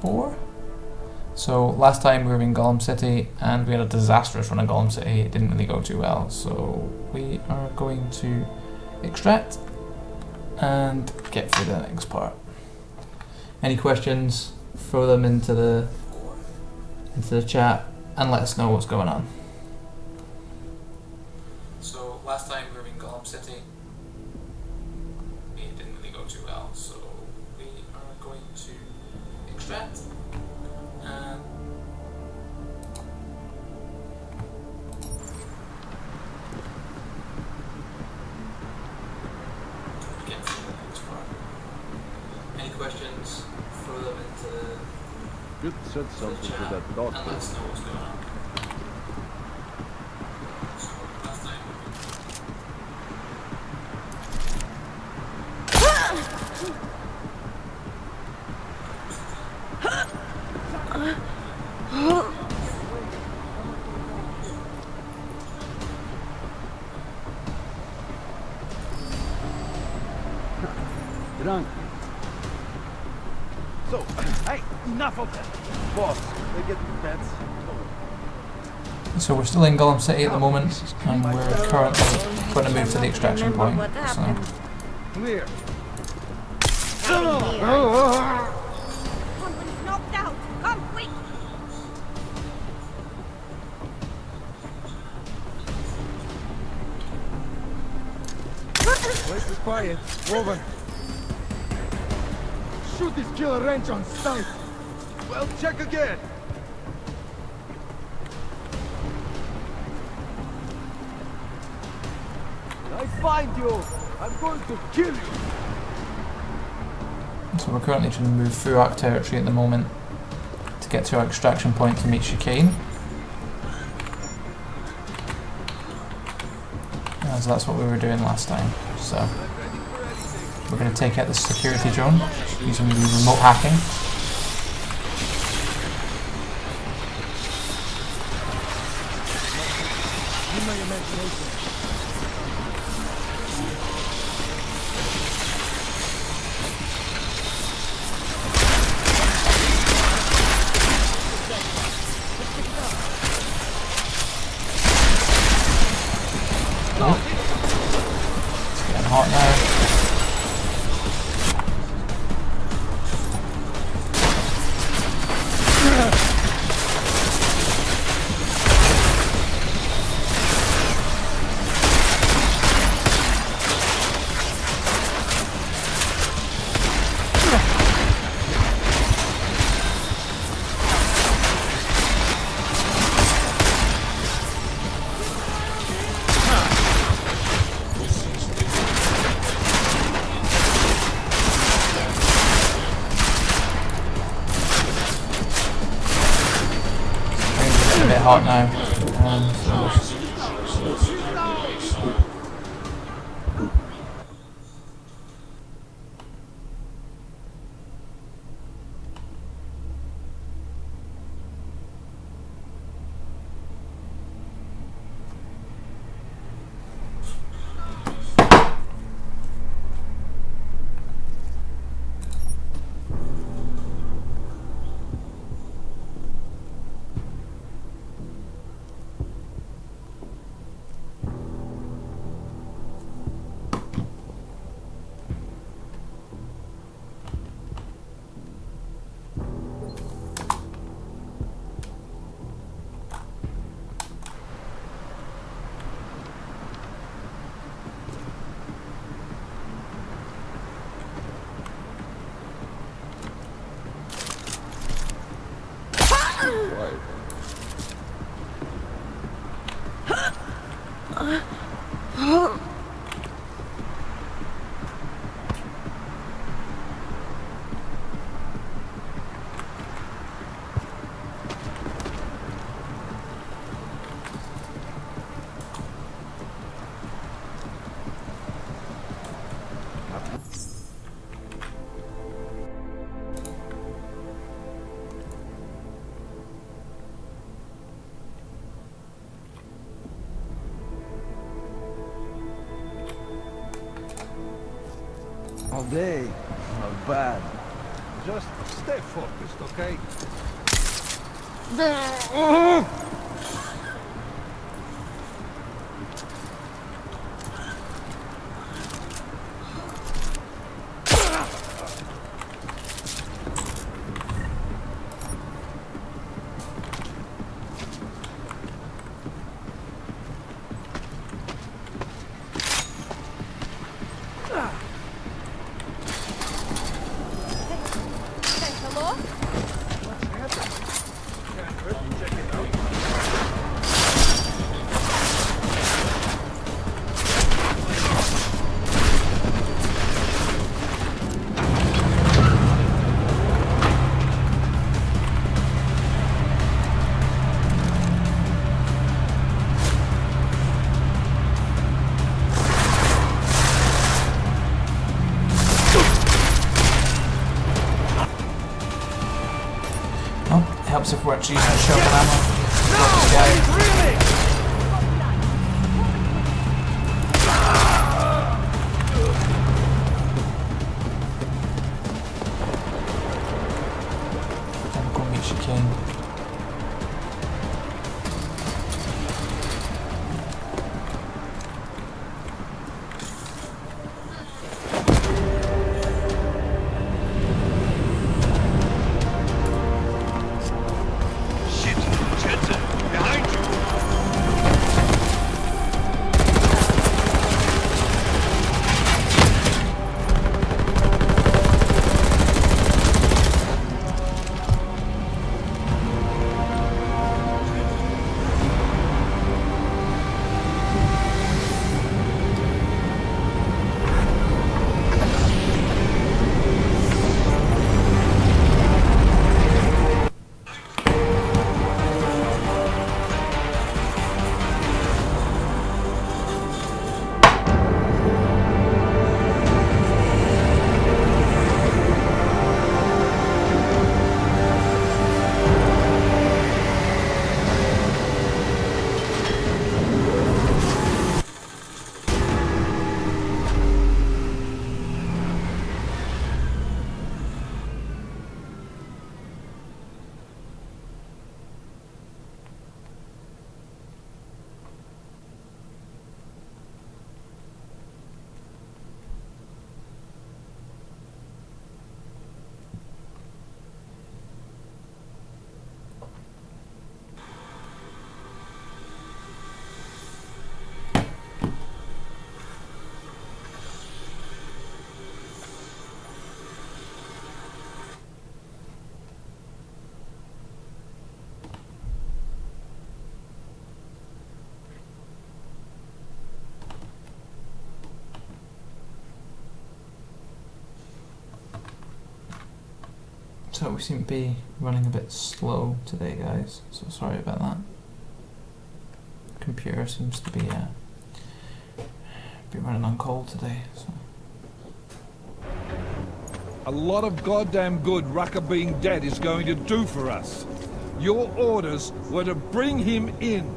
4. So last time we were in Golem City and we had a disastrous run of Golem City. It didn't really go too well, so we are going to extract and get through the next part. Any questions? Throw them into the chat and let us know what's going on. So last time we were in Golem City. It didn't really go too well, so we are going to extract and get through the next part. Any questions? Throw them into the You said something to that and doctor. let us know what's going on. So last time Drunk. So, hey, enough of that. Boss, they get pets. So we're still in Golem City at the moment, and we're currently going to move to the extraction point. So Clear. Someone's knocked out. Come quick. Place is quiet. Woven. Shoot this killer wrench on sight. Well, check again. When I find you, I'm going to kill you. So we're currently trying to move through Ark territory at the moment to get to our extraction point to meet Chicane. As that's what we were doing last time. So we're going to take out the security drone using the remote hacking. In my imagination. It's getting hot now. It's a bit hot now. All day. Not bad. Just stay focused, okay? Helps if we're actually using a shovel ammo. This guy. I'm going to meet Chicane. So we seem to be running a bit slow today, guys, so sorry about that. Computer seems to be running on cold today. So. A lot of goddamn good Rucker being dead is going to do for us. Your orders were to bring him in.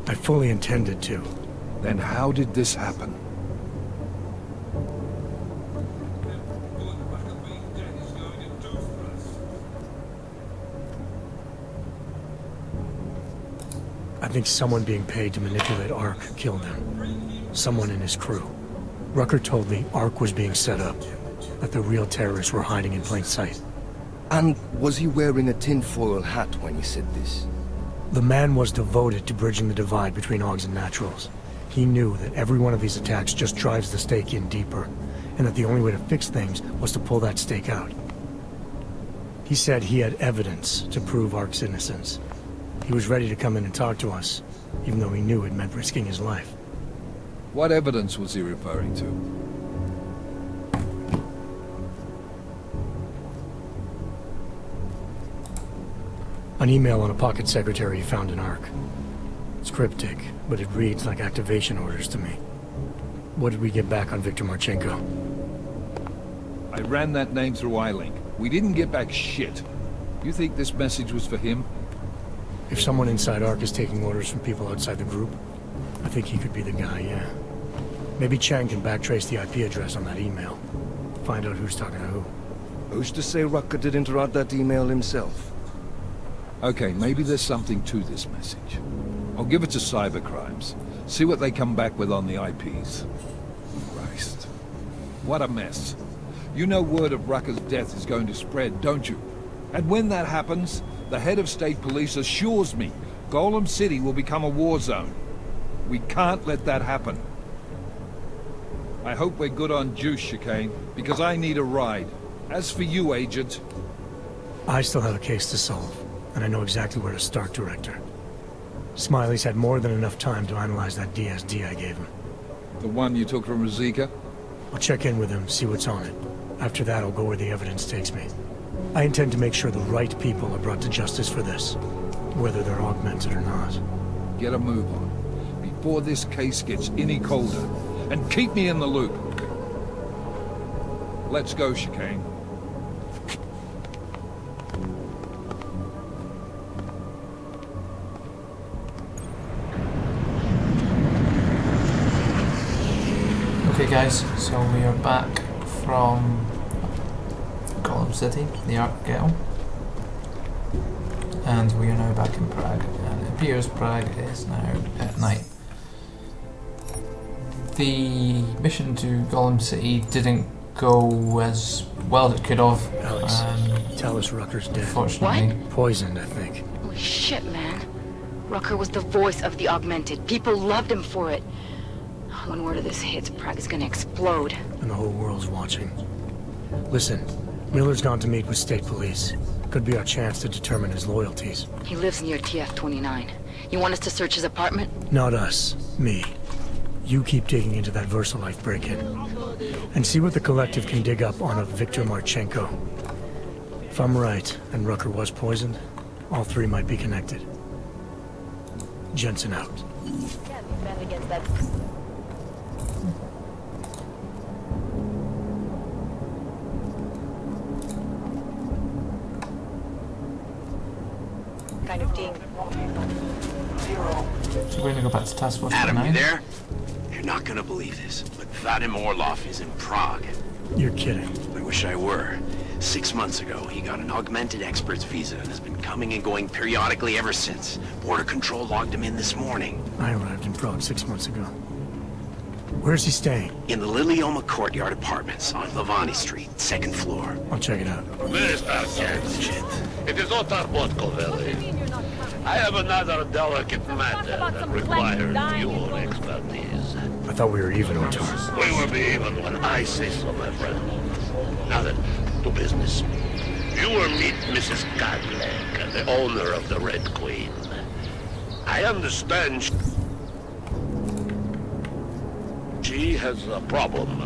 I fully intended to. Then how did this happen? I think someone being paid to manipulate Ark killed him. Someone in his crew. Rucker told me Ark was being set up, that the real terrorists were hiding in plain sight. And was he wearing a tinfoil hat when he said this? The man was devoted to bridging the divide between Augs and Naturals. He knew that every one of these attacks just drives the stake in deeper, and that the only way to fix things was to pull that stake out. He said he had evidence to prove Ark's innocence. He was ready to come in and talk to us, even though he knew it meant risking his life. What evidence was he referring to? An email on a pocket secretary he found in Ark. It's cryptic, but it reads like activation orders to me. What did we get back on Viktor Marchenko? I ran that name through iLink. We didn't get back shit. You think this message was for him? If someone inside Ark is taking orders from people outside the group, I think he could be the guy, yeah. Maybe Chang can backtrace the IP address on that email. find out who's talking to who. Who's to say Rucker didn't write that email himself? Okay, maybe there's something to this message. I'll give it to cybercrimes. See what they come back with on the IPs. Christ. What a mess. You know word of Rucker's death is going to spread, don't you? And when that happens, the head of state police assures me Golem City will become a war zone. We can't let that happen. I hope we're good on juice, Chicane, because I need a ride. As for you, Agent... I still have a case to solve, and I know exactly where to start, Director. Smiley's had more than enough time to analyze that DSD I gave him. The one you took from Rosika? I'll check in with him, see what's on it. After that, I'll go where the evidence takes me. I intend to make sure the right people are brought to justice for this, whether they're augmented or not. Get a move on, before this case gets any colder, and keep me in the loop. Let's go, Chicane. Okay guys, so we are back from Golem City, the Art Ghetto, and we are now back in Prague, and it appears Prague is now at night. The mission to Golem City didn't go as well as it could have. Alex, tell us Rucker's dead. Unfortunately. What? Poisoned, I think. Holy shit, man. Rucker was the voice of the augmented. People loved him for it. When word of this hits, Prague is gonna explode. And the whole world's watching. Listen, Miller's gone to meet with state police. Could be our chance to determine his loyalties. He lives near TF-29. You want us to search his apartment? Not us. Me. You keep digging into that VersaLife break-in. And see what the Collective can dig up on a Viktor Marchenko. If I'm right, and Rucker was poisoned, all three might be connected. Jensen out. Can't defend against that. Kind of thing. So we're gonna go back to Task Force Adam, 9. you there? You're not gonna believe this, but Vadim Orlov is in Prague. You're kidding. I wish I were. 6 months ago, he got an augmented expert's visa and has been coming and going periodically ever since. Border Control logged him in this morning. I arrived in Prague 6 months ago. Where's he staying? In the Lilioma Courtyard Apartments on Lavani Street, 2nd floor. I'll check it out. Mr. Shit. It is not our Botkovelli. I have another delicate matter that requires your expertise. I thought we were even, Otar. We will be even when I say so, my friend. Now then, to business. You will meet Mrs. Godlek, the owner of the Red Queen. I understand she has a problem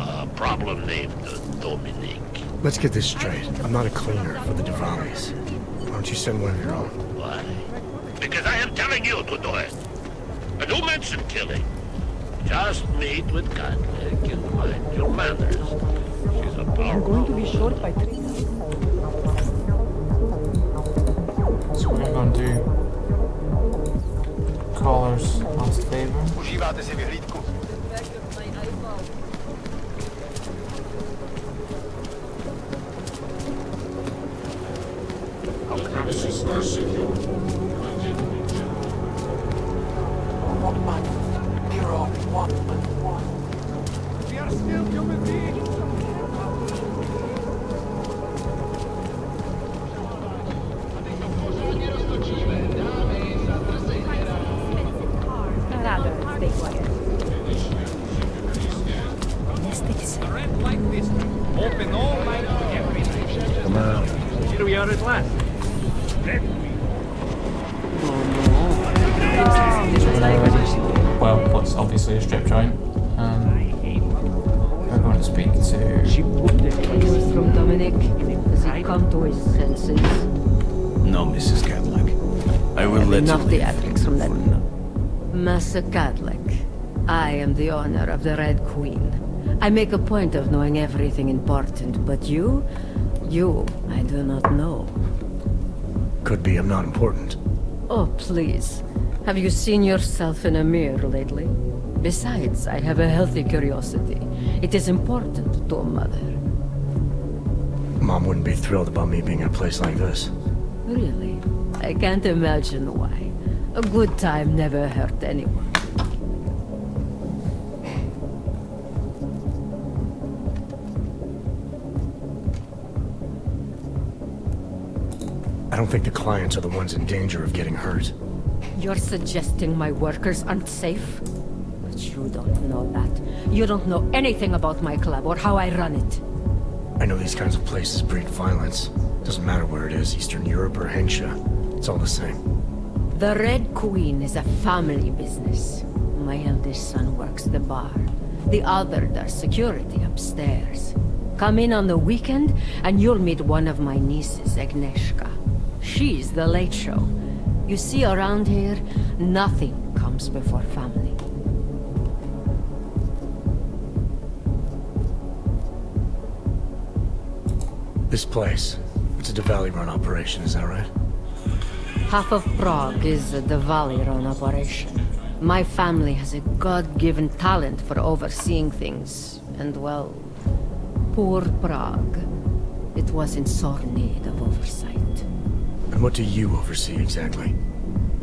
named Dominique. Let's get this straight. I'm not a cleaner for the Diwalis. Why don't you send one of your own? Why? Because I am telling you to do it. And who mentioned killing? Just meet with Godlek and mind your manners. She's a powerful... I'm going to be short by 3. So we're going to do Caller's last favor. Užíváte si vyhlídku? We are still human beings! Rather, stay quiet. Red like this. Open all lights to everything. Come on. Here we are at last. Well, what's obviously a strip joint. We're going to speak to... News from Dominic. Does he come to his senses? No, Mrs. Godlek. I will let Enough you leave. theatrics from that. Master Godlek, I am the owner of the Red Queen. I make a point of knowing everything important, but you, I do not know. Could be I'm not important. Oh, please. Have you seen yourself in a mirror lately? Besides, I have a healthy curiosity. It is important to a mother. Mom wouldn't be thrilled about me being in a place like this. Really? I can't imagine why. A good time never hurt anyone. I don't think the clients are the ones in danger of getting hurt. You're suggesting my workers aren't safe? But you don't know that. You don't know anything about my club or how I run it. I know these kinds of places breed violence. Doesn't matter where it is, Eastern Europe or Hensha. It's all the same. The Red Queen is a family business. My eldest son works the bar. The other does security upstairs. Come in on the weekend, and you'll meet one of my nieces, Agnieszka. She's the late show. You see, around here, nothing comes before family. This place, it's a Diwali-run operation, is that right? Half of Prague is a Diwali-run operation. My family has a God-given talent for overseeing things, and well, poor Prague. It was in sore need of oversight. And what do you oversee exactly?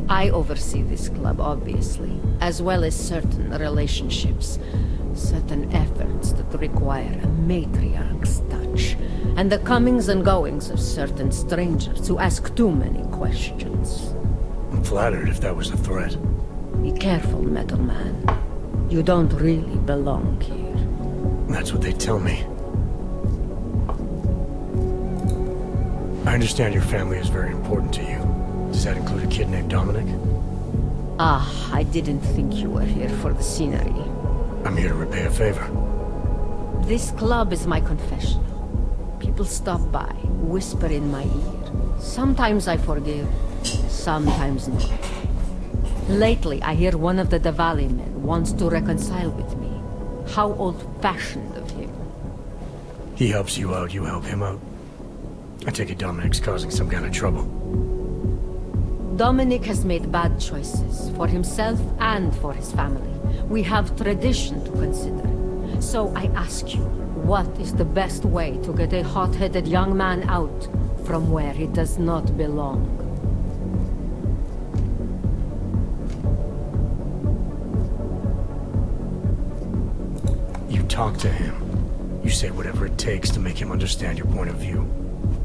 I oversee this club, obviously, as well as certain relationships, certain efforts that require a matriarch's touch, and the comings and goings of certain strangers who ask too many questions. I'm flattered if that was a threat. Be careful, Metal Man. You don't really belong here. That's what they tell me. I understand your family is very important to you. Does that include a kid named Dominic? Ah, I didn't think you were here for the scenery. I'm here to repay a favor. This club is my confessional. People stop by, whisper in my ear. Sometimes I forgive, sometimes not. Lately, I hear one of the Diwali men wants to reconcile with me. How old-fashioned of him. He helps you out, you help him out. I take it Dominic's causing some kind of trouble. Dominic has made bad choices, for himself and for his family. We have tradition to consider. So I ask you, what is the best way to get a hot-headed young man out from where he does not belong? You talk to him. You say whatever it takes to make him understand your point of view.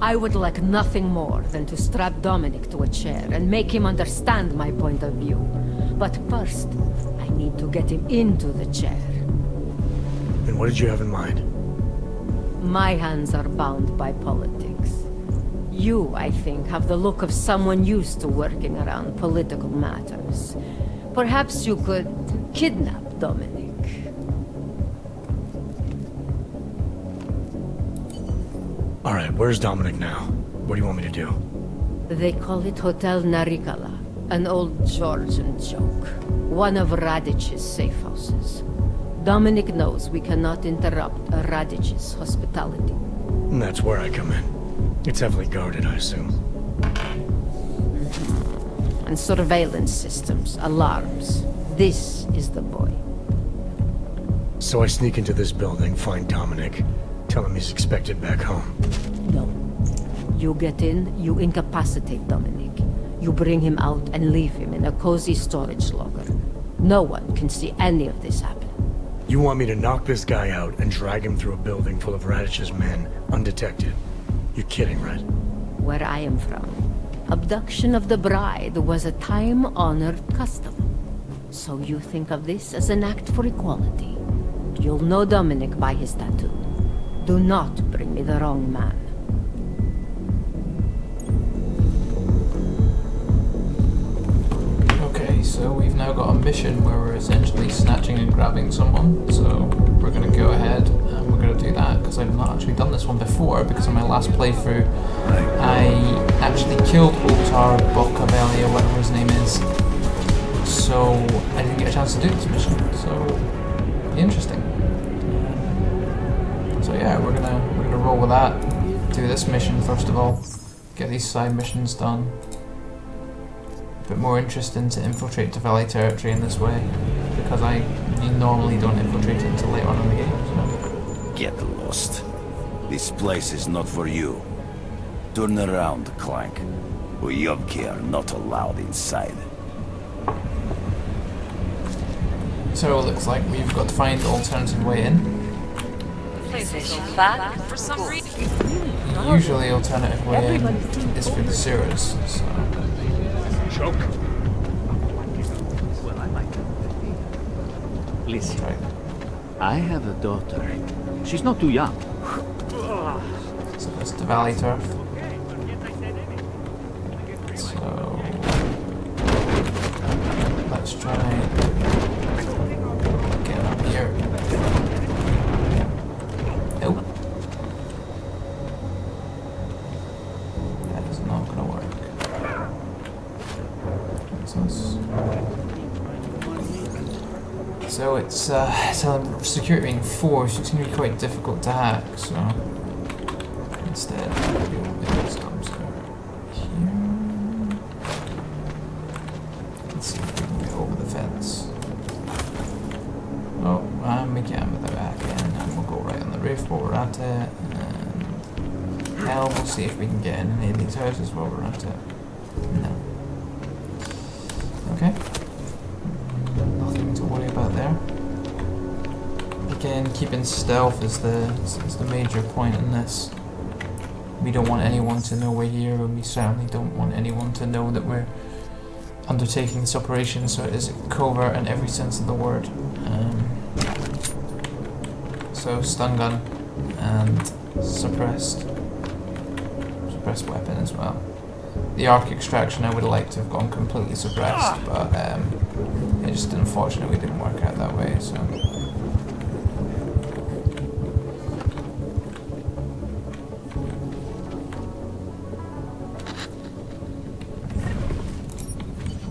I would like nothing more than to strap Dominic to a chair and make him understand my point of view. But first, I need to get him into the chair. And what did you have in mind? My hands are bound by politics. You, I think, have the look of someone used to working around political matters. Perhaps you could kidnap Dominic. Alright, where's Dominic now? What do you want me to do? They call it Hotel Narikala, an old Georgian joke. One of Radic's safe houses. Dominic knows we cannot interrupt Radic's hospitality. And that's where I come in. It's heavily guarded, I assume. And surveillance systems, alarms. This is the boy. So I sneak into this building, find Dominic, tell him he's expected back home. No. You get in, you incapacitate Dominic. You bring him out and leave him in a cozy storage locker. No one can see any of this happen. You want me to knock this guy out and drag him through a building full of Radic's men, undetected? You're kidding, right? Where I am from, abduction of the bride was a time-honored custom. So you think of this as an act for equality. You'll know Dominic by his tattoo. Do not bring me the wrong man. Okay, so we've now got a mission where we're essentially snatching and grabbing someone. So we're going to go ahead and we're going to do that because I've not actually done this one before, because in my last playthrough I actually killed Ultar Bokavelli or whatever his name is. So I didn't get a chance to do this mission. So interesting. So yeah, we're gonna roll with that. Do this mission first of all. Get these side missions done. A bit more interesting to infiltrate Tavali territory in this way, because you normally don't infiltrate it until later on in the game. So. Get lost. This place is not for you. Turn around, Clank. We Yobki are not allowed inside. So it looks like we've got to find the alternative way in. For some reason. Usually alternative way in is through the sewers, so... Choke. Well, I like that. Listen, Right. I have a daughter. She's not too young. So that's the valley turf. So... let's try... get up here. Nope. That is not gonna work. So it's a security being forced, it's going to be quite difficult to hack, so instead this comes over here. Let's see if we can get over the fence. Oh, and we can with the back end, and we'll go right on the roof while we're at it, and hell, we'll see if we can get in any of these houses while we're at it. No. Okay. Nothing to worry about there. Again, keeping stealth is the major point in this. We don't want anyone to know we're here, and we certainly don't want anyone to know that we're undertaking this operation, so it is covert in every sense of the word. So stun gun and suppressed weapon as well. The arc extraction I would have liked to have gone completely suppressed, but it just unfortunately didn't work out that way, so. I'm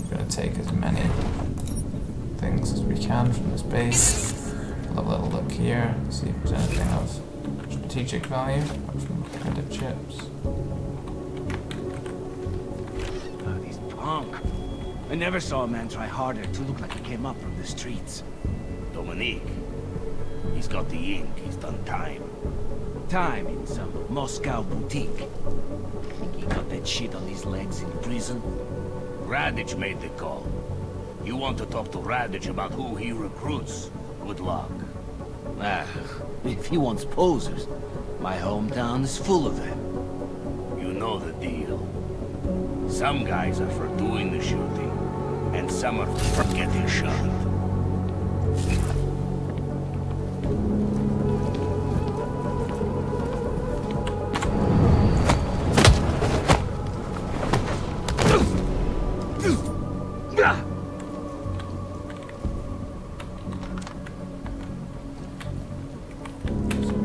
going to take as many things as we can from this base. Have a little look here, see if there's anything of strategic value, apart from credit chips. Punk. I never saw a man try harder to look like he came up from the streets. Dominique. He's got the ink. He's done time. Time in some Moscow boutique. Think he got that shit on his legs in prison? Radich made the call. You want to talk to Radich about who he recruits? Good luck. If he wants posers, my hometown is full of them. You know the deal. Some guys are for doing the shooting, and some are for getting shot.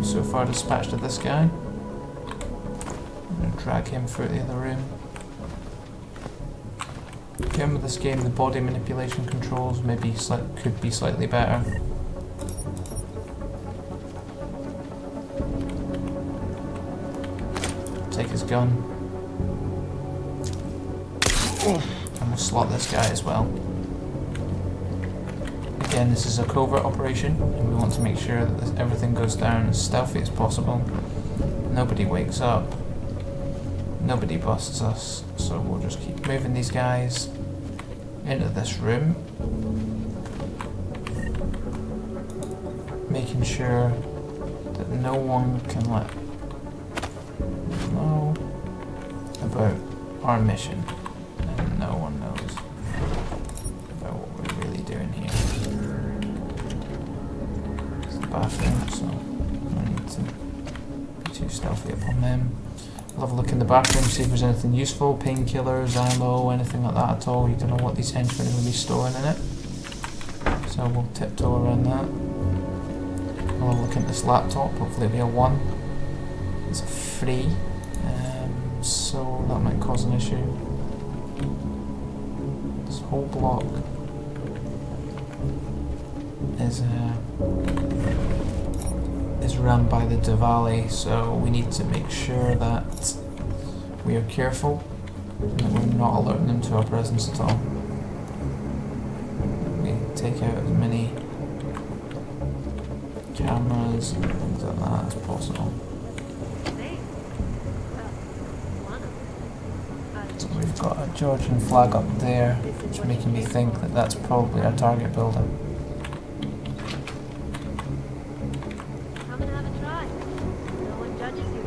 So far dispatched of this guy. I'm going to drag him through the other room. Again, with this game, the body manipulation controls maybe could be slightly better. Take his gun. And we'll slot this guy as well. Again, this is a covert operation, and we want to make sure that everything goes down as stealthy as possible. Nobody wakes up. Nobody busts us, so we'll just keep moving these guys into this room, making sure that no one can know about our mission, and no one knows about what we're really doing here. It's the bathroom, so I need to be too stealthy upon them. I'll have a look in the bathroom, see if there's anything useful, painkillers, ammo, anything like that at all. You don't know what these henchmen are going to be storing in it. So we'll tiptoe around that. I'll have a look at this laptop, hopefully it'll be a 1. It's a 3, so that might cause an issue. This whole block is run by the Diwali, so we need to make sure that we are careful and that we're not alerting them to our presence at all. We take out as many cameras and things like that as possible. we've got a Georgian flag up there, which is making me think that that's probably our target building. Come and have a try. No one judges you.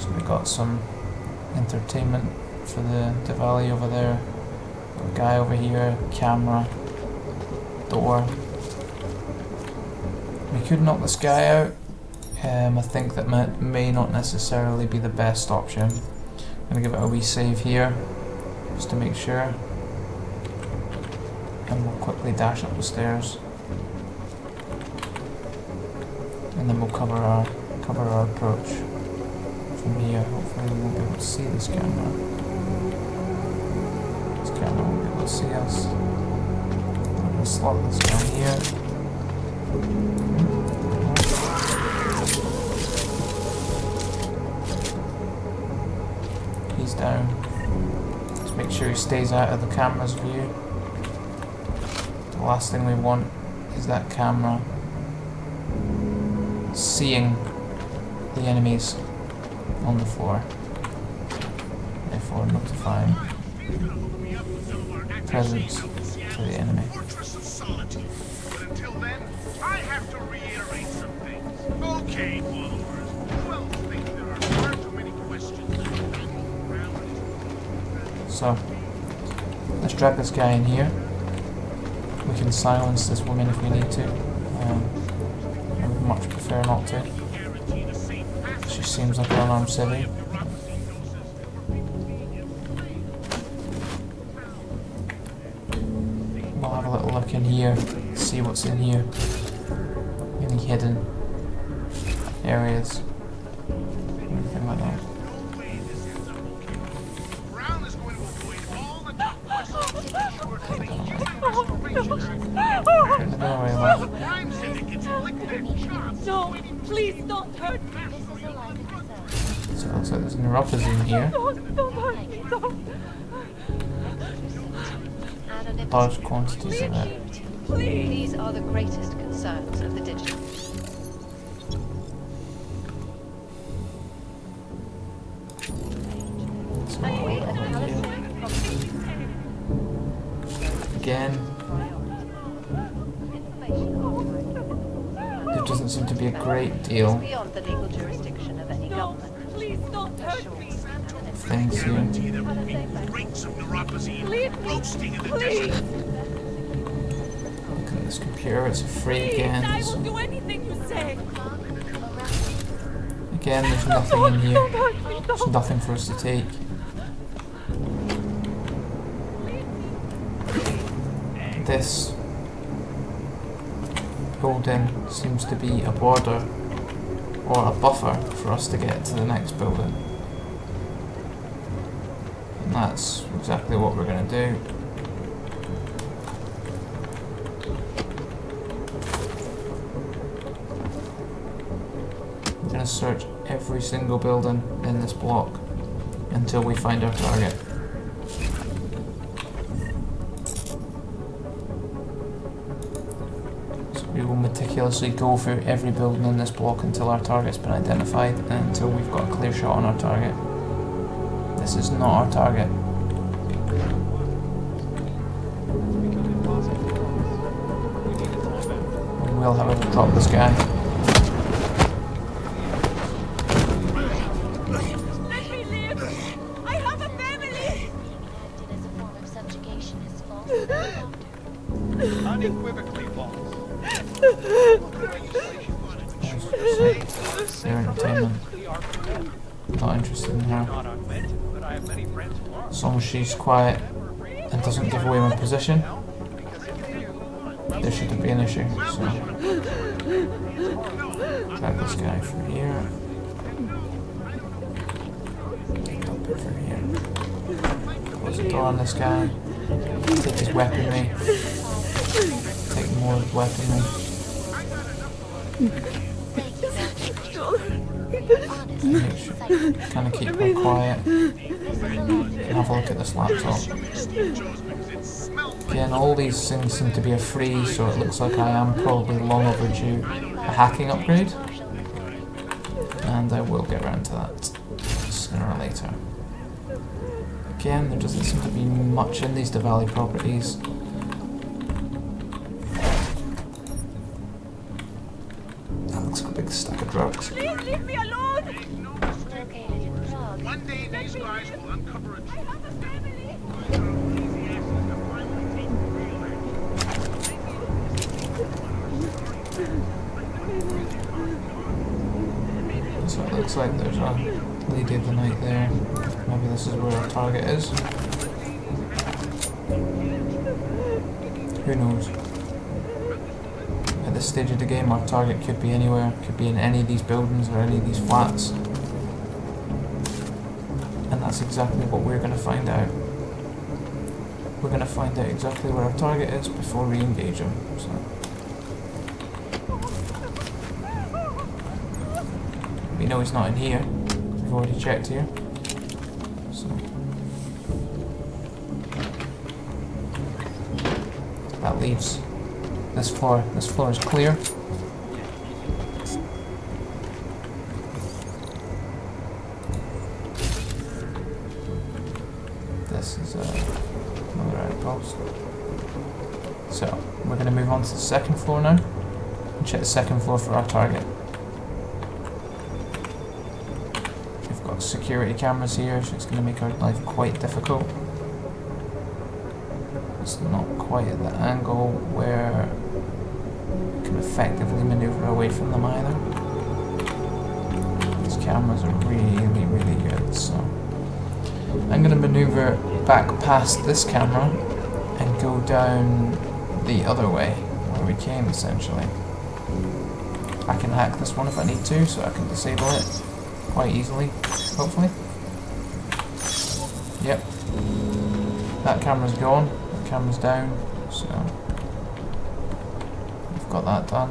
So we've got some entertainment for the Diwali over there. Got a guy over here, camera, door. We could knock this guy out. I think that may not necessarily be the best option. I'm going to give it a wee save here, just to make sure. And we'll quickly dash up the stairs. And then we'll cover our approach from here. Hopefully we won't be able to see this camera. This camera won't be able to see us. I'm going to slot this guy here. He's down. Just make sure he stays out of the camera's view. The last thing we want is that camera seeing the enemies on the floor, therefore notifying presence to the enemy. Okay, followers. Who else thinks there are far too many questions? So, let's drag this guy in here. We can silence this woman if we need to. I would much prefer not to. She seems like an unarmed civvy. We'll have a little look in here, see what's in here. Any hidden areas, anything like that. No, please don't hurt me. So it looks like there's neuropathy in here. Don't hurt me, don't. Large quantities of it. Please. These are the greatest concerns of the digital. Again, there doesn't seem to be a great deal Beyond the legal jurisdiction of any government. Please don't hurt me. things here. Please. Look at this computer, it's free again. I will do anything you say. Again, there's nothing in here. There's nothing for us to take. This building seems to be a border or a buffer for us to get to the next building. And that's exactly what we're going to do. We're going to search every single building in this block until we find our target. We will meticulously go through every building in this block until our target's been identified and until we've got a clear shot on our target. This is not our target. We will, however, drop this guy. Let me live! I have a family! Unequivocally false. Their entertainment. Not interested in her. As long as she's quiet and doesn't give away my position, there shouldn't be an issue. So, drag this guy through here. Up it through here. Close the door on this guy. Take his weaponry. Take more weaponry. Make sure, kind of keep her quiet. Have a look at this laptop. Again, all these things seem to be a free, so it looks like I am probably long overdue a hacking upgrade. And I will get around to that. sooner or later. Again, there doesn't seem to be much in these Diwali properties. That looks like a big stack of drugs. Please leave me alone! One day these guys will uncover a truth. I have a family! So it looks like there's a lady of the night there. Maybe this is where our target is. Who knows? At this stage of the game, our target could be anywhere. Could be in any of these buildings or any of these flats. And that's exactly what we're going to find out. We're going to find out exactly where our target is before we engage him. So. We know he's not in here. We've already checked here. So. That leaves this floor. This floor is clear. This is another outpost. So, we're going to move on to the second floor now. And check the second floor for our target. We've got security cameras here, so it's going to make our life quite difficult. It's not quite at the angle where we can effectively maneuver away from them either. These cameras are really, really good, so I'm going to maneuver back past this camera and go down the other way, where we came essentially. I can hack this one if I need to, so I can disable it quite easily, hopefully. Yep. That camera's gone, that camera's down, so we've got that done.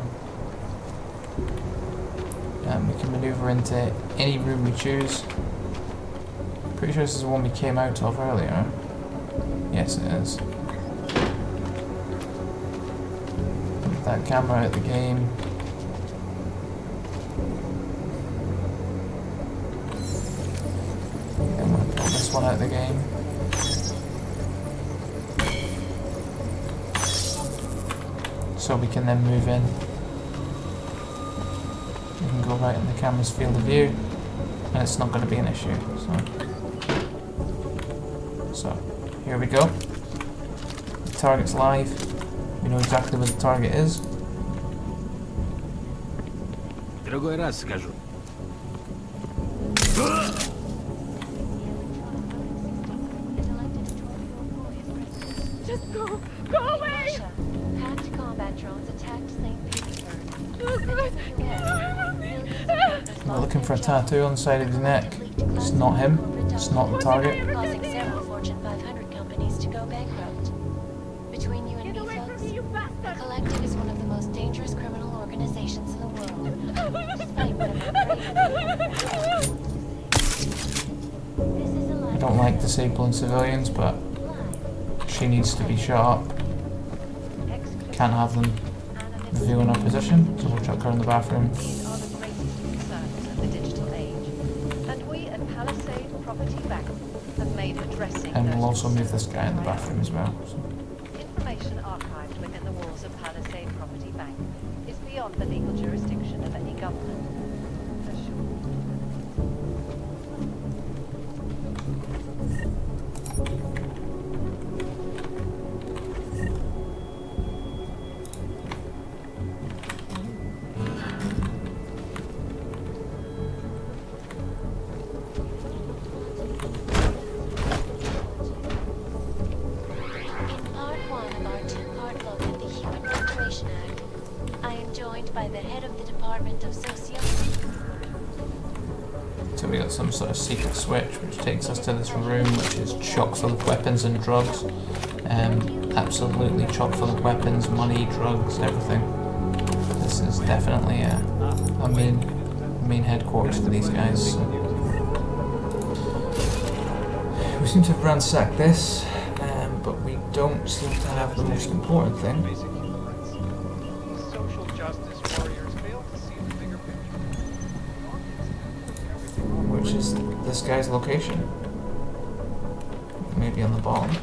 And we can maneuver into any room we choose. Pretty sure this is the one we came out of earlier. Yes, it is. Put that camera out of the game. Then we'll put this one out of the game. So we can then move in. We can go right in the camera's field of view, and it's not going to be an issue. So here we go. The target's live. We know exactly where the target is. Другой раз скажу. Just go away! Hacked combat drones attacked St. Petersburg. We're looking for a tattoo on the side of his neck. It's not him. It's not the target. Causing several Fortune 500 companies to go bankrupt. Between you and me, folks, the Collective is one of the most dangerous criminal organizations in the world. Despite whatever I don't like disabling civilians, but she needs to be shot up. Can't have them revealing our position, so we'll chuck her in the bathroom. And we'll also move this guy in the bathroom as well. So. Information archived within the walls of Palisade Property Bank is beyond the legal jurisdiction of any government. So we got some sort of secret switch which takes us to this room which is chock full of weapons and drugs. Absolutely chock full of weapons, money, drugs, everything. This is definitely a main headquarters for these guys. So. We seem to have ransacked this, but we don't seem to have the most important thing. which is this guy's location. Maybe on the bottom.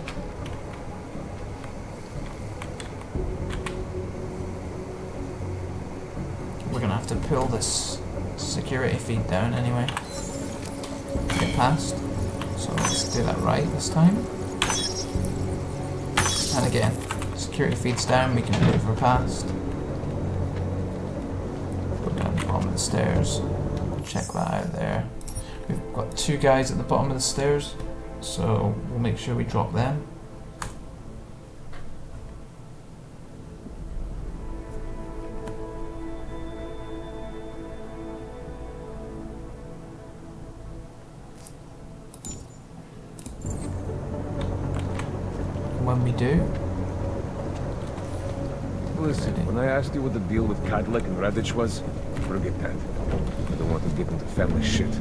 We're gonna have to pull this security feed down anyway. Get past. So let's do that right this time. And again, security feeds down, we can maneuver past. Go down the bottom of the stairs. Check that out there. We've got 2 guys at the bottom of the stairs, so we'll make sure we drop them. When we do... Listen, when I asked you what the deal with Cadillac and Radich was, forget that. I don't want to get into family shit.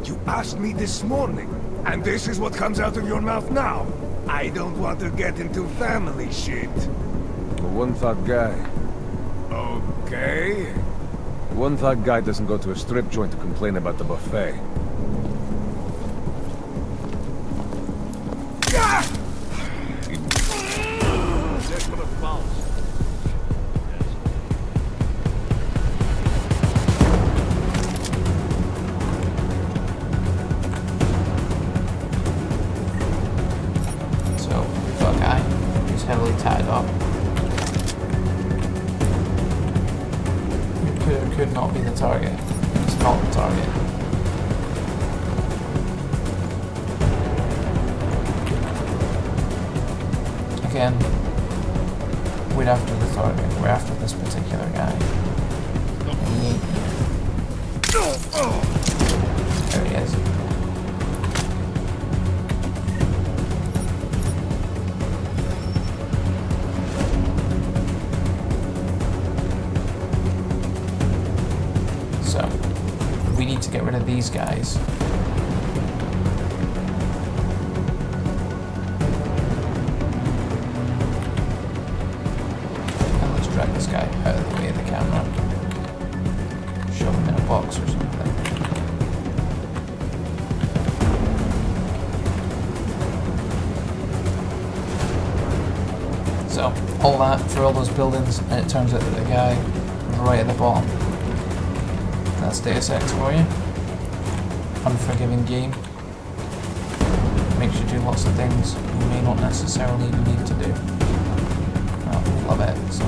You asked me this morning, and this is what comes out of your mouth now. I don't want to get into family shit. I'm a one-thought guy. Okay. One-thought guy doesn't go to a strip joint to complain about the buffet. Could not be the target. It's not the target. Again, we're after the target. We're after this particular guy. There he is. We need to get rid of these guys. And let's drag this guy out of the way of the camera. Shove him in a box or something. So, all that for all those buildings, and it turns out that the guy right at the bottom. That's Deus Ex for you. Unforgiving game. Makes you do lots of things you may not necessarily even need to do. Well, we love it, so.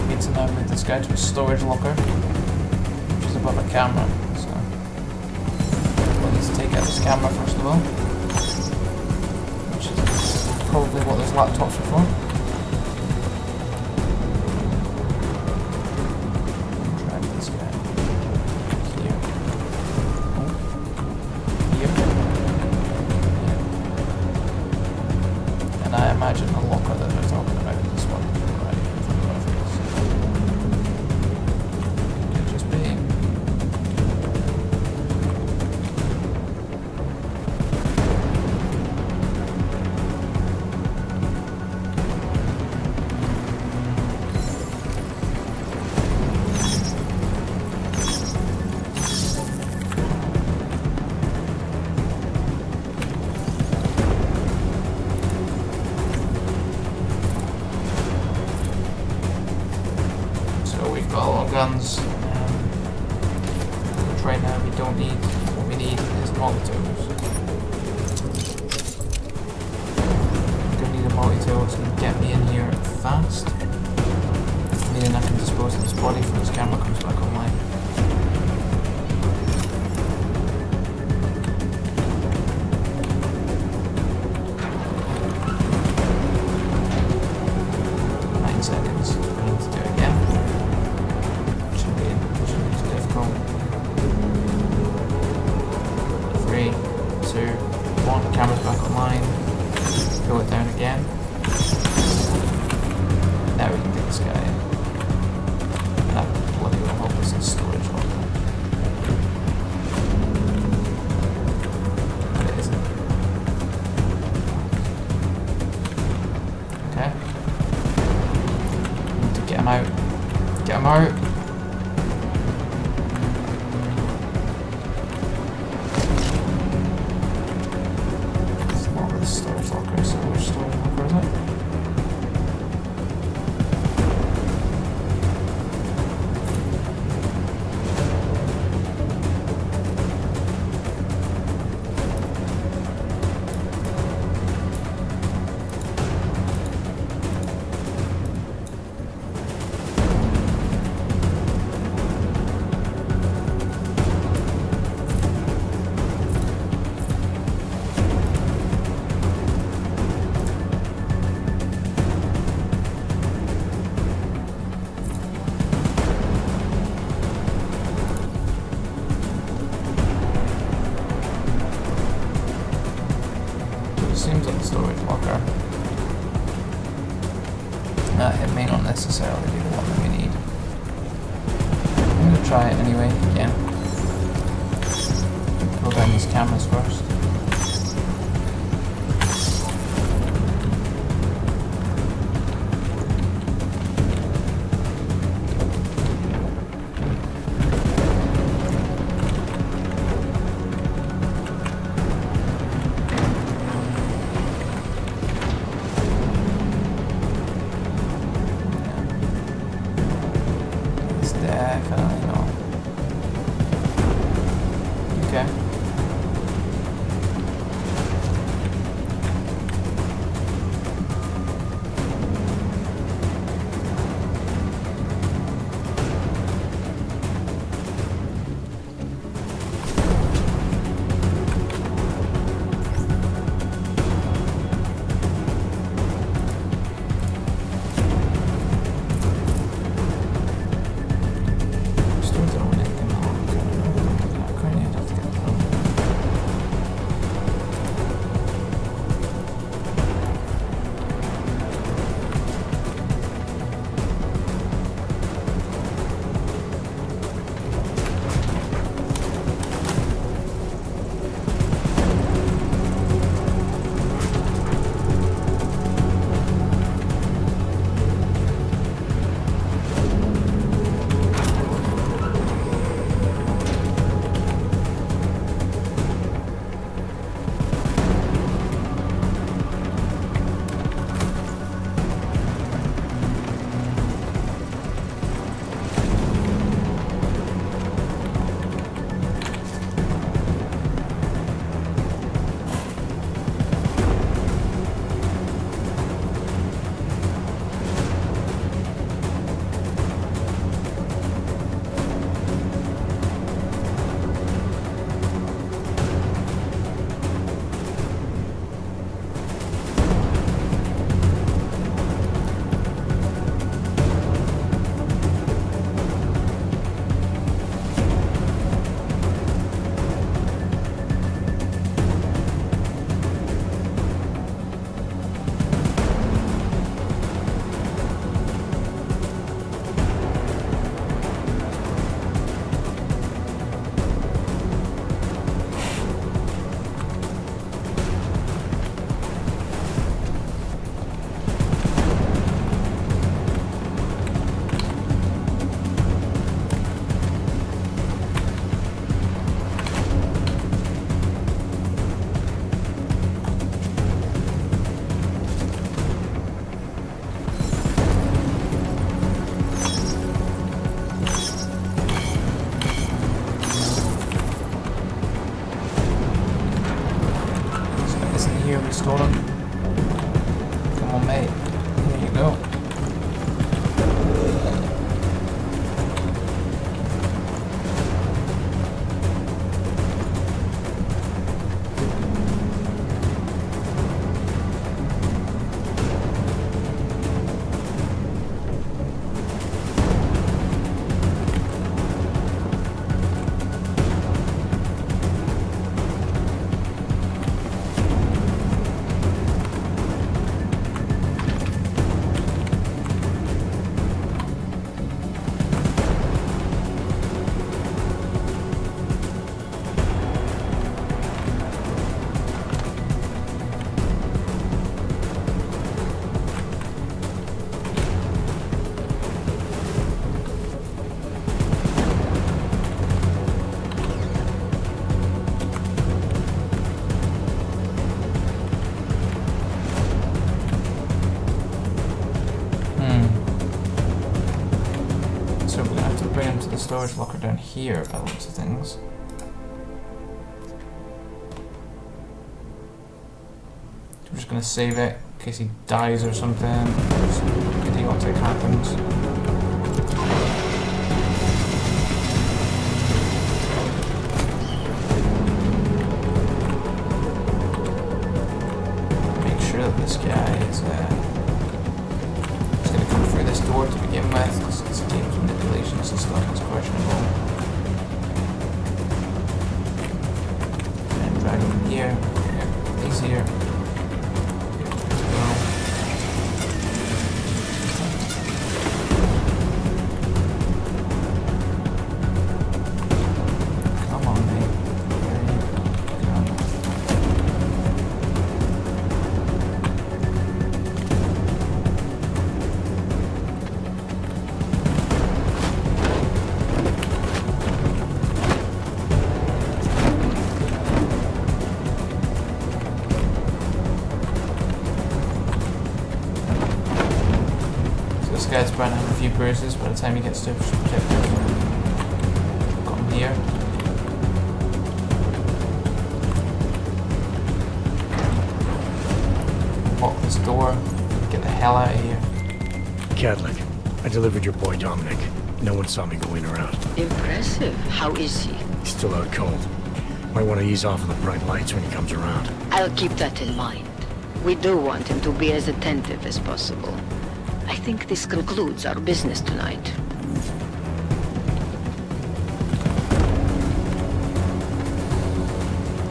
We need to now move this guy to a storage locker, which is above a camera, so. We'll need to take out this camera first of all, which is probably what those laptops are for. Imagine the locker that they're talking about in this one, right in front of us. Could just be. Guns, which right now we don't need. What we need is multi-tools. We don't need a multi-tool to get me in here fast, meaning I can dispose of this body before this camera comes back online. Camera's back online. Pull it down again. Now we can get this guy in. That bloody will help us in storage locker. But it isn't. Okay. Need to get him out. Get him out. This seems like a storage locker. It may not necessarily be the one that we need. I'm going to try it anyway, again. Pull down these cameras first. Stolen. Come on, mate. Here you go. Storage locker down here by the looks of things. We're just gonna save it in case he dies or something, or something idiotic happens. Make sure that this guy is gonna come through this door to begin with, because it's game's manipulations and stuff is questionable. And drag him here. He's here. this guy's bound to have a few bruises by the time he gets to protective. Got him here. Lock this door. Get the hell out of here. Cadlick, I delivered your boy Dominic. No one saw me go in or out. Impressive. How is he? He's still out cold. Might want to ease off on the bright lights when he comes around. I'll keep that in mind. We do want him to be as attentive as possible. I think this concludes our business tonight.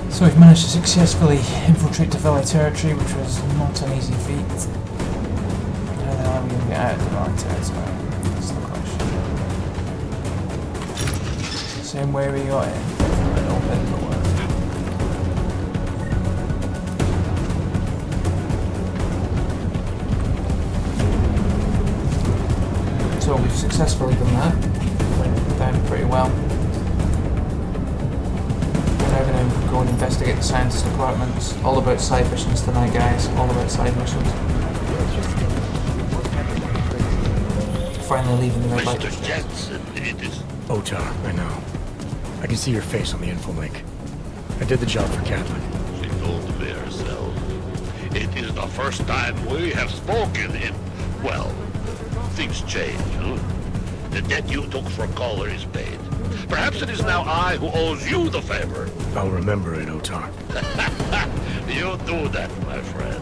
So we've managed to successfully infiltrate Valley territory, which was not an easy feat. How the hell are we going to get out of Valley territory? That's the question. Same way we got in. An open door. So we've successfully done that. Went down pretty well. We're now going to go and investigate the scientist departments. All about side missions tonight, guys. All about side missions. Finally leaving the red light. Mr. Jensen, it is... Otar, I know. I can see your face on the info link. I did the job for Cadlick. She told me herself. It is the first time we have spoken in... Well, things change, huh? The debt you took for Caller is paid. Perhaps it is now I who owes you the favor. I'll remember it, Otar. You do that, my friend.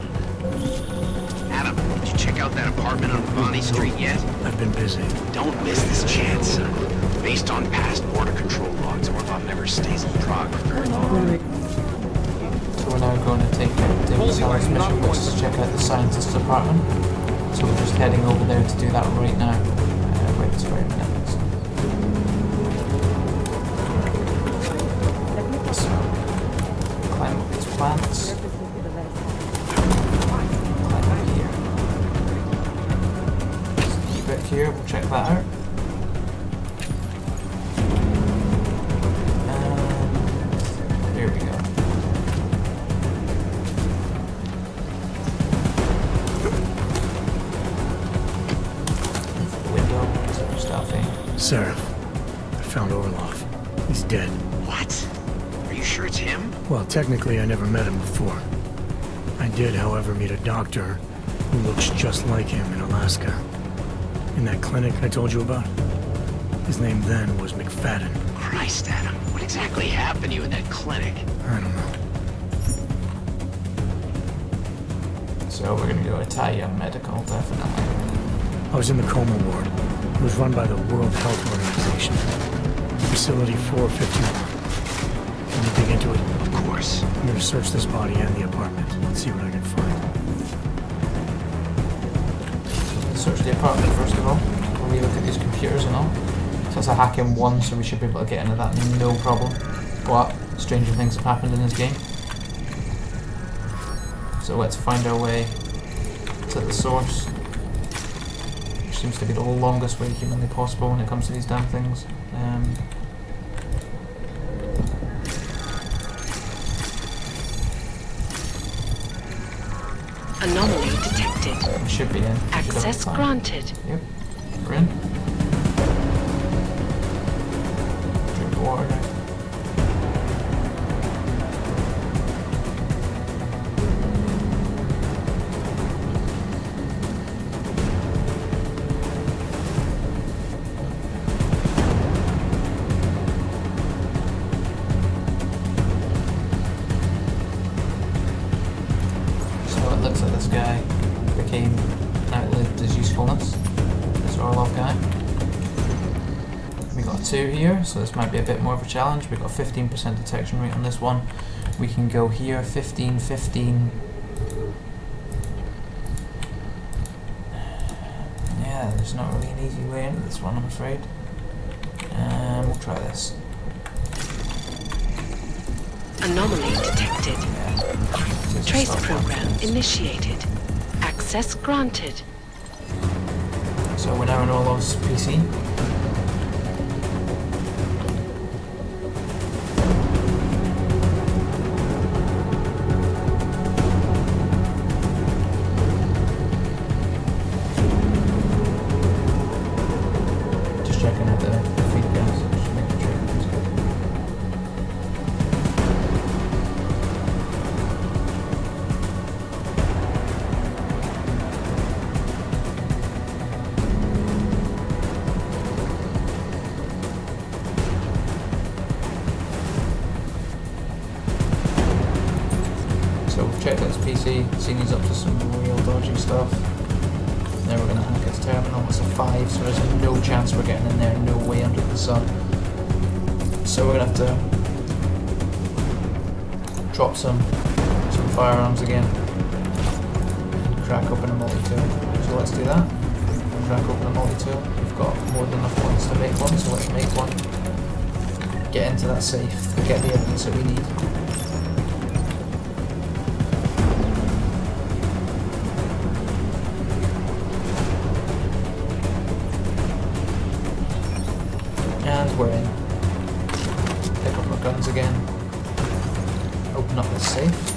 Adam, did you check out that apartment on Bonnie Street yet? I've been busy. Don't miss this chance, son. Based on past border control logs, Orlov never stays in Prague for very long. So we're now going to take David's mission, which is to check out the scientist department. So we're just heading over there to do that right now. Wait this for a minute. So, climb up these plants. Climb up here. There's a key bit here, we'll check that out. And here we go. Seraph, I found Orlov. He's dead. What? Are you sure it's him? Well, technically I never met him before. I did, however, meet a doctor who looks just like him in Alaska. In that clinic I told you about. His name then was McFadden. Christ, Adam. What exactly happened to you in that clinic? I don't know. So we're gonna go Italian medical, definitely. I was in the coma ward. It was run by the World Health Organization. Facility 451. Can you dig into it? Of course. I'm going to search this body and the apartment. Let's see what I can find. Let's search the apartment first of all. We'll relook at these computers and all. So it's a hack in 1, so we should be able to get into that no problem. But stranger things have happened in this game. So let's find our way to the source. Seems to be the longest way humanly possible when it comes to these damn things. Anomaly detected. We should be in. Access granted. Yep, we're in. Drink water now. Here, so this might be a bit more of a challenge. We've got 15% detection rate on this one. We can go here, 15, 15. Yeah, there's not really an easy way into this one, I'm afraid. We'll try this. Anomaly detected. Yeah. Trace program initiated. Access granted. So we're now on Orlov's PC. checked out his PC, seen he's up to some real dodgy stuff. Then we're going to hack his terminal. It's a 5, so there's no chance we're getting in there, no way under the sun. So we're going to have to drop some firearms again and crack open a multi-tool. So let's do that. Crack open a multi-tool. We've got more than enough points to make one, so let's make one. Get into that safe and get the evidence that we need. And we're in. Pick up our guns again. Open up the safe.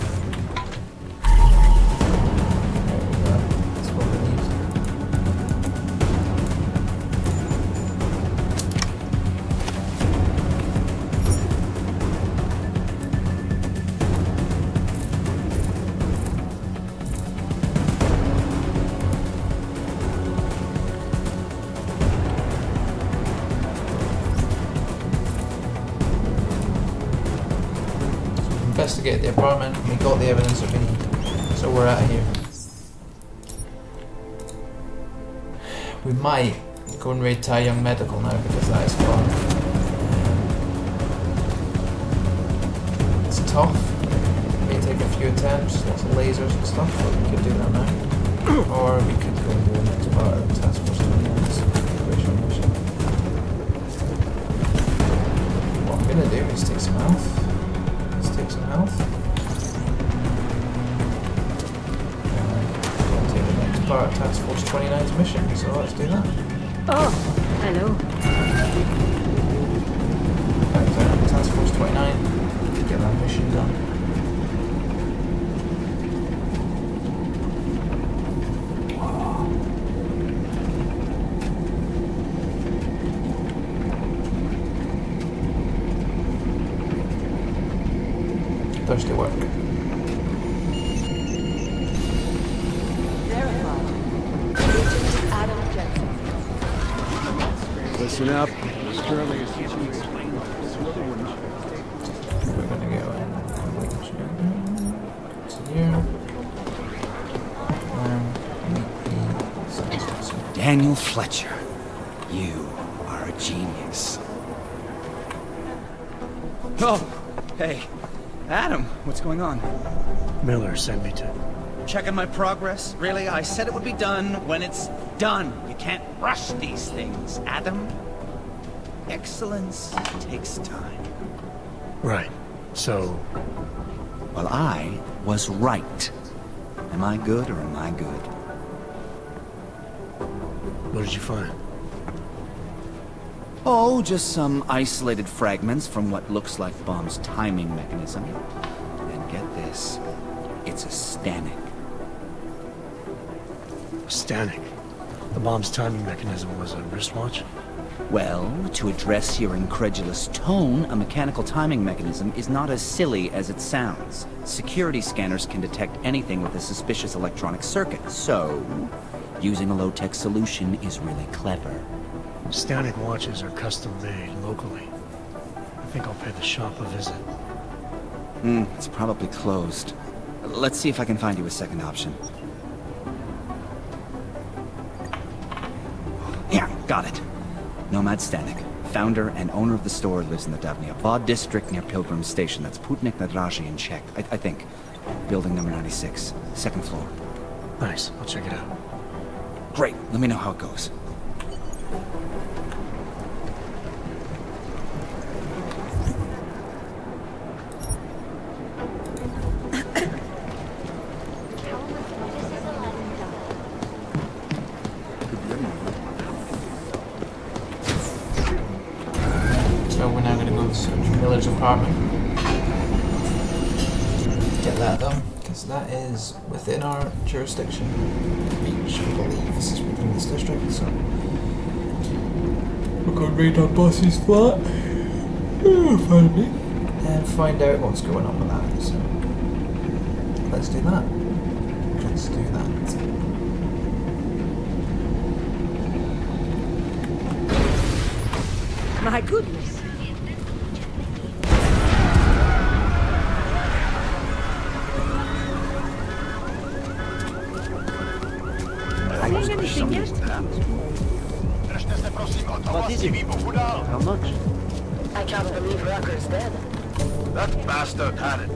There we go. That's what we need. Investigate the apartment, and we got the evidence that we need, so we're out of here. We might go and raid Tai Young Medical now because that is fun. It's tough, it may take a few attempts, lots of lasers and stuff, but we could do that now. Or we could go and do the next part of the Task Force 29's operational mission. What I'm going to do is take some health. Take some health. We'll take the next part of Task Force 29's mission, so let's do that. Oh, hello. Back down to Task Force 29, get that mission done. Thirsty work. Listen up. Sterling is We're gonna go in here. Daniel Fletcher, you are a genius. Oh, hey. Adam, what's going on? Miller sent me to... Checking my progress? Really? I said it would be done when it's done. You can't rush these things, Adam. Excellence takes time. Right. So... Well, I was right. Am I good or am I good? What did you find? Oh, just some isolated fragments from what looks like Bomb's timing mechanism. And get this, it's a Stanek. A Stanek? The bomb's timing mechanism was a wristwatch? Well, to address your incredulous tone, a mechanical timing mechanism is not as silly as it sounds. Security scanners can detect anything with a suspicious electronic circuit, so using a low-tech solution is really clever. Stanek watches are custom-made locally. I think I'll pay the shop a visit. It's probably closed. Let's see if I can find you a second option. Yeah, got it. Nomad Stanek, founder and owner of the store, lives in the Davnia Vod district near Pilgrim Station. That's Putnik Nadraji in Czech, I think. Building number 96, second floor. Nice, I'll check it out. Great, let me know how it goes. Apartment. Get that done, because that is within our jurisdiction. Reach, I believe this is within this district, so we're going to raid our boss's flat, finally, and find out what's going on with that. So let's do that. Let's do that. My goodness. seeing anything yet? What is it? How much? I can't believe Rucker's dead. That bastard had it.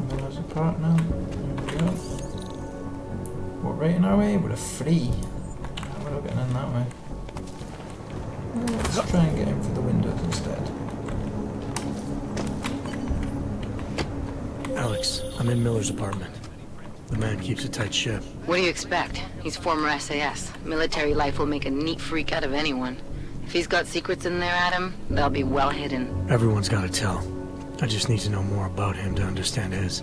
Miller's apartment. There we go. What rating are we? We're a 3. We're not getting in that way. Let's try and get in through the windows instead. Alex, I'm in Miller's apartment. The man keeps a tight ship. What do you expect? He's former SAS. Military life will make a neat freak out of anyone. If he's got secrets in there, Adam, they'll be well hidden. Everyone's got to tell. I just need to know more about him to understand his.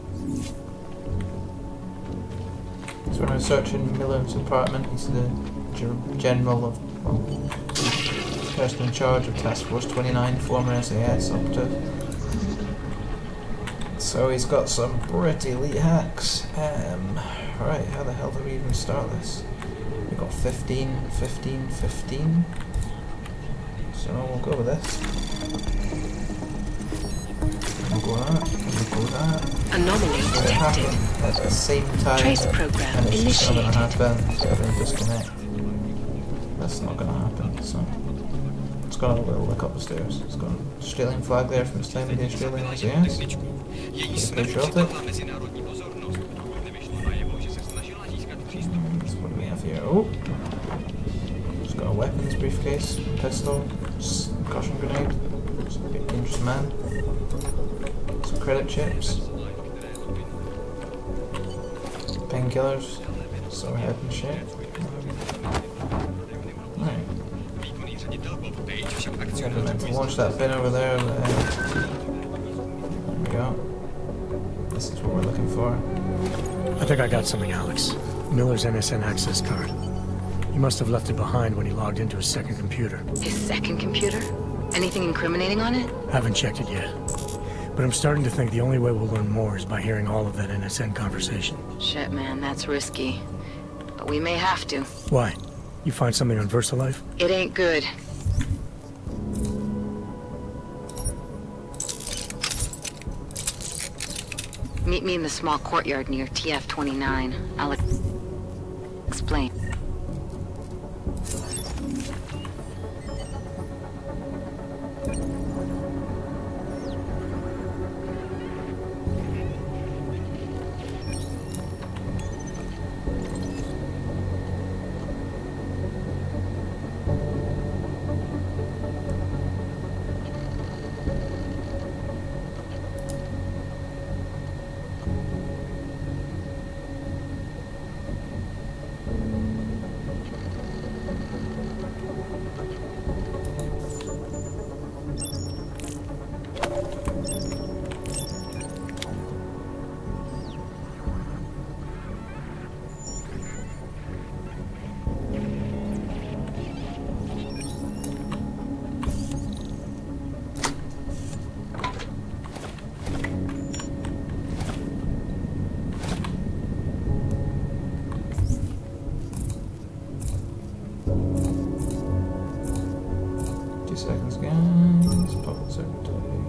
So when I was searching Miller's apartment, he's the general of, well, person in charge of Task Force 29, former SAS operative. So he's got some pretty elite hacks. Right, how the hell do we even start this? We've got 15, 15, 15. So we'll go with this. We'll go that, we'll go that. Anomaly detected. At the same time. Trace program and it's just not initiated. gonna happen, so we're gonna disconnect. That's not gonna happen, so. It's got a little look up the stairs. It's got an Australian flag there from its time with the Australian SAS. Patriotic. What do we have here? Oh! It's got a weapons briefcase, pistol, caution grenade. It's a big dangerous man. Some credit chips. Painkillers. Sore head and shit. Right. I meant to launch that bin over there, but there we go. This is what we're looking for. I think I got something, Alex. Miller's NSN access card. He must have left it behind when he logged into his second computer. His second computer? Anything incriminating on it? Haven't checked it yet. But I'm starting to think the only way we'll learn more is by hearing all of that NSN conversation. Shit, man, that's risky. But we may have to. Why? You find something on VersaLife? It ain't good. Meet me in the small courtyard near TF-29. I'll explain. Seconds, guys. Public secretary.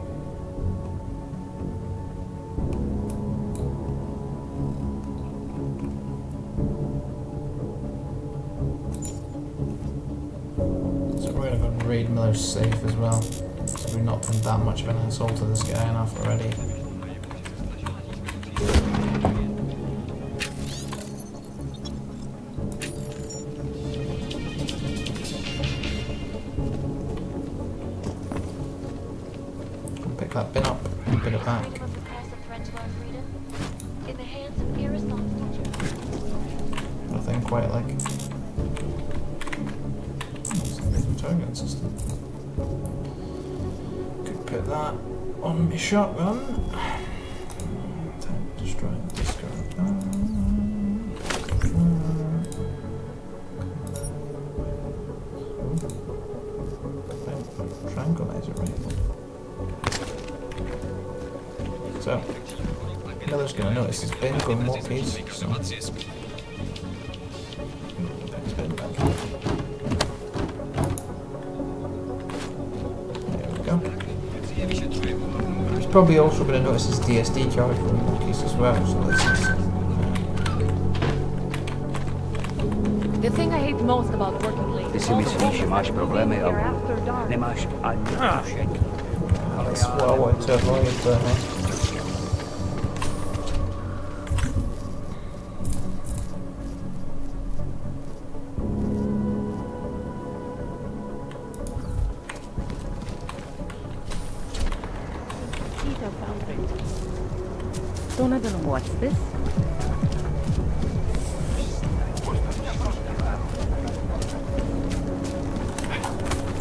So we're gonna go and raid Miller's safe as well. So we've not been that much of an asshole to this guy enough already. That bin up and put it back. Nothing quite like some target system. Could put that on my shotgun. Time to destroy and discard. Tranquilizer rifle. So, Miller's gonna notice his bin going more piece, so There we go. He's probably also going to notice his DSD card from the case as well, so let's see. The thing I hate most about working late is all the bullshit masz problemy, here after dark. nie masz ani duszek. That's what I wanted to avoid, but Peter found it. Don't I know what's this?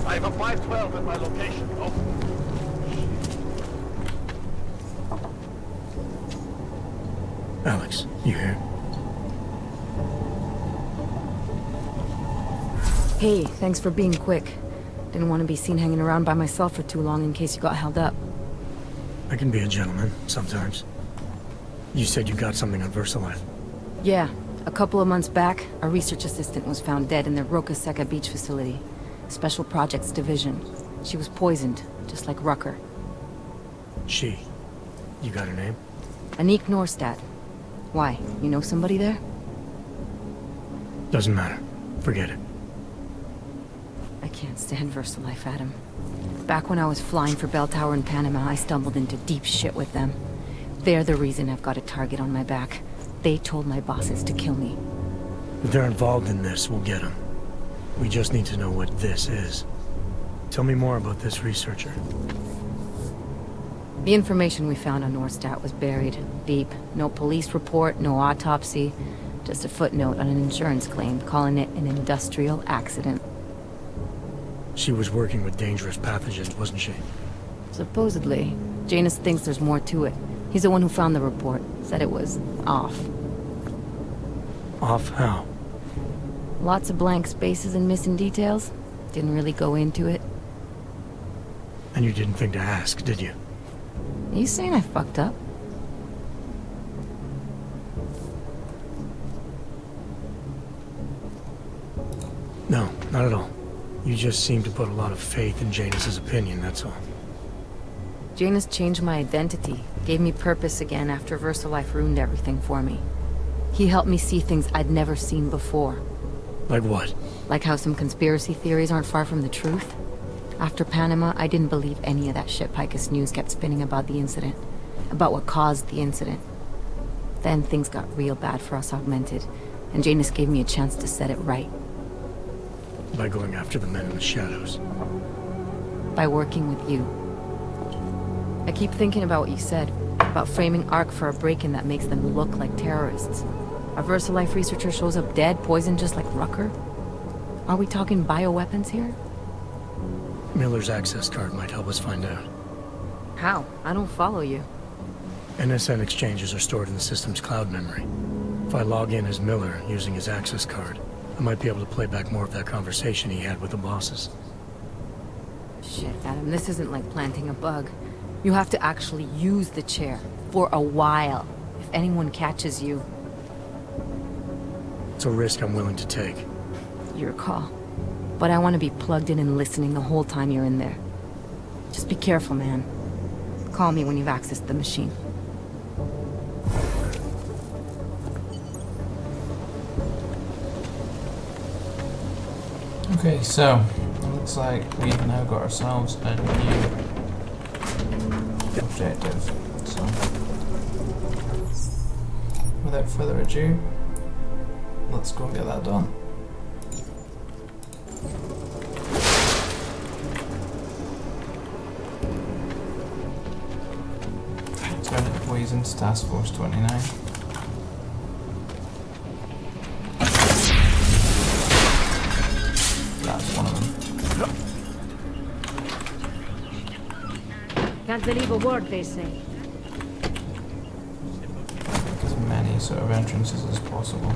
I have a 512 at my location. Oh. Alex, you here? Hey, thanks for being quick. Didn't want to be seen hanging around by myself for too long in case you got held up. I can be a gentleman, sometimes. You said you got something on VersaLife. Yeah, a couple of months back, a research assistant was found dead in the Roca Seca beach facility. Special Projects Division. She was poisoned, just like Rucker. She? You got her name? Anik Norstad. Why? You know somebody there? Doesn't matter. Forget it. I can't stand VersaLife, Adam. Back when I was flying for Bell Tower in Panama, I stumbled into deep shit with them. They're the reason I've got a target on my back. They told my bosses to kill me. If they're involved in this, we'll get them. We just need to know what this is. Tell me more about this researcher. The information we found on Norstad was buried deep. No police report, no autopsy. Just a footnote on an insurance claim, calling it an industrial accident. She was working with dangerous pathogens, wasn't she? Supposedly. Janus thinks there's more to it. He's the one who found the report. Said it was off. Off how? Lots of blank spaces and missing details. Didn't really go into it. And you didn't think to ask, did you? Are you saying I fucked up? No, not at all. You just seem to put a lot of faith in Janus's opinion, that's all. Janus changed my identity. Gave me purpose again after VersaLife ruined everything for me. He helped me see things I'd never seen before. Like what? Like how some conspiracy theories aren't far from the truth. After Panama, I didn't believe any of that shit Picus News kept spinning about the incident. About what caused the incident. Then things got real bad for us Augmented, and Janus gave me a chance to set it right. By going after the men in the shadows. By working with you. I keep thinking about what you said, about framing ARC for a break-in that makes them look like terrorists. A VersaLife researcher shows up dead, poisoned just like Rucker? Are we talking bioweapons here? Miller's access card might help us find out. How? I don't follow you. NSN exchanges are stored in the system's cloud memory. If I log in as Miller using his access card, I might be able to play back more of that conversation he had with the bosses. Shit, Adam, this isn't like planting a bug. You have to actually use the chair. For a while. If anyone catches you. It's a risk I'm willing to take. Your call. But I want to be plugged in and listening the whole time you're in there. Just be careful, man. Call me when you've accessed the machine. okay, so it looks like we've now got ourselves a new objective. So without further ado, let's go and get that done. Turn employees into Task Force 29. That's one of them. Can't believe a word they say. As many sort of entrances as possible.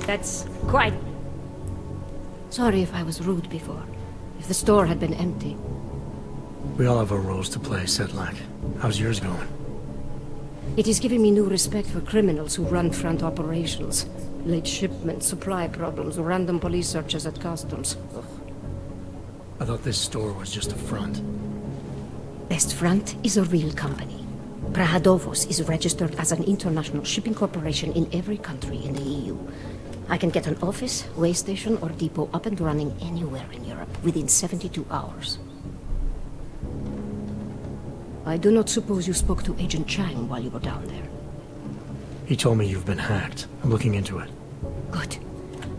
That's quite... Sorry if I was rude before. If the store had been empty. We all have our roles to play, Sedlak. How's yours going? It is giving me new respect for criminals who run front operations. Late shipments, supply problems, random police searches at customs. Ugh. I thought this store was just a front. Best Front is a real company. Prahadovos is registered as an international shipping corporation in every country in the EU. I can get an office, way station, or depot up and running anywhere in Europe within 72 hours. I do not suppose you spoke to Agent Chang while you were down there. He told me you've been hacked. I'm looking into it. Good.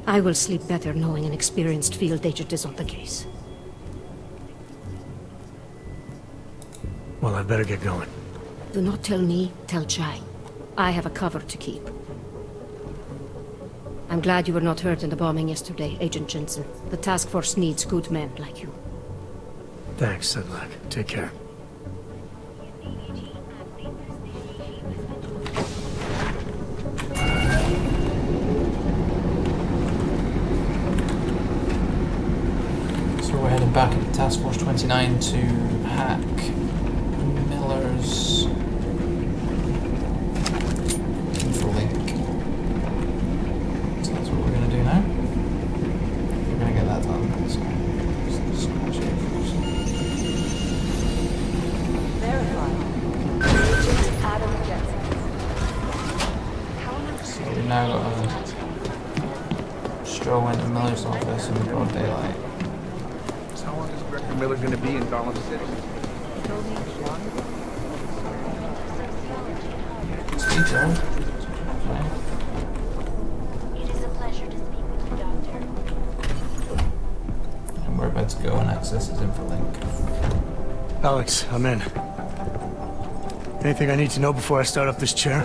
I will sleep better knowing an experienced field agent is on the case. Well, I better get going. Do not tell me, tell Chang. I have a cover to keep. I'm glad you were not hurt in the bombing yesterday, Agent Jensen. The task force needs good men like you. Thanks, Sedlak. Take care. So we're heading back into Task Force 29 to hack Miller's info link. So that's what we're going to do now. We're going to get that done. So just scratch it first. So we now got to stroll into Miller's office in broad daylight. So how long is Director Miller going to be in Gollum City? Speak, Joe. It is a pleasure to speak with you, Doctor. And we're about to go and access his info link. Alex, I'm in. Anything I need to know before I start up this chair?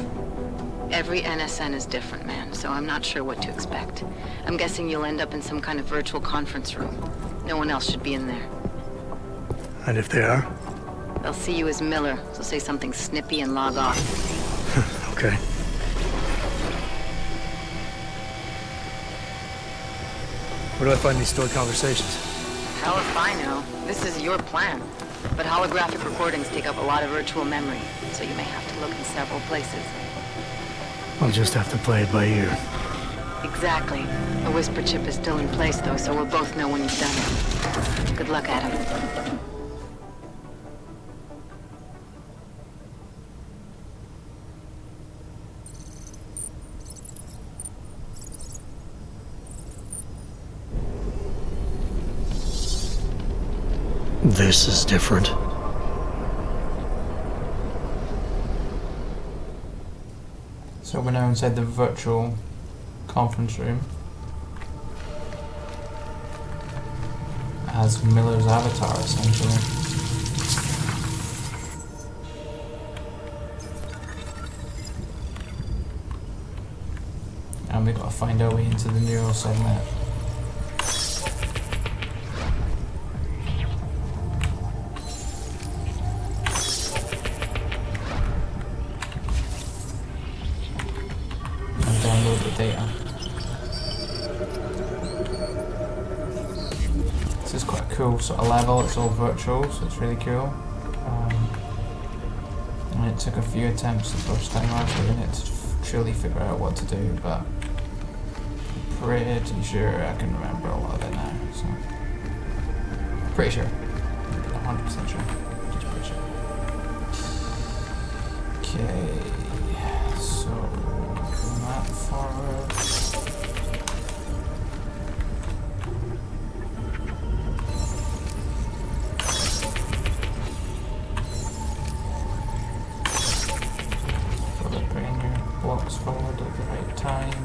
Every NSN is different, man, so I'm not sure what to expect. I'm guessing you'll end up in some kind of virtual conference room. No one else should be in there. And if they are? They'll see you as Miller, so say something snippy and log off. Okay. Where do I find these stored conversations? Hell if I know. This is your plan. But holographic recordings take up a lot of virtual memory, so you may have to look in several places. I'll just have to play it by ear. Exactly. The whisper chip is still in place, though, so we'll both know when you've done it. Good luck, Adam. This is different. So we're now inside the virtual conference room as Miller's avatar, essentially. And we've got to find our way into the neural subnet. Data. This is quite a cool sort of level, it's all virtual, so it's really cool. And it took a few attempts the first time I was doing it to truly figure out what to do, but I'm pretty sure I can remember a lot of it now, so pretty sure. 100% sure. Just pretty sure. Okay, so that forward. So bring your blocks forward at the right time.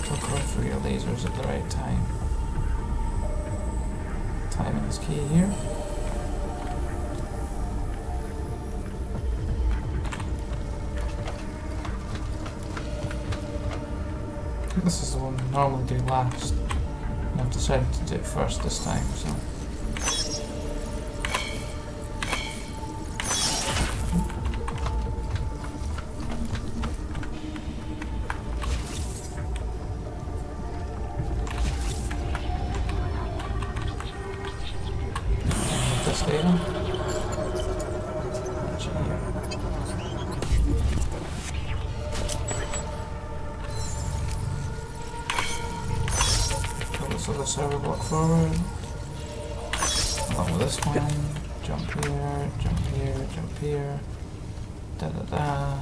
Go through your lasers at the right time. Timing is key here. This is the one we normally do last. I've decided to do it first this time, so. This data. server block forward. Along with this one. Jump here, jump here, jump here. Da da da.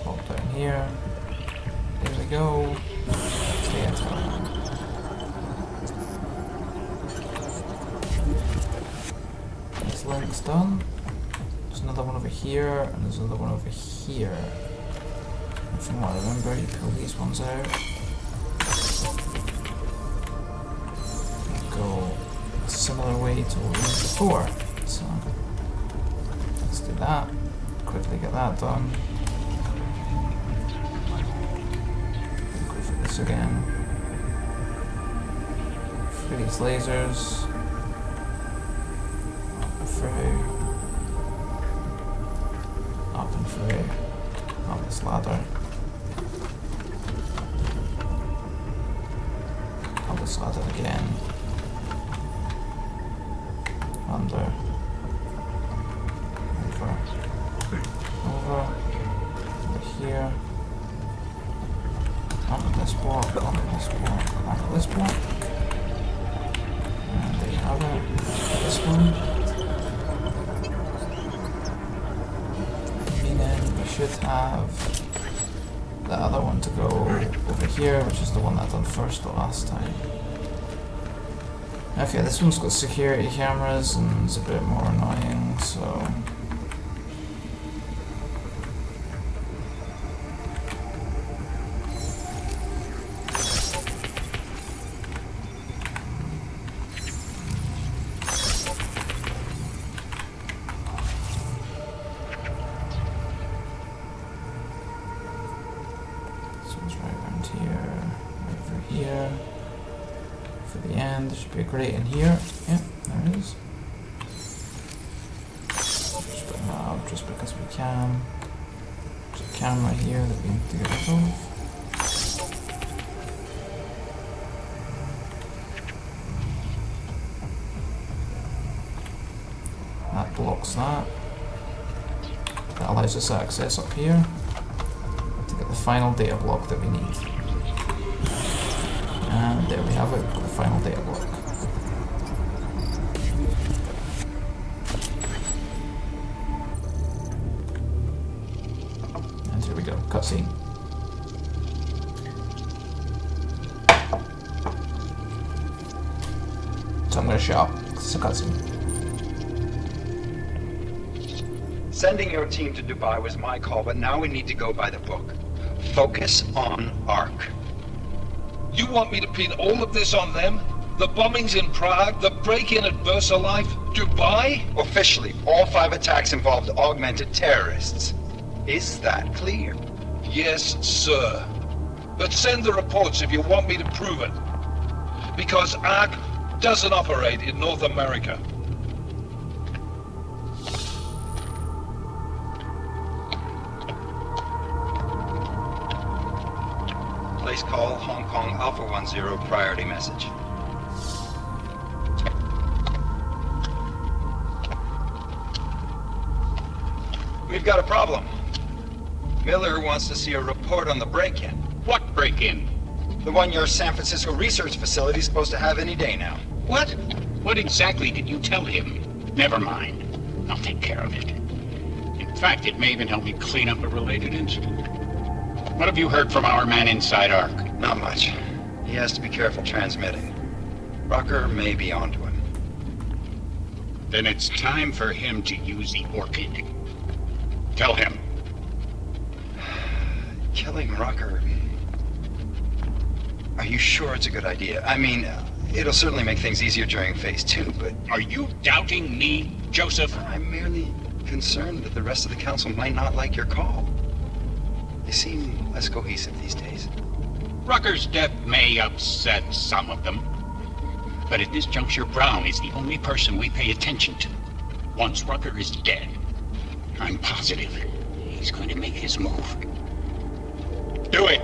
Pop down here. There we go. Stay in time. This link's done. There's another one over here, and there's another one over here. And from what I remember, you pull these ones out. And go a similar way to what we did before. So let's do that. Quickly get that done. Go for this again. For these lasers. Up and through. Up and through. Up this ladder. Up this ladder again. Under. Over here, onto this block, onto this block, onto this block, and there you have it, this one, meaning we should have the other one to go over here, which is the one that I done first the last time. Okay, this one's got security cameras and it's a bit more annoying, so... Grate in here. Yep, there it is. Just putting that up just because we can. There's a camera here that we need to get rid of. That blocks that. That allows us access up here to get the final data block that we need. And there we have it, the final data block. Cutscene. So I'm going to shut up. It's a cutscene. Sending your team to Dubai was my call, but now we need to go by the book. Focus on ARC. You want me to pin all of this on them? The bombings in Prague, the break-in at VersaLife, Dubai? Officially, all 5 attacks involved augmented terrorists. Is that clear? Yes, sir. But send the reports if you want me to prove it. Because ARC doesn't operate in North America. Place call Hong Kong Alpha 10 priority message. We've got a problem. Miller wants to see a report on the break-in. What break-in? The one your San Francisco research facility is supposed to have any day now. What? What exactly did you tell him? Never mind. I'll take care of it. In fact, it may even help me clean up a related incident. What have you heard from our man inside ARC? Not much. He has to be careful transmitting. Rucker may be onto him. Then it's time for him to use the Orchid. Tell him. Killing Rucker... Are you sure it's a good idea? I mean, it'll certainly make things easier during Phase 2, but... Are you doubting me, Joseph? I'm merely concerned that the rest of the Council might not like your call. They seem less cohesive these days. Rucker's death may upset some of them. But at this juncture, Brown is the only person we pay attention to. Once Rucker is dead, I'm positive he's going to make his move. Do it!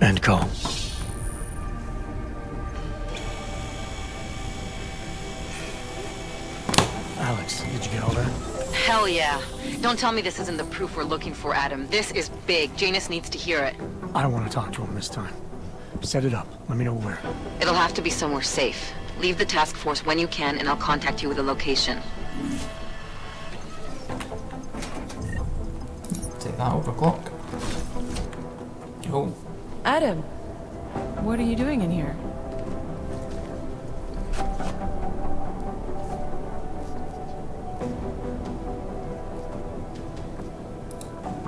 End call. Alex, did you get all that? Hell yeah. Don't tell me this isn't the proof we're looking for, Adam. This is big. Janus needs to hear it. I don't want to talk to him this time. Set it up. Let me know where. It'll have to be somewhere safe. Leave the task force when you can, and I'll contact you with a location. Take that overclock. Oh. Adam, what are you doing in here?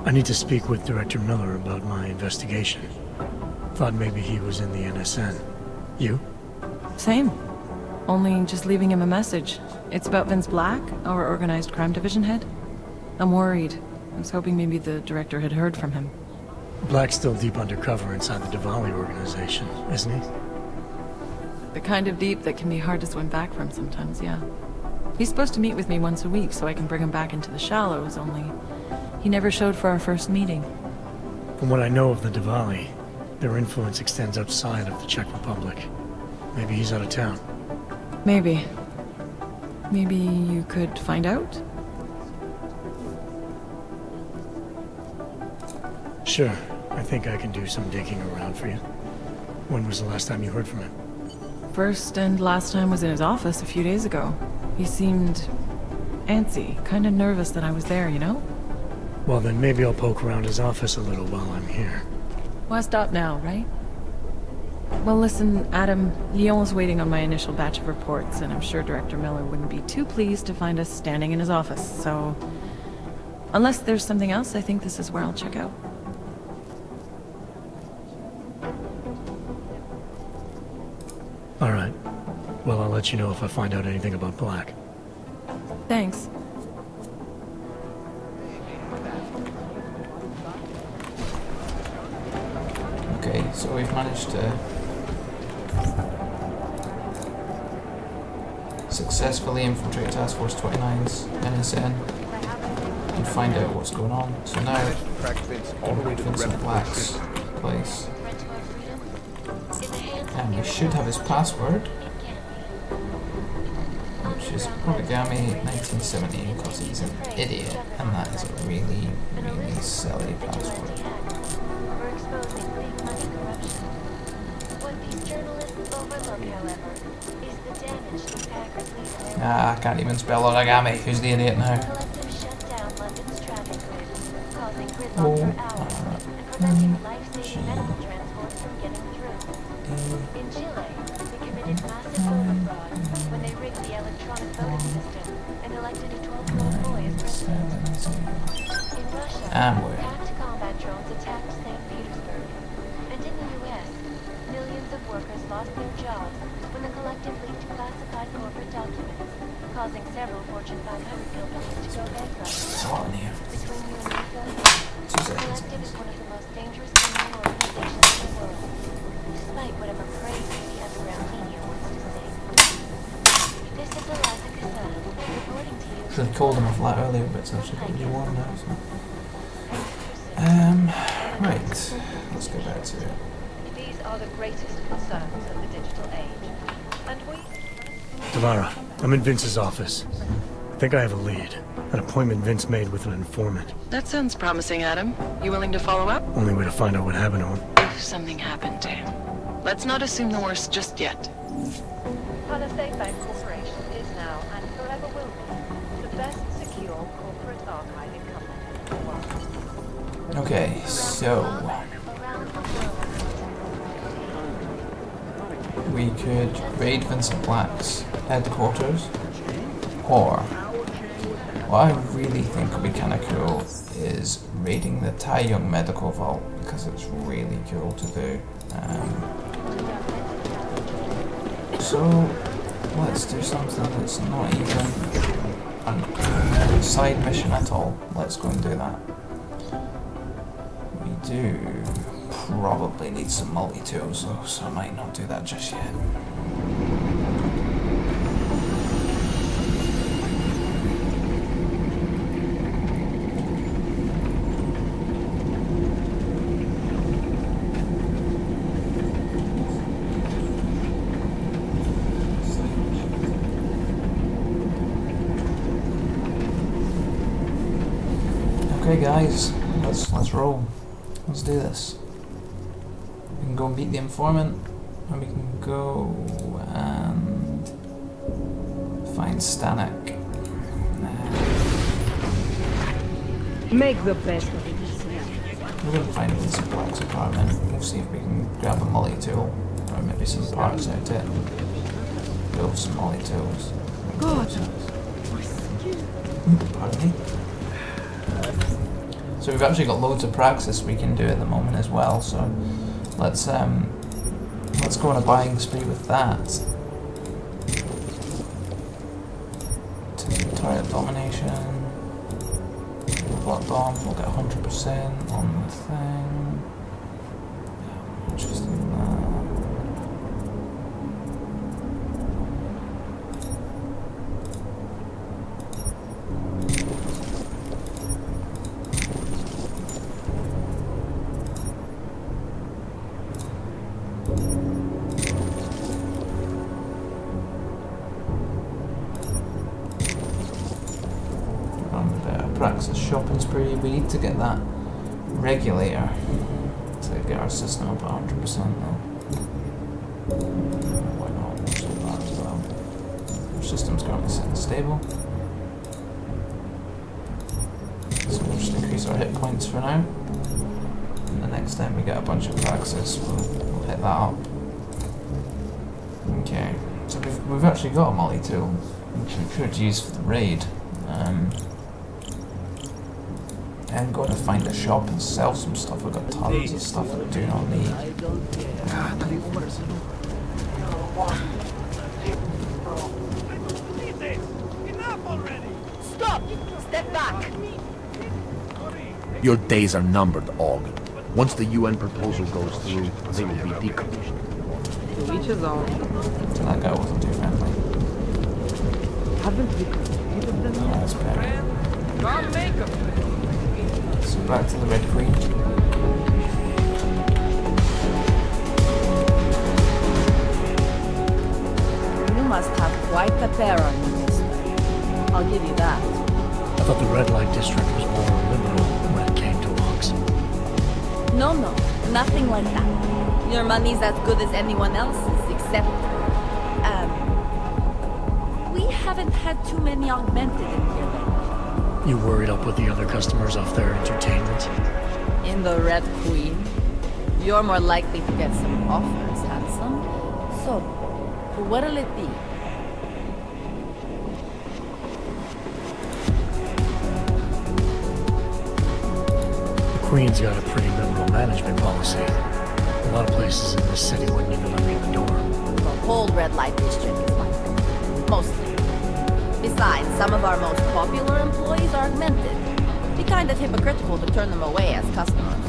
I need to speak with Director Miller about my investigation. Thought maybe he was in the NSN. You? Same. Only just leaving him a message. It's about Vince Black, our organized crime division head. I'm worried. I was hoping maybe the director had heard from him. Black's still deep undercover inside the Diwali organization, isn't he? The kind of deep that can be hard to swim back from sometimes, yeah. He's supposed to meet with me once a week so I can bring him back into the shallows, only he never showed for our first meeting. From what I know of the Diwali, their influence extends outside of the Czech Republic. Maybe he's out of town. Maybe. Maybe you could find out? Sure. I think I can do some digging around for you. When was the last time you heard from him? First and last time was in his office a few days ago. He seemed antsy, kind of nervous that I was there, you know? Well, then maybe I'll poke around his office a little while I'm here. Why stop now, right? Well, listen, Adam, Lyon's waiting on my initial batch of reports, and I'm sure Director Miller wouldn't be too pleased to find us standing in his office, so... Unless there's something else, I think this is where I'll check out. Alright. Well, I'll let you know if I find out anything about Black. Thanks. Okay, so we've managed to successfully infiltrate Task Force 29's NSN and find out what's going on. So now, Vincent Black's place. And we should have his password, which is Origami 1970, because he's an idiot, and that is a really, really silly password. Ah, I can't even spell origami. Who's the idiot now? In Chile, they committed massive voter fraud when they rigged the electronic voting system and elected a 12-year-old boy as president. In Russia, hacked combat drones attacked St. Petersburg. And in the US, millions of workers lost their jobs when the collective leaked classified corporate documents, causing several Fortune 500 companies to go bankrupt. Between you and me, Phil, the collective is one of the most dangerous criminal organizations in the world. Despite whatever praise the underground media wants to say. This is Eliza Casella, reporting to you. Should have called him off that earlier, but it's actually got you warm now, so. Right. Let's go back to it. These are the greatest concerns of the digital age. And we... Delara, I'm in Vince's office. I think I have a lead. An appointment Vince made with an informant. That sounds promising, Adam. You willing to follow up? Only way to find out what happened to him. If something happened to him. Let's not assume the worst just yet. Palisade Bank Corporation is now and forever will be the best secure corporate archiving company in the world. Okay, so we could raid Vincent Black's headquarters, or what I really think would be kind of cool is raiding the Tai Yong medical vault, because it's really cool to do. So let's do something that's not even a side mission at all. Let's go and do that. We do probably need some multi-tools though, so I might not do that just yet. Okay guys, let's roll. Let's do this. We can go and beat the informant, or we can go and find Stanek. Make the best of it. We're going to find this Black's apartment. We'll see if we can grab a multi-tool, or maybe some parts out it. Build some multi-tools. God. Pardon me. So we've actually got loads of praxis we can do at the moment as well, so let's go on a buying spree with that. Turret domination. Blood bomb, we'll get 100% on the thing. Just in that. Praxis shopping spree. We need to get that regulator to get our system up at 100% though. Why not? Also that as well. Our system's currently sitting stable. So we'll just increase our hit points for now. And the next time we get a bunch of praxis, we'll hit that up. Okay. So we've actually got a multi-tool, which we could use for the raid. I'm going to find a shop and sell some stuff. We've got tons of stuff that we do not need. Stop! Step back! Your days are numbered, Aug. Once the UN proposal goes through, they will be decommissioned. To each his own. So that guy wasn't too friendly. Haven't we completed them? Yeah, that's better. Can't make them. So back to the Red Queen. You must have quite the pair on you, mister. I'll give you that. I thought the red light district was more liberal when it came to logs. No, nothing like that. Your money's as good as anyone else's, except... we haven't had too many augmented in here lately. You worried I'll put the other customers off their entertainment? In the Red Queen, you're more likely to get some offers, handsome. So, what'll it be? The Queen's got a pretty liberal management policy. A lot of places in this city wouldn't even let me in the door. The whole red light district is like that. Mostly. Besides, some of our most popular employees are augmented. Be kind of hypocritical to turn them away as customers.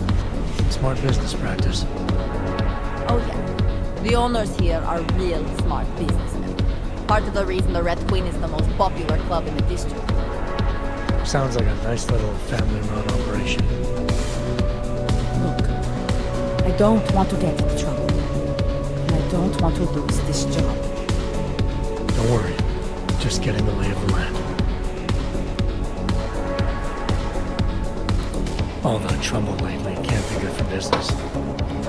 Smart business practice. Oh yeah. The owners here are real smart businessmen. Part of the reason the Red Queen is the most popular club in the district. Sounds like a nice little family-run operation. Look, I don't want to get into trouble. And I don't want to lose this job. Don't worry. Just getting the lay of the land. All that trouble lately can't be good for business.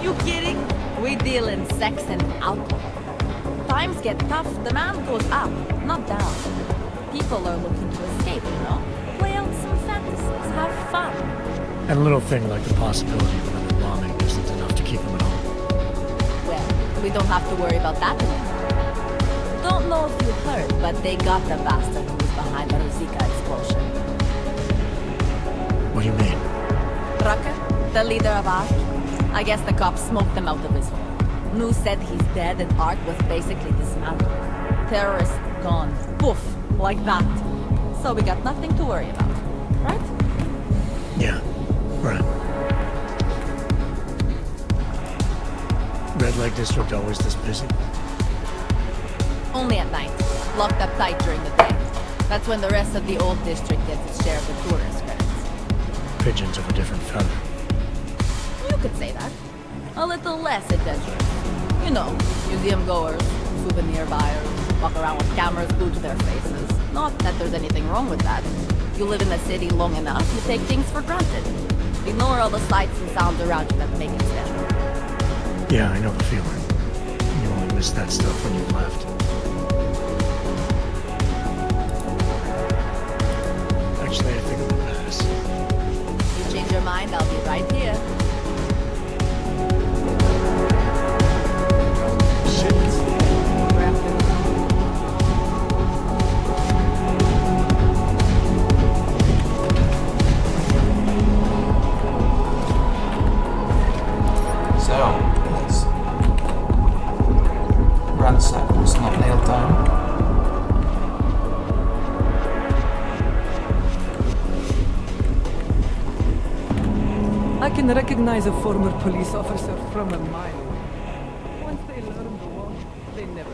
You kidding? We deal in sex and alcohol. Times get tough, demand goes up, not down. People are looking to escape, you know? Play out some fantasies, have fun. And a little thing like the possibility of another bombing isn't enough to keep them at home. Well, we don't have to worry about that anymore. Don't know if you heard, but they got the bastard who was behind the Rosika explosion. What do you mean? Rucker, the leader of ARC. I guess the cops smoked him out of his hole. Nu said he's dead and ARC was basically dismantled. Terrorists gone. Poof, like that. So we got nothing to worry about, right? Yeah, right. Red Light District always this busy? Only at night. Locked up tight during the day. That's when the rest of the old district gets its share of the tourist credits. Pigeons of a different feather. You could say that. A little less adventurous. You know, museum goers, souvenir buyers, walk around with cameras glued to their faces. Not that there's anything wrong with that. You live in a city long enough, you take things for granted. Ignore all the sights and sounds around you that make it special. Yeah, I know the feeling. You only missed that stuff when you left. Actually, I think I'm gonna pass. If you change your mind, I'll be right here. I can recognize a former police officer from a mile. Once they learn the law, they never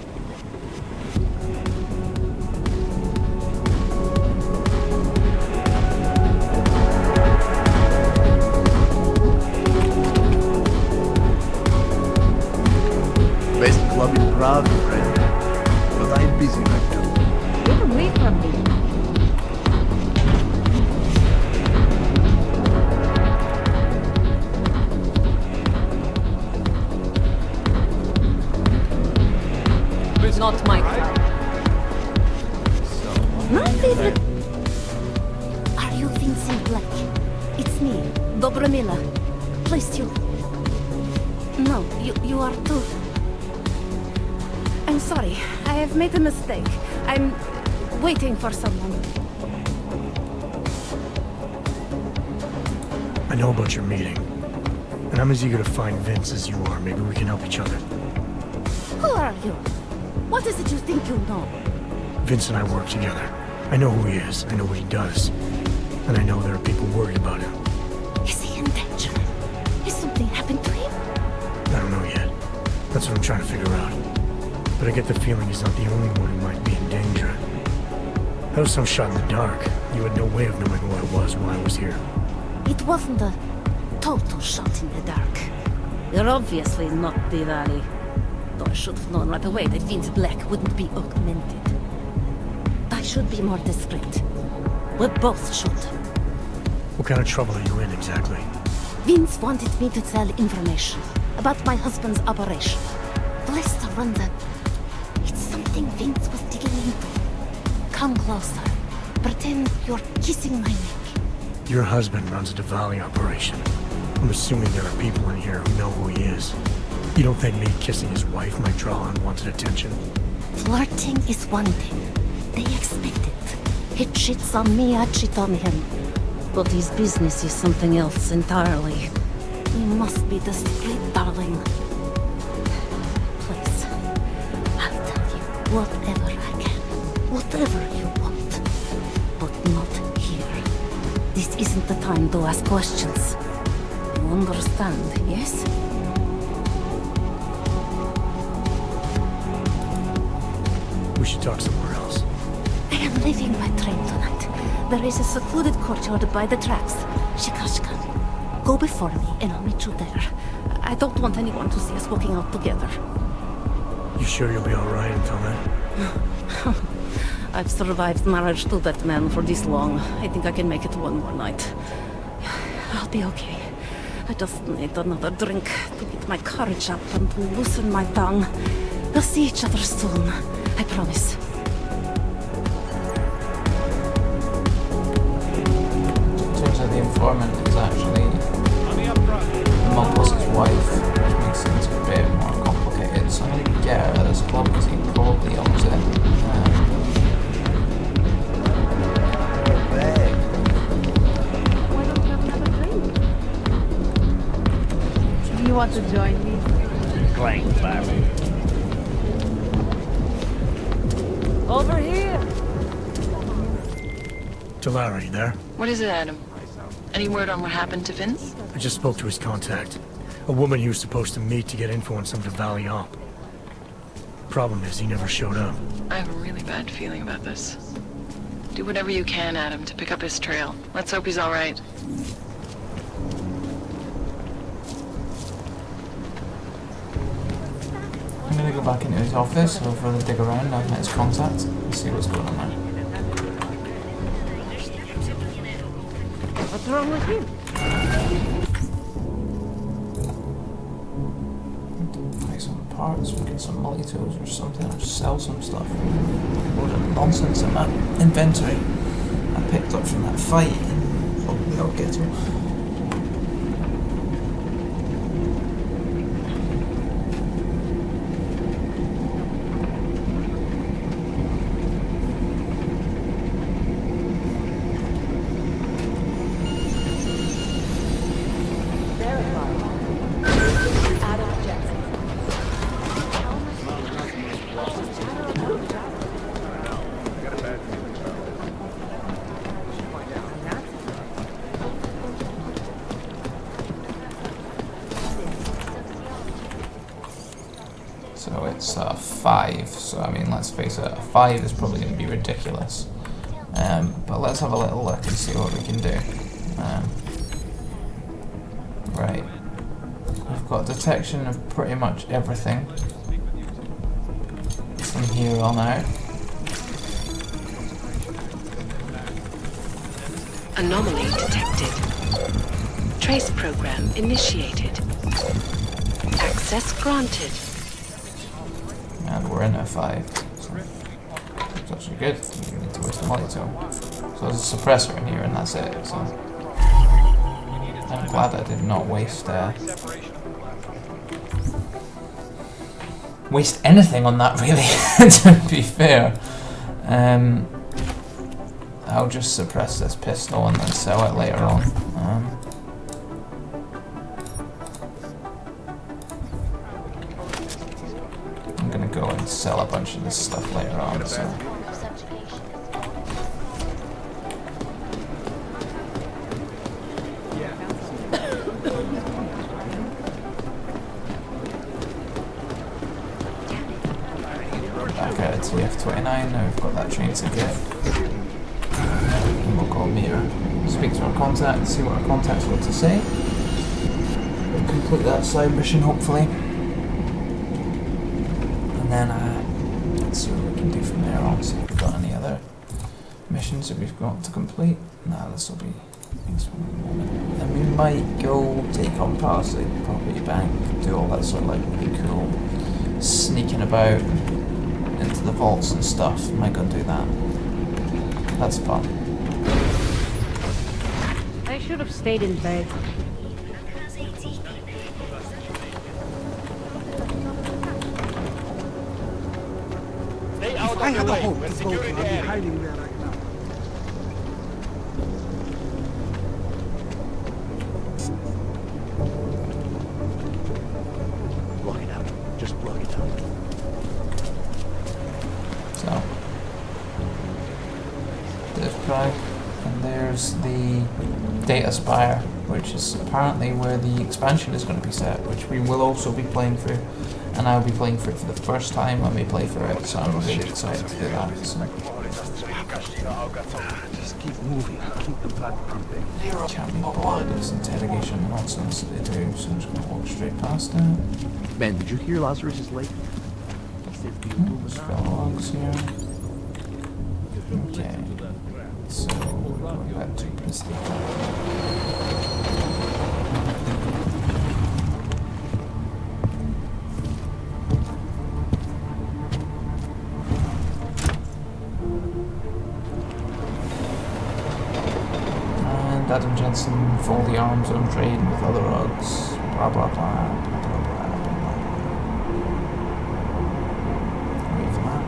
Best club in Prague, friend. But I'm busy right now. You can leave from me. Not my kind. My favorite... Are you Vincent Black? It's me, Dobromila. Pleased you... No, you are too... I'm sorry, I have made a mistake. I'm waiting for someone. I know about your meeting. And I'm as eager to find Vince as you are. Maybe we can help each other. Who are you? What is it you think you know? Vince and I work together. I know who he is. I know what he does. And I know there are people worried about him. Is he in danger? Has something happened to him? I don't know yet. That's what I'm trying to figure out. But I get the feeling he's not the only one who might be in danger. That was some shot in the dark. You had no way of knowing who I was while I was here. It wasn't a total shot in the dark. You're obviously not Diwali. Though I should have known right away that Vince Black wouldn't be augmented. I should be more discreet. We both should. What kind of trouble are you in exactly? Vince wanted me to tell information about my husband's operation. Lester runs a... It's something Vince was digging into. Come closer. Pretend you're kissing my neck. Your husband runs a Diwali operation. I'm assuming there are people in here who know who he is. You don't think me kissing his wife might draw unwanted attention? Flirting is one thing. They expect it. He cheats on me, I cheat on him. But his business is something else entirely. You must be discreet, darling. Please, I'll tell you whatever I can. Whatever you want. But not here. This isn't the time to ask questions. You understand, yes? We should talk somewhere else. I am leaving by train tonight. There is a secluded courtyard by the tracks. Shikashkan. Go before me and I'll meet you there. I don't want anyone to see us walking out together. You sure you'll be alright until then? I've survived marriage to that man for this long. I think I can make it one more night. I'll be okay. I just need another drink to get my courage up and to loosen my tongue. We'll see each other soon. I promise. Turns out the informant is actually the Montboss's wife, which makes things a bit more complicated. So I'm going to get her out of this club because he probably owns it. Why don't you have another drink? Do you want to join me? Clank, Larry. Over here! Delara, you there? What is it, Adam? Any word on what happened to Vince? I just spoke to his contact. A woman he was supposed to meet to get info on some Diwali op. Problem is, he never showed up. I have a really bad feeling about this. Do whatever you can, Adam, to pick up his trail. Let's hope he's all right. I'm going to go back into his office, so further dig around, I've met his contact, and see what's going on there. What's wrong with you? parts, we get some multi-tools or something, or sell some stuff. Load of nonsense in that inventory I picked up from that fight in the old ghetto. So it's 5, so I mean, let's face it, a 5 is probably going to be ridiculous. But let's have a little look and see what we can do. Right, we've got detection of pretty much everything from here on out. Anomaly detected. Trace program initiated. Access granted. And we're in a 5. So it's actually good. You need to waste the multi-tool. So there's a suppressor in here and that's it. So I'm glad I did not waste anything on that, really, to be fair. I'll just suppress this pistol and then sell it later on. I'm gonna go and sell a bunch of this stuff later on, so. Back at TF29, now we've got that train to get. And we'll go mirror. Speak to our contact, see what our contact's got to say. We'll complete that side mission, hopefully. And then let's see what we can do from there on, see if we've got any other missions that we've got to complete. Nah, this will be next one in a moment. And we might go take on Parsley, Property Bank, do all that sort of like really cool sneaking about into the vaults and stuff. Might go do that. That's fun. I should have stayed in bed. I have a hope that both will be hiding there right now. Block it out. Just block it out. So there's Prague, and there's the Data Spire, which is apparently where the expansion is going to be set, which we will also be playing through. And I'll be playing for it for the first time when we play through it, so I'm really excited to do that. So. Just keep moving, keep the blood pumping. Can't be bothered with this interrogation nonsense that they do, so I'm just going to walk straight past it. Man, did you hear Lazarus is late? Spell logs here. Okay. So we're going back to Pristy. Adam Jensen, fold the arms on trade with other rugs, blah blah blah, blah blah blah, blah, blah. Wait for that.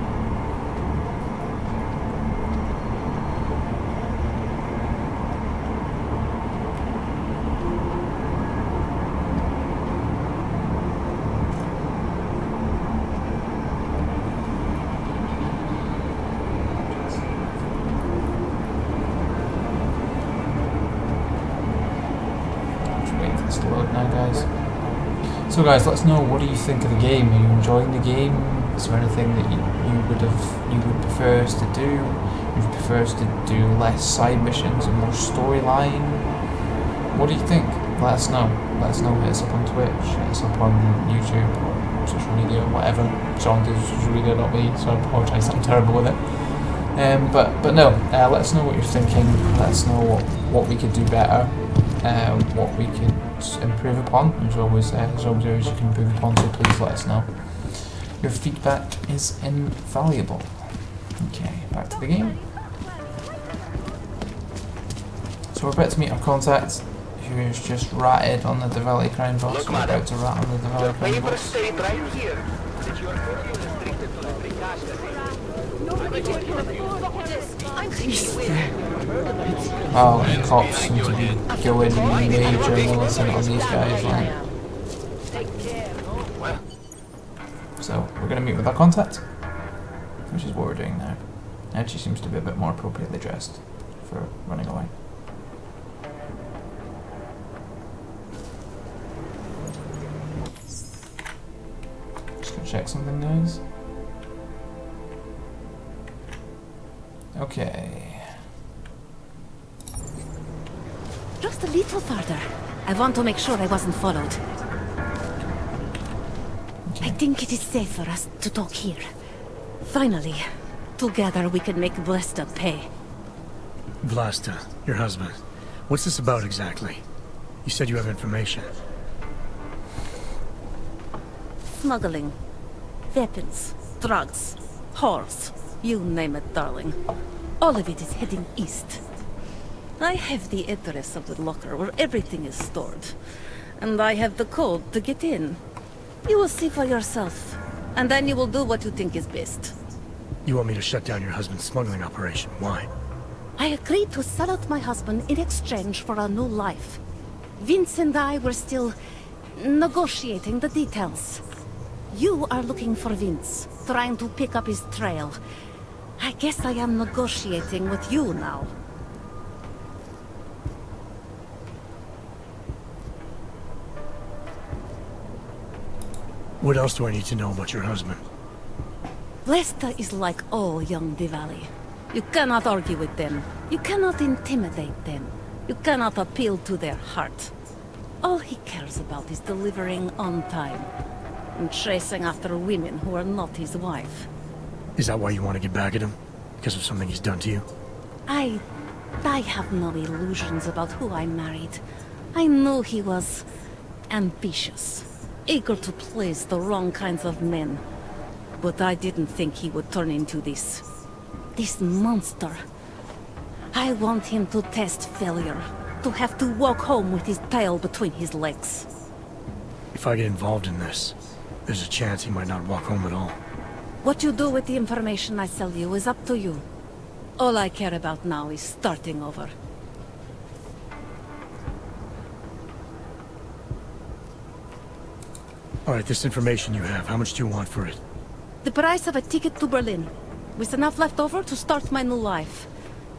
So guys, let us know, what do you think of the game? Are you enjoying the game? Is there anything that you would prefer us to do? Would you prefer us to do less side missions and more storyline? What do you think? Let us know. Let us know. Hit us up on Twitch, hit us up on YouTube, or social media, whatever. John does social media, not me, so I apologise, I'm terrible with it. But no, let us know what you're thinking. Let us know what we could do better. What we could improve upon. There's always areas you can improve upon, so please let us know. Your feedback is invaluable. Okay, back to the game. So we're about to meet our contact, who's just ratted on the Diwali crime boss. We're about to rat on the Diwali crime boss. Oh, the cops seem to be going major militant on these guys, right? So we're going to meet with our contact, which is what we're doing now. And she seems to be a bit more appropriately dressed for running away. Just going to check something, guys. Okay. Just a little farther. I want to make sure I wasn't followed. I think it is safe for us to talk here. Finally, together we can make Vlasta pay. Vlasta, your husband. What's this about exactly? You said you have information. Smuggling. Weapons. Drugs. Whores. You name it, darling. All of it is heading east. I have the address of the locker where everything is stored. And I have the code to get in. You will see for yourself. And then you will do what you think is best. You want me to shut down your husband's smuggling operation. Why? I agreed to sell out my husband in exchange for a new life. Vince and I were still negotiating the details. You are looking for Vince, trying to pick up his trail. I guess I am negotiating with you now. What else do I need to know about your husband? Vlasta is like all young Diwali. You cannot argue with them. You cannot intimidate them. You cannot appeal to their heart. All he cares about is delivering on time. And chasing after women who are not his wife. Is that why you want to get back at him? Because of something he's done to you? I have no illusions about who I married. I knew he was ambitious. Eager to please the wrong kinds of men. But I didn't think he would turn into this monster. I want him to test failure. To have to walk home with his tail between his legs. If I get involved in this, there's a chance he might not walk home at all. What you do with the information I sell you is up to you. All I care about now is starting over. Alright, this information you have, how much do you want for it? The price of a ticket to Berlin, with enough left over to start my new life.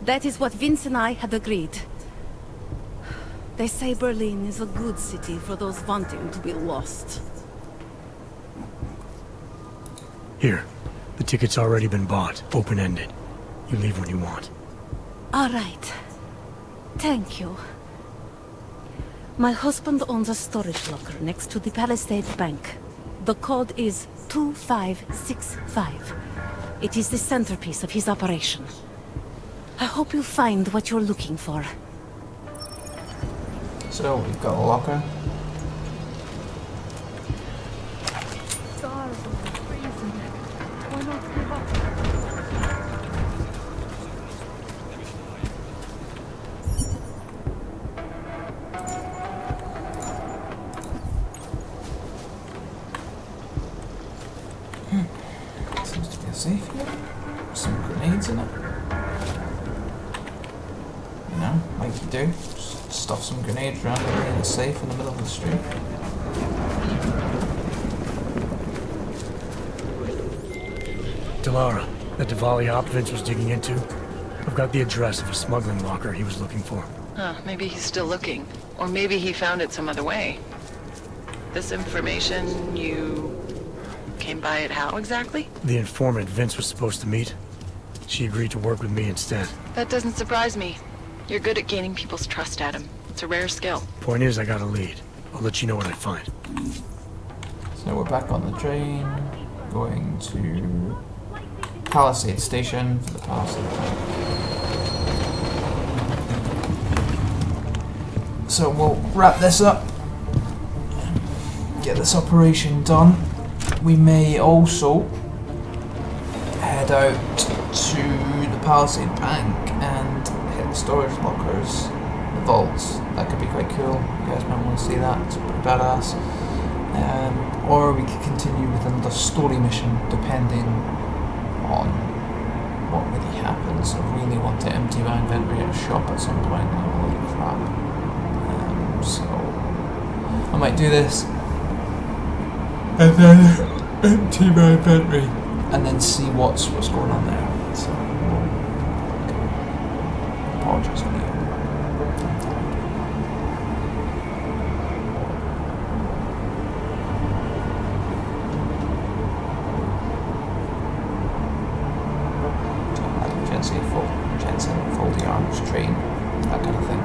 That is what Vince and I had agreed. They say Berlin is a good city for those wanting to be lost. Here, the ticket's already been bought, open-ended. You leave when you want. All right. Thank you. My husband owns a storage locker next to the Palisade Bank. The code is 2565. It is the centerpiece of his operation. I hope you find what you're looking for. So, we've got a locker. Seems to be a safe here. Some grenades in it. You know, like you do. Just stuff some grenades randomly in a safe in the middle of the street. Delara, that Diwali op Vince was digging into. I've got the address of a smuggling locker he was looking for. Maybe he's still looking. Or maybe he found it some other way. This information, you came by it how exactly? The informant Vince was supposed to meet. She agreed to work with me instead. That doesn't surprise me. You're good at gaining people's trust, Adam. It's a rare skill. Point is, I got a lead. I'll let you know what I find. So we're back on the train, going to Palisade Station for the Palisade Bank. So we'll wrap this up, get this operation done, we may also head out to the Palisade Bank and hit the storage lockers, the vaults. That could be quite cool. You guys might want to see that. It's pretty badass. Or we could continue with another story mission, depending on what really happens. I really want to empty my inventory at a shop at some point. Holy crap. So I might do this and then empty my inventory and then see what's going on there. So apologies for that. Jensen, fold the arms, train, that kind of thing.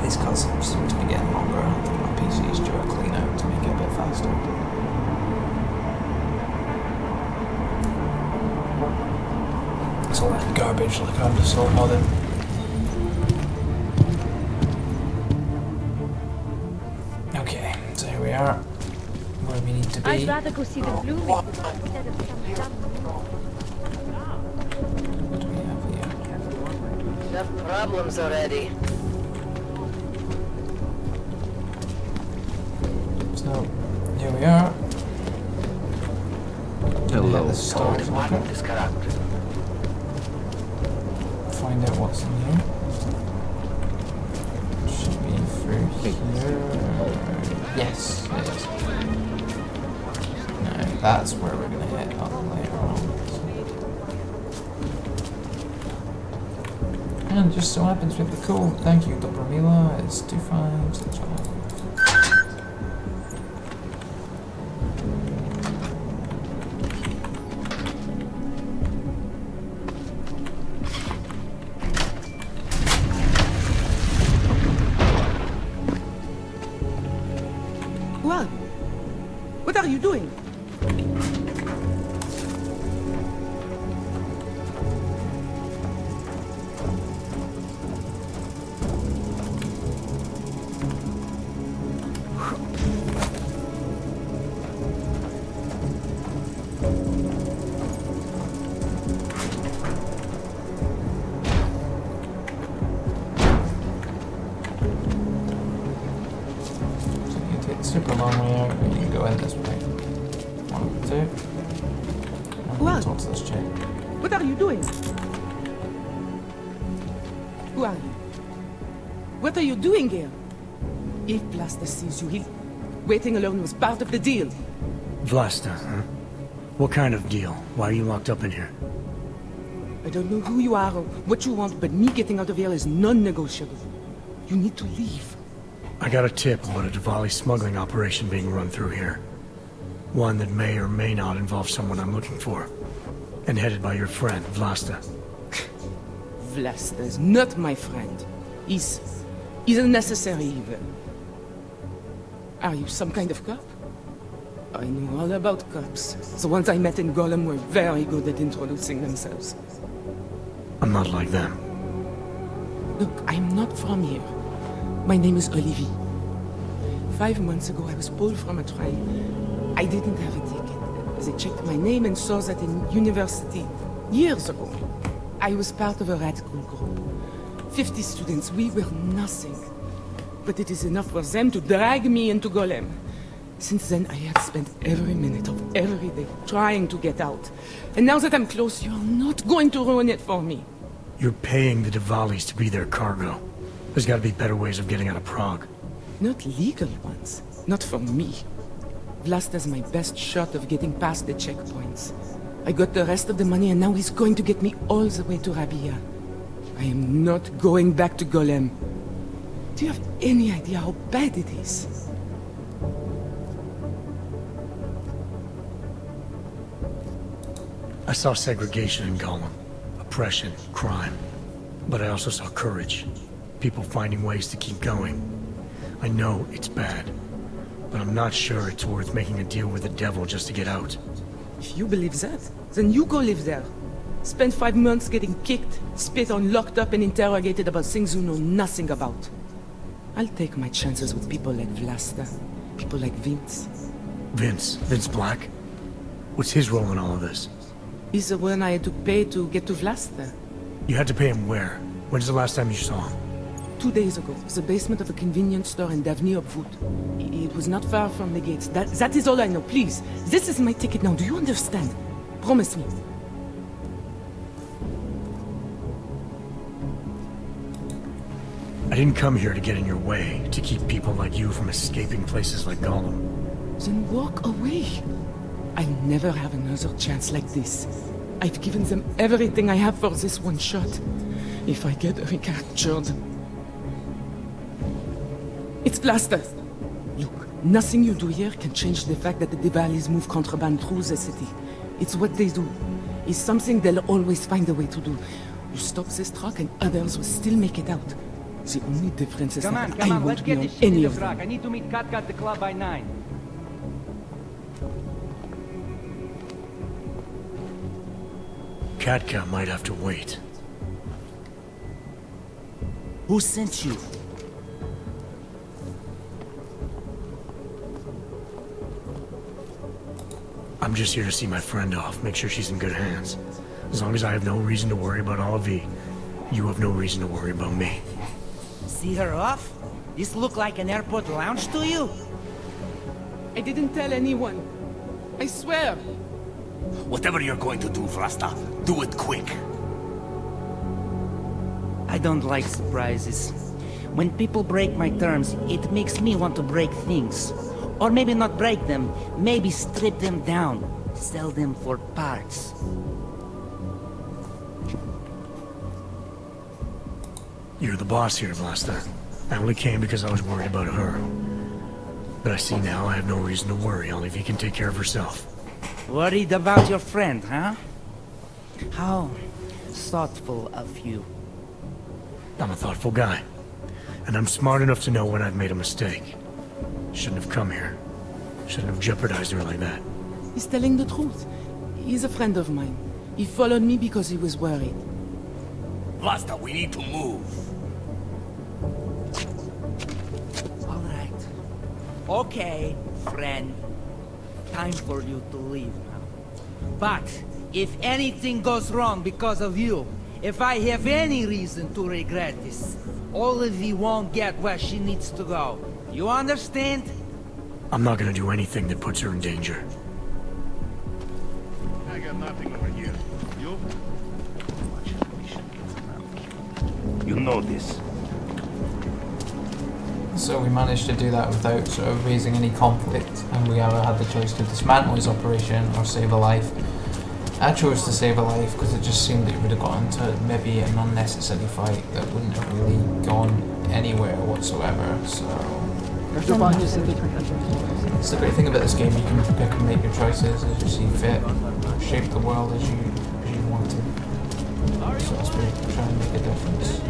These cuts seem to be getting longer. I think my PC is due a clean out to make it a bit faster. It's all that garbage, like I'm just so modded. Okay, so here we are. Where we need to be. I'd rather go see the blue instead of some dumb. What do we have here? Enough problems already. So, here we are. Hello. The storage locker. Find out what's in here. Should be through here. Yes, it is. No, that's where we're gonna hit up later on. And just so happens we have the code. Thank you, Dr. Mila. It's 2565. What are you doing? Super long way out, but you can go in this way. 1, 2. What? Talk to this chick. What are you doing? Who are you? What are you doing here? If Vlasta sees you, waiting alone was part of the deal. Vlasta, huh? What kind of deal? Why are you locked up in here? I don't know who you are or what you want, but me getting out of here is non-negotiable. You need to leave. I got a tip about a Diwali smuggling operation being run through here. One that may or may not involve someone I'm looking for. And headed by your friend, Vlasta. Vlasta is not my friend. He's a necessary evil. Are you some kind of cop? I know all about cops. The ones I met in Golem were very good at introducing themselves. I'm not like them. Look, I'm not from here. My name is Olivier. 5 months ago, I was pulled from a train. I didn't have a ticket. They checked my name and saw that in university, years ago. I was part of a radical group. 50 students, we were nothing. But it is enough for them to drag me into Golem. Since then, I have spent every minute of every day trying to get out. And now that I'm close, you're not going to ruin it for me. You're paying the Diwalis to be their cargo. There's gotta be better ways of getting out of Prague. Not legal ones. Not for me. Vlasta's my best shot of getting past the checkpoints. I got the rest of the money and now he's going to get me all the way to Rabia. I am not going back to Golem. Do you have any idea how bad it is? I saw segregation in Golem. Oppression, crime. But I also saw courage. People finding ways to keep going. I know it's bad, but I'm not sure it's worth making a deal with the devil just to get out. If you believe that, then you go live there. Spent 5 months getting kicked, spit on, locked up, and interrogated about things you know nothing about. I'll take my chances with people like Vlasta, people like Vince. Vince Black? What's his role in all of this? He's the one I had to pay to get to Vlasta. You had to pay him where? When's the last time you saw him? 2 days ago, the basement of a convenience store in Davny Upwood. It was not far from the gates. That is all I know, please. This is my ticket now, do you understand? Promise me. I didn't come here to get in your way, to keep people like you from escaping places like Gollum. Then walk away. I'll never have another chance like this. I've given them everything I have for this one shot. If I get recaptured... It's Vlasta. Look, nothing you do here can change the fact that the Diwalis move contraband through the city. It's what they do. It's something they'll always find a way to do. You stop this truck and others will still make it out. The only difference is that I won't be on any of them. I need to meet Kat at the club by 9. Katka might have to wait. Who sent you? I'm just here to see my friend off, make sure she's in good hands. As long as I have no reason to worry about Olivier, you have no reason to worry about me. See her off? This look like an airport lounge to you? I didn't tell anyone. I swear. Whatever you're going to do, Vlasta, do it quick. I don't like surprises. When people break my terms, it makes me want to break things. Or maybe not break them, maybe strip them down. Sell them for parts. You're the boss here, Vlasta. I only came because I was worried about her. But I see now I have no reason to worry, only if you can take care of herself. Worried about your friend, huh? How thoughtful of you. I'm a thoughtful guy. And I'm smart enough to know when I've made a mistake. Shouldn't have come here. Shouldn't have jeopardized her like that. He's telling the truth. He's a friend of mine. He followed me because he was worried. Vlasta, we need to move. All right. Okay, friend. Time for you to leave now. But if anything goes wrong because of you, if I have any reason to regret this, Olivier won't get where she needs to go. You understand? I'm not gonna do anything that puts her in danger. I got nothing over here. You? You know this. So we managed to do that without sort of raising any conflict, and we either had the choice to dismantle his operation or save a life. I chose to save a life because it just seemed that it would have got into maybe an unnecessary fight that wouldn't have really gone anywhere whatsoever, so... It's the great thing about this game, you can pick and make your choices as you see fit, shape the world as you want to. So that's where you try and make a difference.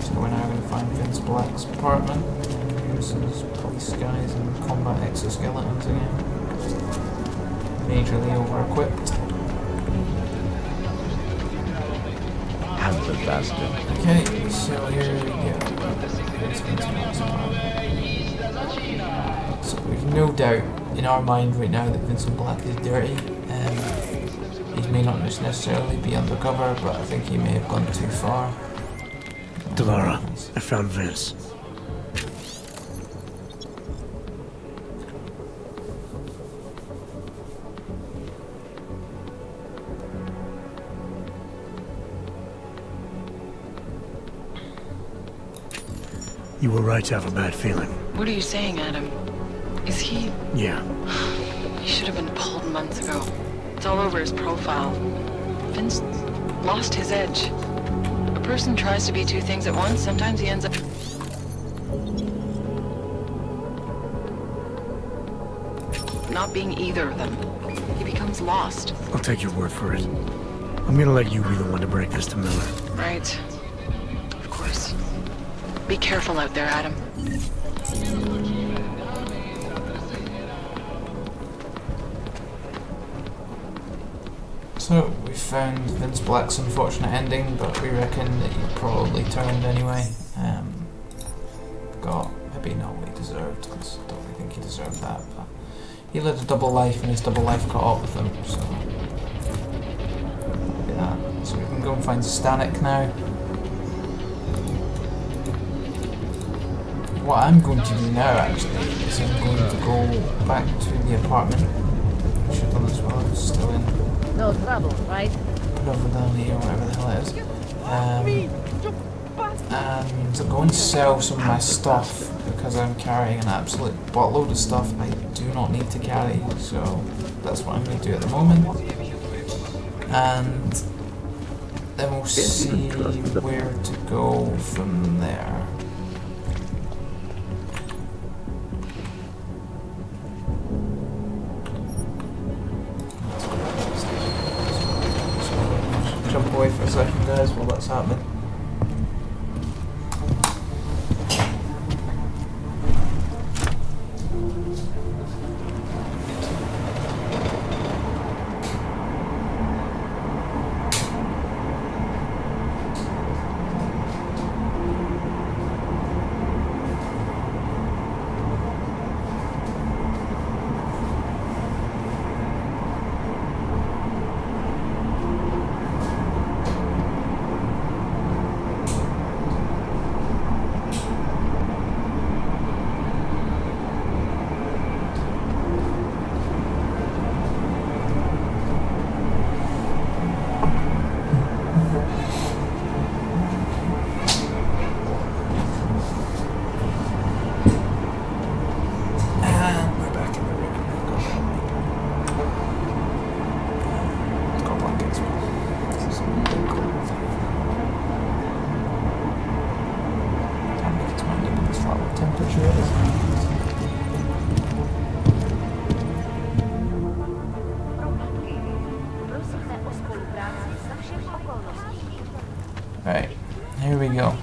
So we're now going to find Vince Black's apartment and use his police guys and combat exoskeletons again. Majorly over-equipped. Handle it, bastard. Okay, so here we go. So we've no doubt in our mind right now that Vincent Black is dirty. He may not just necessarily be undercover, but I think he may have gone too far. Delara, I found Vince. You were right to have a bad feeling. What are you saying, Adam? Is he... Yeah. He should have been pulled months ago. It's all over his profile. Vince lost his edge. A person tries to be two things at once, sometimes he ends up... not being either of them. He becomes lost. I'll take your word for it. I'm gonna let you be the one to break this to Miller. Right. Of course. Be careful out there, Adam. So, we found Vince Black's unfortunate ending, but we reckon that he probably turned anyway. Got maybe not what he deserved, because I don't really think he deserved that, but he lived a double life and his double life caught up with him, so that'll be that. So we can go and find Stanek now. What I'm going to do now actually is I'm going to go back to the apartment. I should have done this while I was still in. No trouble, right? Profanity or whatever the hell it is. And go and sell some of my stuff because I'm carrying an absolute buttload of stuff I do not need to carry, so that's what I'm going to do at the moment. And then we'll see where to go from there. Jump away for a second, guys, while that's happening. Right, here we go.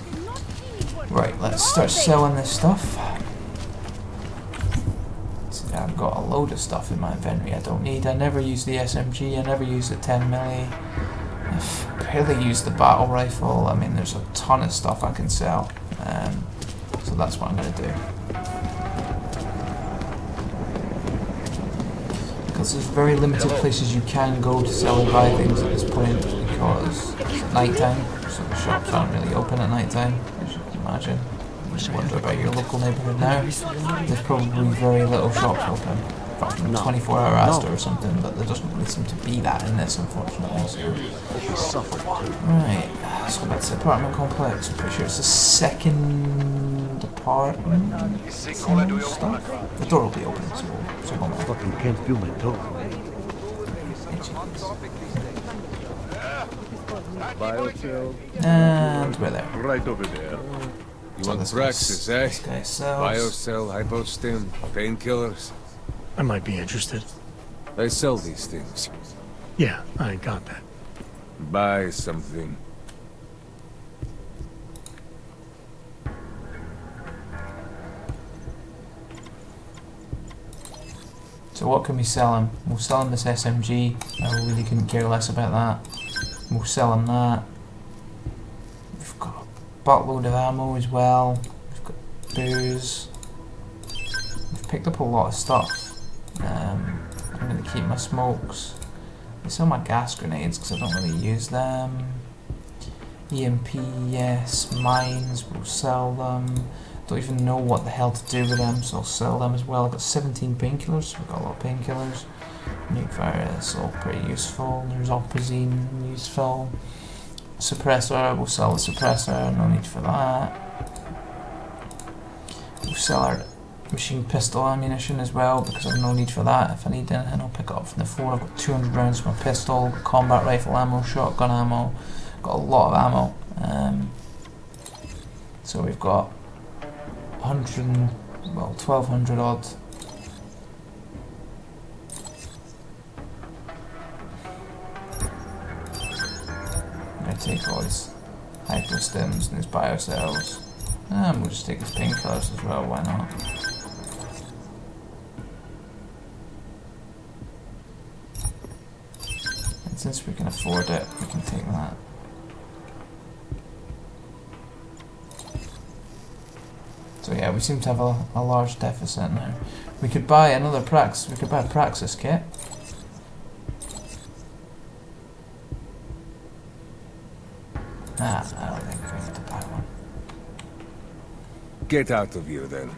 Right, let's start selling this stuff. See, I've got a load of stuff in my inventory I don't need. I never use the SMG, I never use the 10mm. I've barely used the battle rifle. I mean, there's a ton of stuff I can sell. So that's what I'm going to do. Because there's very limited places you can go to sell and buy things at this point because it's night time. So the shops aren't really open at night time, as you can imagine. You just wonder about your local neighbourhood now. There's probably very little shops open, apart from 24-hour Astor or something, but there doesn't really seem to be that in this, unfortunately. So. Right, let's go back to the apartment complex. I'm pretty sure it's the second apartment. Stuff. The door will be open, so we'll fucking can't feel my toe. And we're there. Right over there. You want Praxis, eh? This guy sells. Biocell, hypostim, painkillers. I might be interested. They sell these things. Yeah, I got that. Buy something. So what can we sell him? We'll sell him this SMG. I really couldn't care less about that. We'll sell him that. We've got a buttload of ammo as well. We've got booze. We've picked up a lot of stuff. I'm going to keep my smokes. I sell my gas grenades because I don't really use them. EMP, yes. Mines, we'll sell them. Don't even know what the hell to do with them, so I'll sell them as well. I've got 17 painkillers, so we've got a lot of painkillers. Nuke virus, all pretty useful. There's Opposine, useful. Suppressor, we'll sell the suppressor, no need for that. We'll sell our machine pistol ammunition as well, because I've no need for that. If I need anything, I'll pick it up from the floor. I've got 200 rounds for my pistol, got combat rifle ammo, shotgun ammo, got a lot of ammo. So we've got 1200 odd. I'm going to take all these hypostims and these biocells And we'll just take his painkillers as well, why not? And since we can afford it, we can take that. So yeah, we seem to have a large deficit now. We could buy another Praxis, we could buy a Praxis kit. Nah, I don't think we need to buy one. Get out of here, then.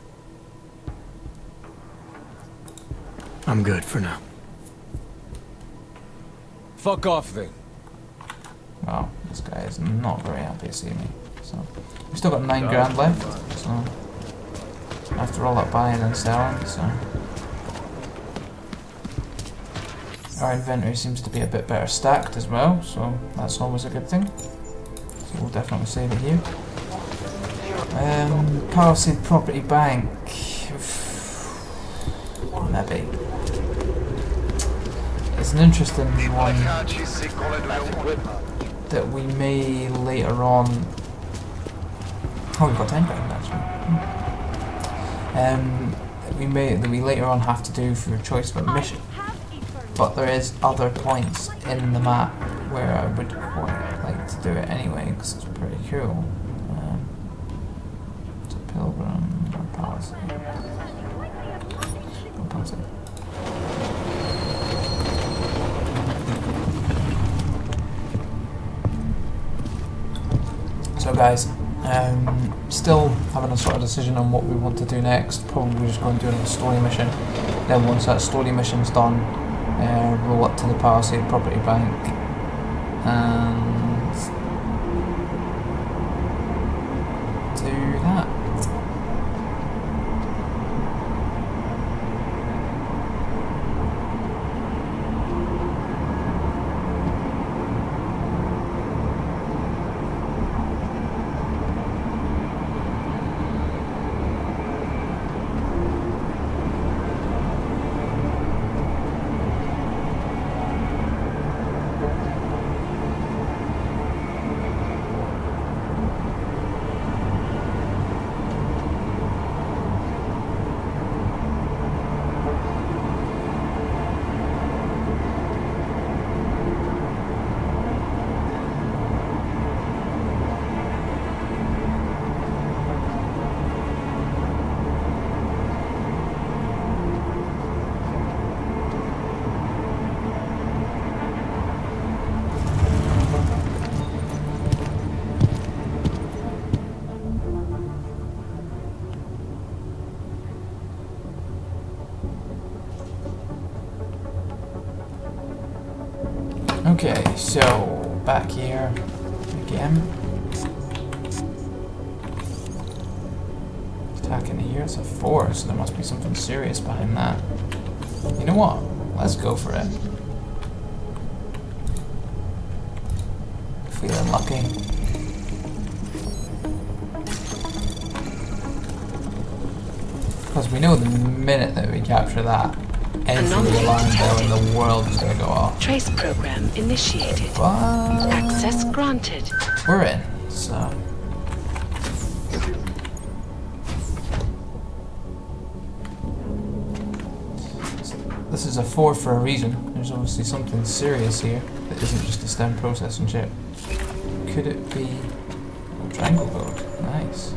I'm good for now. Fuck off, then. Well, this guy is not very happy to see me. So we still got 9 grand left. So after all that buying and selling, so our inventory seems to be a bit better stacked as well. So that's always a good thing. So we'll definitely save it here. Palisade Property Bank. Maybe. It's an interesting one that we may later on. Oh, we've got 10 grand actually. That we later on have to do for a choice of a mission. But there is other points in the map where I would quite like to do it anyway, because it's pretty cool. It's a pilgrim or palisade. Oh, palisade. So guys, still having a sort of decision on what we want to do next. Probably just going to do another story mission. Then once that story mission's done, roll up to the Palisade Property Bank and do that. Okay, so back here again. Attacking here, it's a 4, so there must be something serious behind that. You know what? Let's go for it. Feeling lucky. Because we know the minute that we capture that, every alarm bell in the world is going to go off. Trace program initiated. What? Access granted. We're in, so. This is a 4 for a reason. There's obviously something serious here that isn't just a stem processing chip. Could it be a triangle code? Nice.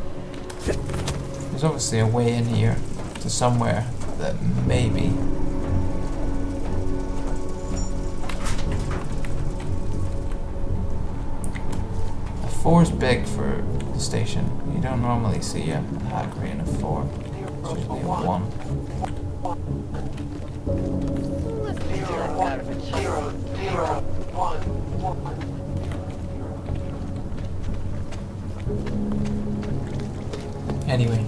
There's obviously a way in here to somewhere that maybe. A 4's big for the station. You don't normally see a hack rate in a 4. It's usually a 1. Anyway,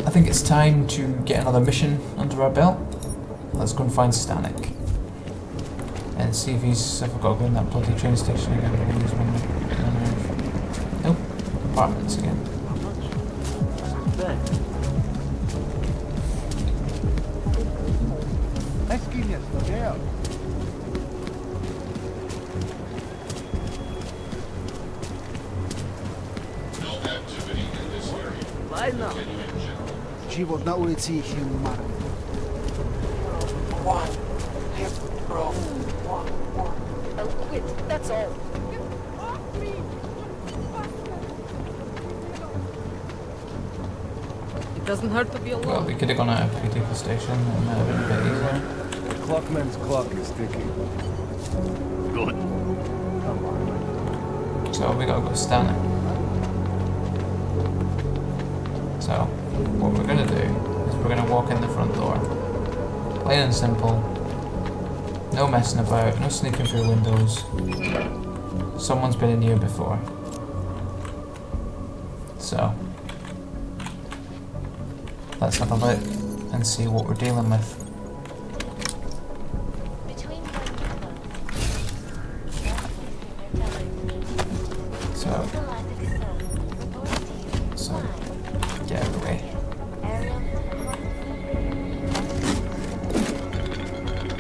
I think it's time to get another mission under our belt. Let's go and find Stanek and see if I've got to go in that bloody train station again. Nope, apartments again. Тайна. Живот на улице еще мало. One. Bro. I'll quit, that's all. It doesn't hurt to be alone. Well, we could have gone out of the station and that would have been a bit easier. The clockman's clock is ticking. Good. So we gotta go Stanley. So, what we're gonna do is we're gonna walk in the front door. Plain and simple. No messing about, no sneaking through windows. Someone's been in here before. So, let's have a look and see what we're dealing with. So, get out of the way.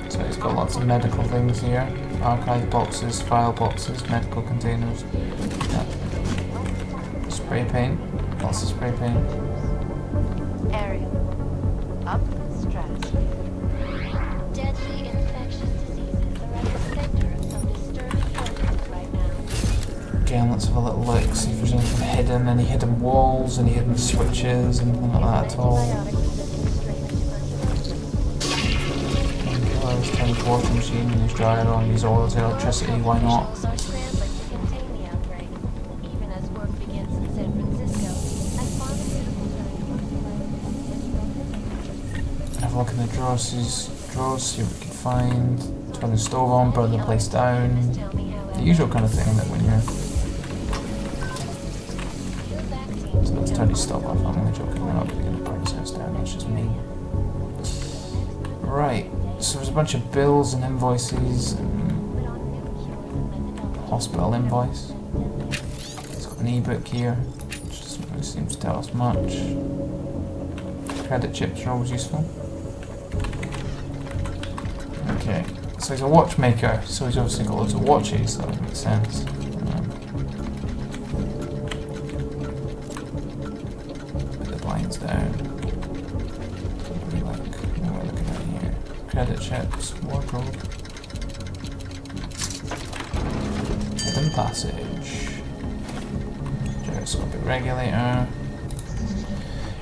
So he's got lots of medical things here. Archive boxes, file boxes, medical containers. Yeah. Spray paint. Lots of spray paint. Ariel. Up the stratosphere. Deadly infectious diseases are at the center of some disturbing forces right now. Again, let's have a little look, see if there's anything hidden, any hidden walls, any hidden switches, anything like that at all. There's a tiny water machine, use dryer on, use oils, electricity, why not? Have a look in the drawers, see what we can find. Turn the stove on, burn the place down. The usual kind of thing that when you're... So let's turn the stove off, I'm only joking, we're not going to burn this house down, that's just me. Right, so there's a bunch of bills and invoices and hospital invoice. It's got an e-book here, which doesn't really seem to tell us much. Credit chips are always useful. Okay, so he's a watchmaker, so he's obviously got loads of watches, so that makes sense. Put the blinds down. What do we like? What are we looking at here? Credit chips, wardrobe. Hidden passage. Gyroscopic regulator.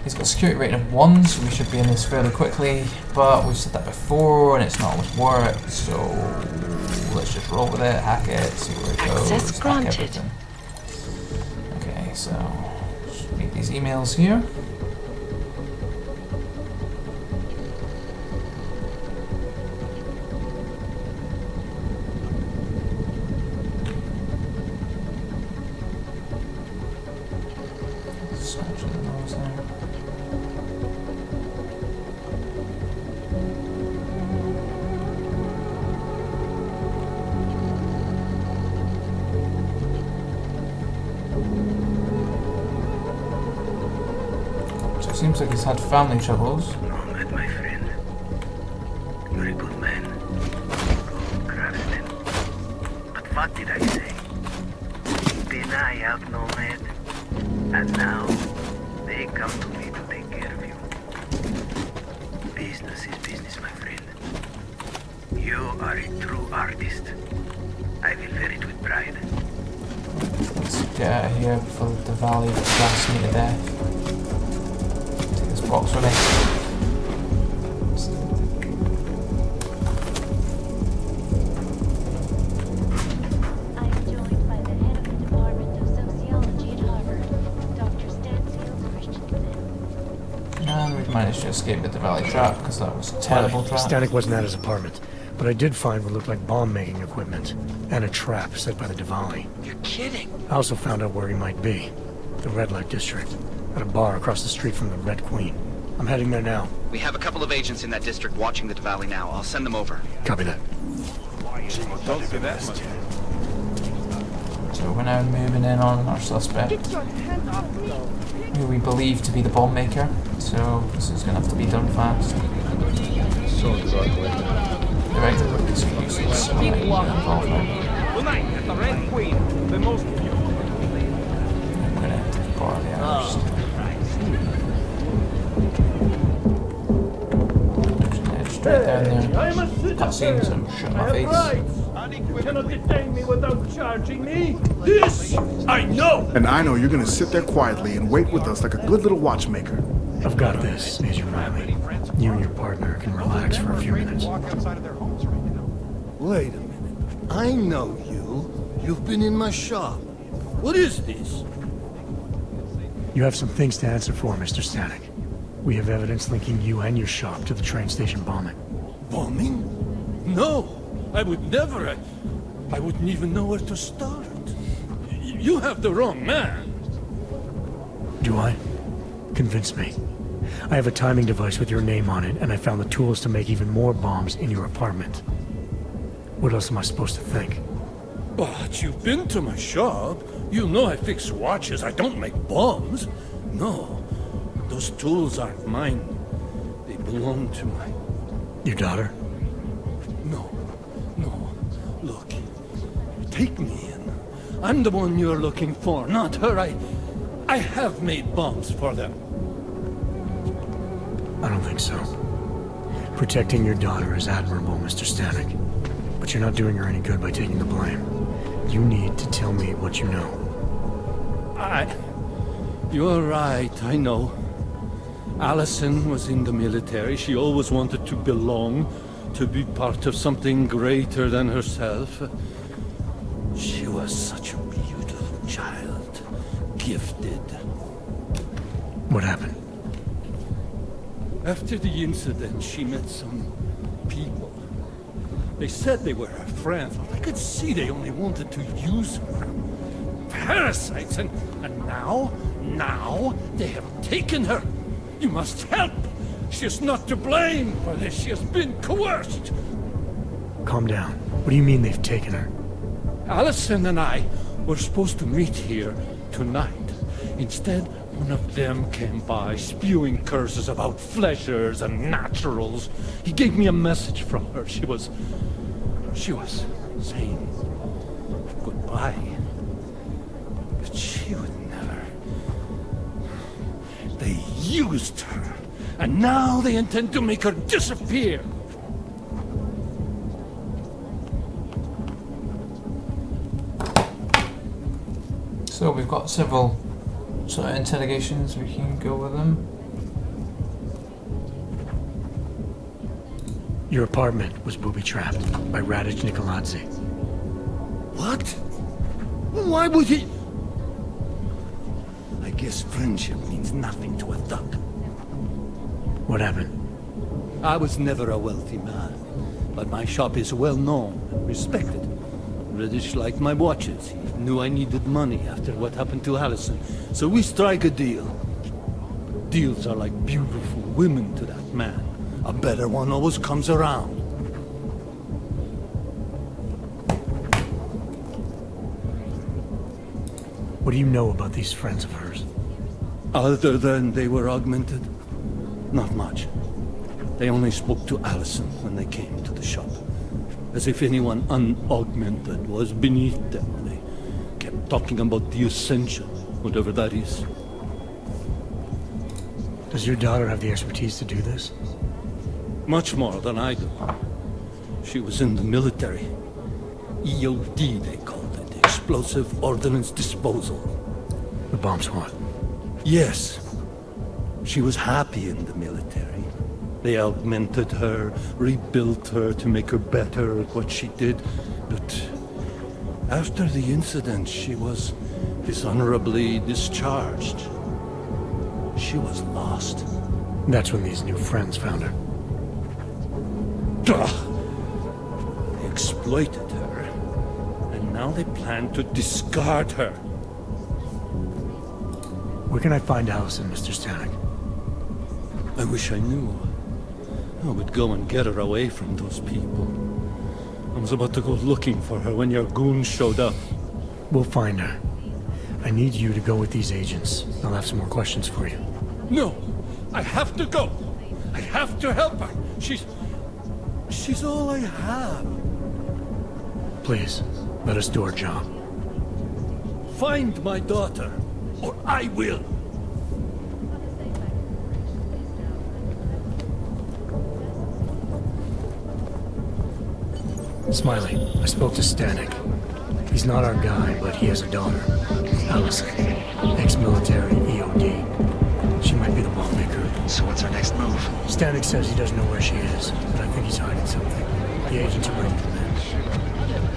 He's got a security rating of 1, so we should be in this fairly quickly, but we've said that before and it's not always worked, so let's just roll with it, hack it, see where it goes. Access granted. Okay, so just read these emails here. Seems like he's had family troubles. Ahmed, my friend. You're a good man. Good craftsman. But what did I say? Then I out Nomad. And now they come to me to take care of you. Business is business, my friend. You are a true artist. I will wear it with pride. Let's get out of here before the Valley blasts me to death. Box with me. I am joined by the head of the Department of Sociology at Harvard, Dr. Stansfield Christensen. And we've managed to escape the Valley trap because that was a terrible trap. Stanek wasn't at his apartment, but I did find what looked like bomb-making equipment and a trap set by the Diwali. You're kidding. I also found out where he might be, the Red Light District, at a bar across the street from the Red Queen. I'm heading there now. We have a couple of agents in that district watching the Diwali now. I'll send them over. Copy that. Don't say that much. So we're now moving in on our suspect, who we believe to be the bomb maker. So this is going to have to be done fast. So exactly. The regular excuses are like involvement. Tonight at the Red Queen, the most beautiful. I'm going to have to bar the hours. straight down there. Cutscene, so I'm showing my face. You cannot detain me without charging me. This I know. And I know you're gonna sit there quietly and wait with us like a good little watchmaker. I've got this, Agent Riley. You and your partner can relax for a few minutes. Wait a minute. I know you. You've been in my shop. What is this? You have some things to answer for, Mr. Stanek. We have evidence linking you and your shop to the train station bombing. Bombing? No, I would never. I wouldn't even know where to start. You have the wrong man. Do I? Convince me. I have a timing device with your name on it, and I found the tools to make even more bombs in your apartment. What else am I supposed to think? But you've been to my shop. You know I fix watches. I don't make bombs. No, those tools aren't mine. They belong to my... Your daughter? No. Look, take me in. I'm the one you're looking for, not her. I have made bombs for them. I don't think so. Protecting your daughter is admirable, Mr. Stanek. But you're not doing her any good by taking the blame. You need to tell me what you know. You're right, I know. Allison was in the military. She always wanted to belong, to be part of something greater than herself. She was such a beautiful child. Gifted. What happened? After the incident, she met some people. They said they were her friends, but I could see they only wanted to use her. Parasites, and now they have taken her. You must help. She is not to blame for this. She has been coerced. Calm down. What do you mean they've taken her? Allison and I were supposed to meet here tonight. Instead, one of them came by, spewing curses about fleshers and naturals. He gave me a message from her. She was saying goodbye. But she would never. They used her, and now they intend to make her disappear. So we've got several sort of interrogations, we can go with them. Your apartment was booby-trapped by Radic Nikoladze. What? Why would he? I guess friendship means nothing to a thug. What happened? I was never a wealthy man, but my shop is well known and respected. Radic liked my watches. He knew I needed money after what happened to Allison, so we strike a deal. Deals are like beautiful women to that man. A better one always comes around. What do you know about these friends of hers? Other than they were augmented? Not much. They only spoke to Allison when they came to the shop. As if anyone unaugmented was beneath them. They kept talking about the Ascension, whatever that is. Does your daughter have the expertise to do this? Much more than I do. She was in the military. EOD, they called it. Explosive Ordnance Disposal. The bomb squad? Yes. She was happy in the military. They augmented her, rebuilt her to make her better at what she did. But after the incident, she was dishonorably discharged. She was lost. That's when these new friends found her. They exploited her, and now they plan to discard her. Where can I find Allison, Mr. Stanek? I wish I knew. I would go and get her away from those people. I was about to go looking for her when your goons showed up. We'll find her. I need you to go with these agents. I'll have some more questions for you. No! I have to go! I have to help her! She's all I have. Please, let us do our job. Find my daughter, or I will! Smiley, I spoke to Stanek. He's not our guy, but he has a daughter, Allison, ex-military EOD. She might be the bomb maker. So what's our next move? Stanek says he doesn't know where she is, but I think he's hiding something. The agents are bringing him in.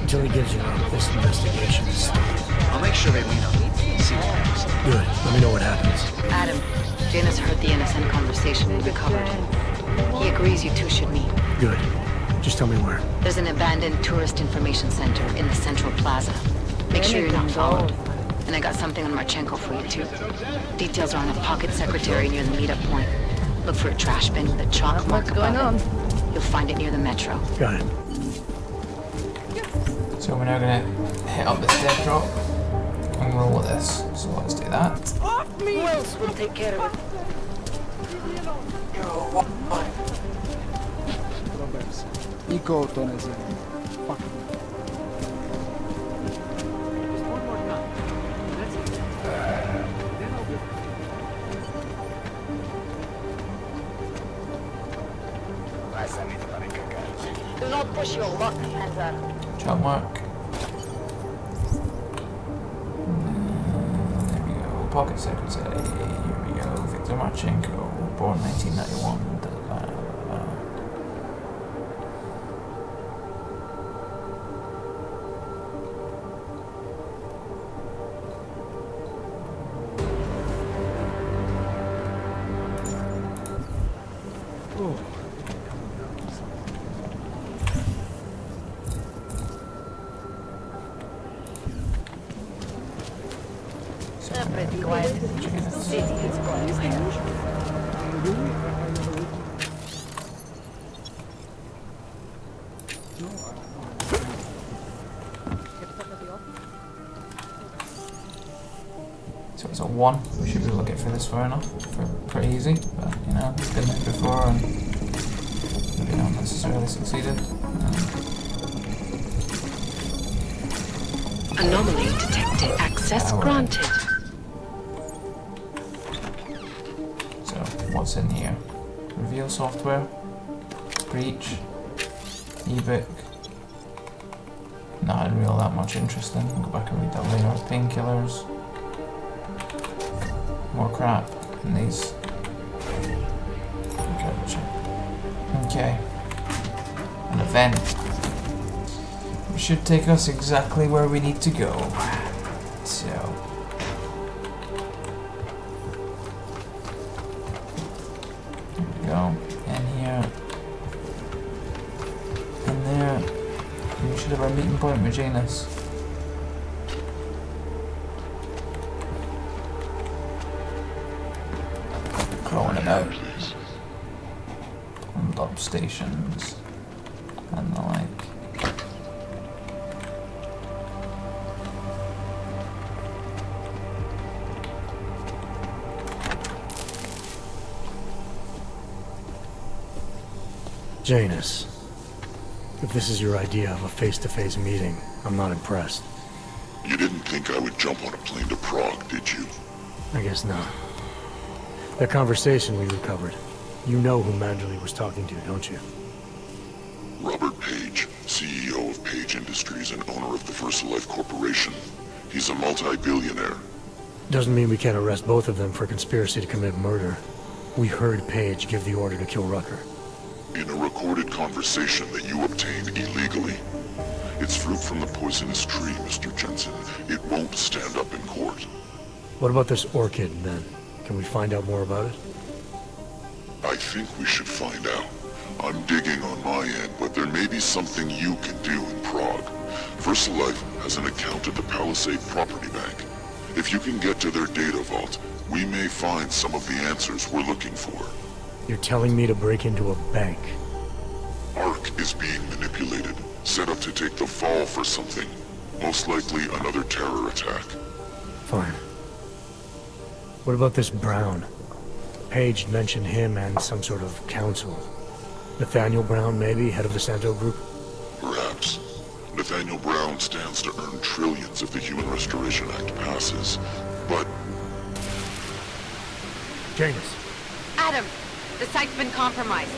Until he gives you up, this investigation is stopped. I'll make sure they lean on me. See what happens. Good. Let me know what happens. Adam, Janus heard the NSN conversation we recovered. He agrees you two should meet. Good. Just tell me where. There's an abandoned tourist information center in the central plaza. Make sure you're not followed. And I got something on Marchenko for you too. Details are on a pocket secretary near the meetup point. Look for a trash bin with a chalk mark above it. You'll find it near the metro. Got it. So we're now gonna hit up this dead drop and roll with this. So let's do that. Who else will take care of it? Niko to nezna. Fuck. Do not push your luck, Panzer. Chalk mark. There we go. Pocket secretary. Here we go. Victor Marchenko, born 1991. Pretty quiet. City is going to hell. So it's a 1. We should be able to get through this far enough. Pretty easy, but you know, we've been there before and maybe not necessarily succeeded. Anomaly detected. Access granted. So, what's in here? Reveal software, breach, ebook. Not real that much interesting. Go back and read that later. Painkillers. More crap in these. Okay. An event. It should take us exactly where we need to go. So. There we go. And here. And there. We should have our meeting point with Janus. Throwing it out. And up stations. And the like. Janus, if this is your idea of a face-to-face meeting, I'm not impressed. You didn't think I would jump on a plane to Prague, did you? I guess not. That conversation we recovered, you know who Manderley was talking to, don't you? Robert Page, CEO of Page Industries and owner of the VersaLife Corporation. He's a multi-billionaire. Doesn't mean we can't arrest both of them for conspiracy to commit murder. We heard Page give the order to kill Rucker. In a recorded conversation that you obtained illegally. It's fruit from the poisonous tree, Mr. Jensen. It won't stand up in court. What about this orchid, then? Can we find out more about it? I think we should find out. I'm digging on my end, but there may be something you can do in Prague. VersaLife has an account at the Palisade Property Bank. If you can get to their data vault, we may find some of the answers we're looking for. You're telling me to break into a bank? Ark is being manipulated, set up to take the fall for something. Most likely another terror attack. Fine. What about this Brown? Page mentioned him and some sort of council. Nathaniel Brown, maybe, head of the Santo Group? Perhaps. Nathaniel Brown stands to earn trillions if the Human Restoration Act passes, but... Janus. Adam, The site's been compromised.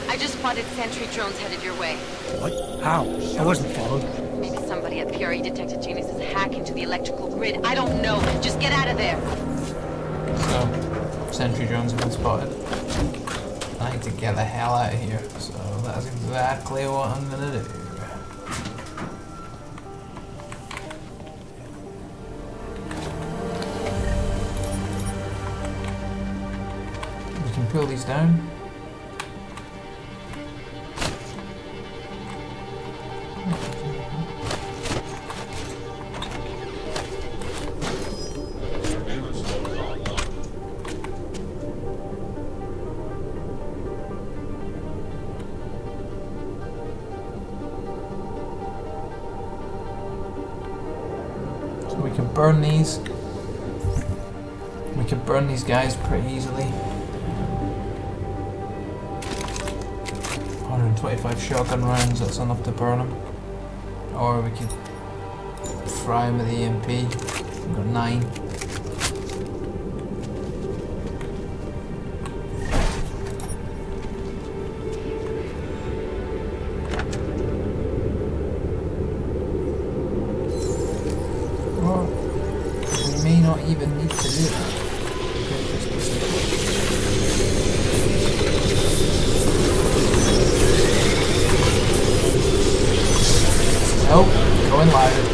I just spotted sentry drones headed your way. What? How? I wasn't followed. Maybe somebody at PRE detected Genius's hack into the electrical grid. I don't know. Just get out of there. So, sentry drones have been spotted. I need to get the hell out of here. So that's exactly what I'm gonna do. We can pull these down. Burn these. We could burn these guys pretty easily. 125 shotgun rounds, that's enough to burn them. Or we could fry them with the EMP. We've got 9. Even need to do that. Nope, going live.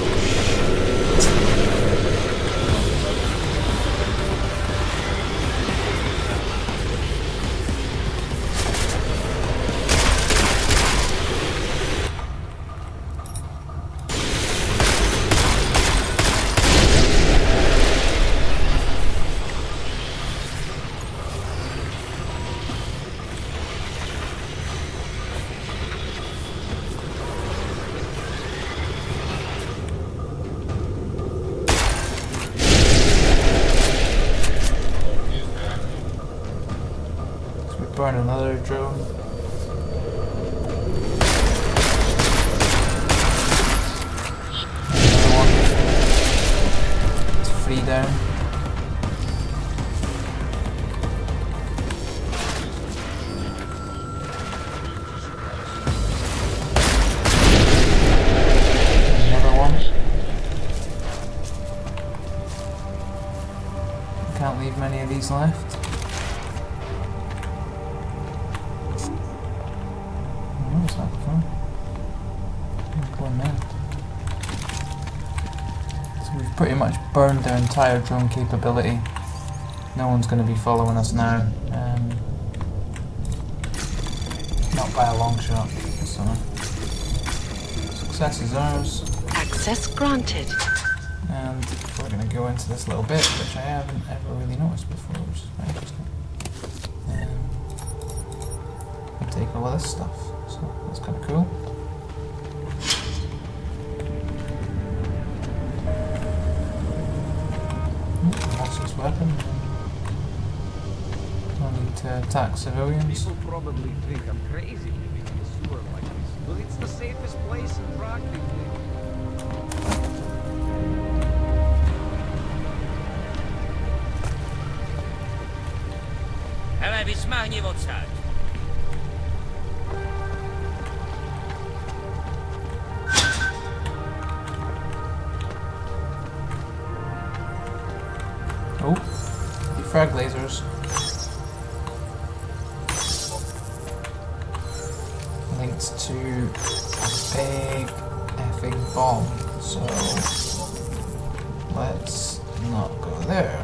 Burn another drone. Another one. It's 3 down. Another one. Can't leave many of these left. So we've pretty much burned their entire drone capability. No one's going to be following us now. Not by a long shot. So success is ours. Access granted. And we're going to go into this little bit, which I haven't ever really noticed before, which is very interesting. And take all of this stuff. So that's kind of cool. Monstrous weapon. I need to attack civilians. People probably think I'm crazy living in a sewer like this, but it's the safest place in Prague. Hele, vysmáhni odsaď. Oh, frag lasers. Links to a big effing bomb, so let's not go there.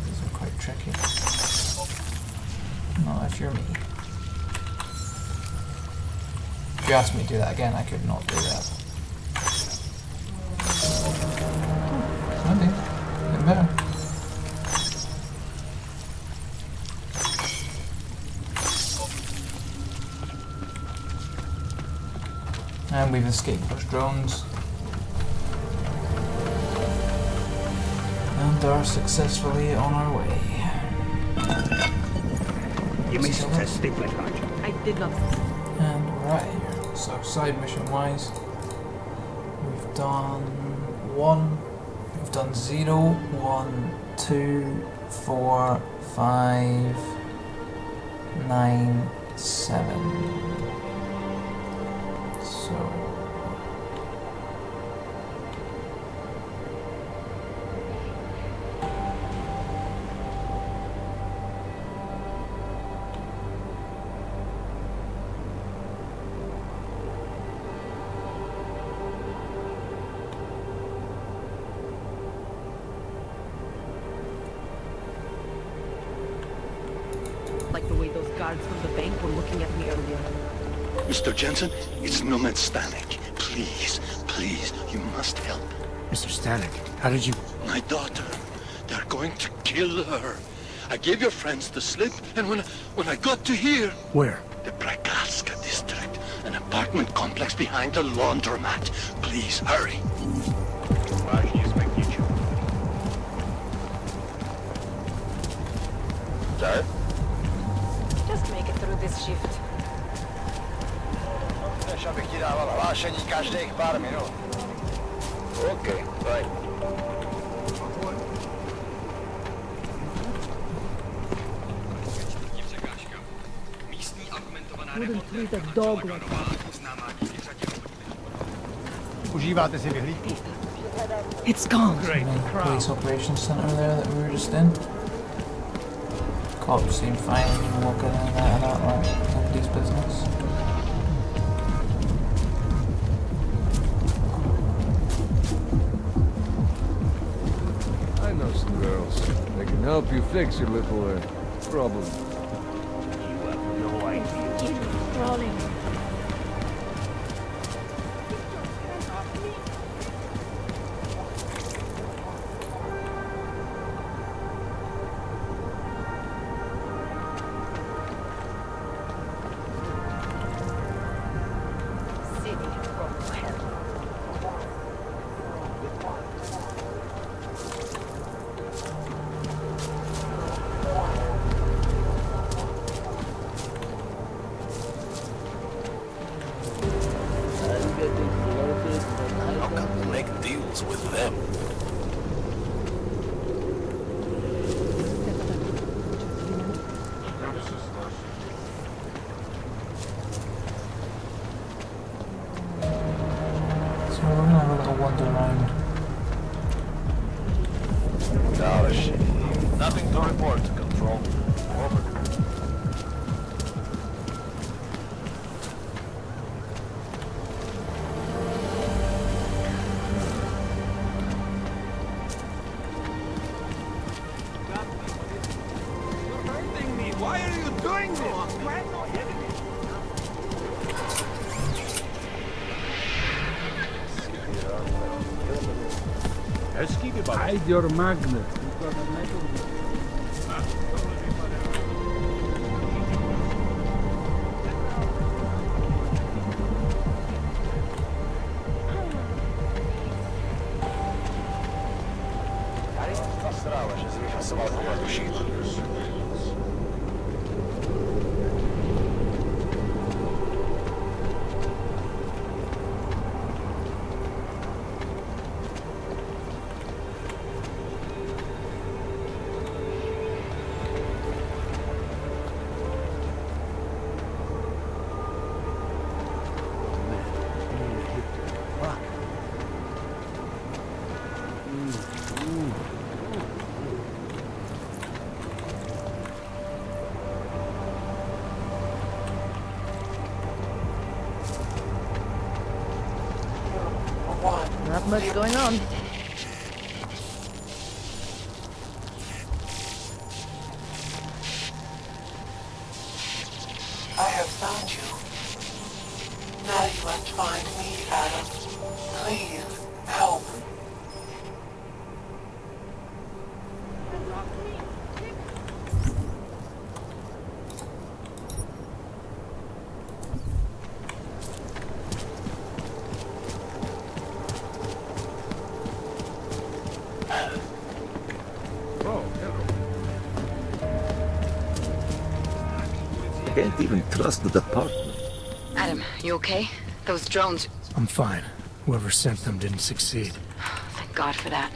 These are quite tricky. Not if you're me. If you asked me to do that again, I could not do that. Getting better. And we've escaped those drones. And are successfully on our way. You made success stapling, Roger. I did not. And we're out of here. So side mission wise, we've done 1. We've done 0, 1, 2, 4, 5, 9, 7. So... Like the way those guards from the bank were looking at me earlier. Mr. Jensen, it's Nomad Stanek. Please, please, you must help. Mr. Stanek, how did you... My daughter. They're going to kill her. I gave your friends the slip, and when I got to here... Where? The Prakaska district. An apartment complex behind the laundromat. Please, hurry. Sir? Just make it through this shift. Okay, right. Wouldn't treat a dog like that. Užíváte si vyhlídku? It's gone. Great. Police operations center there that we were just in. Cops seem fine walking in and out like nobody's business. I know some girls. They can help you fix your little problem. You have no idea. Keep crawling. How come we make deals with them? So we're gonna have a little wander around. No shit. Nothing to report, Control. Over. Why are you doing this? Hide your magnet. Not much going on. I have found you. Now you must find me, Adam. Please, help. Can't even trust the department. Adam, you okay? Those drones... I'm fine. Whoever sent them didn't succeed. Thank God for that.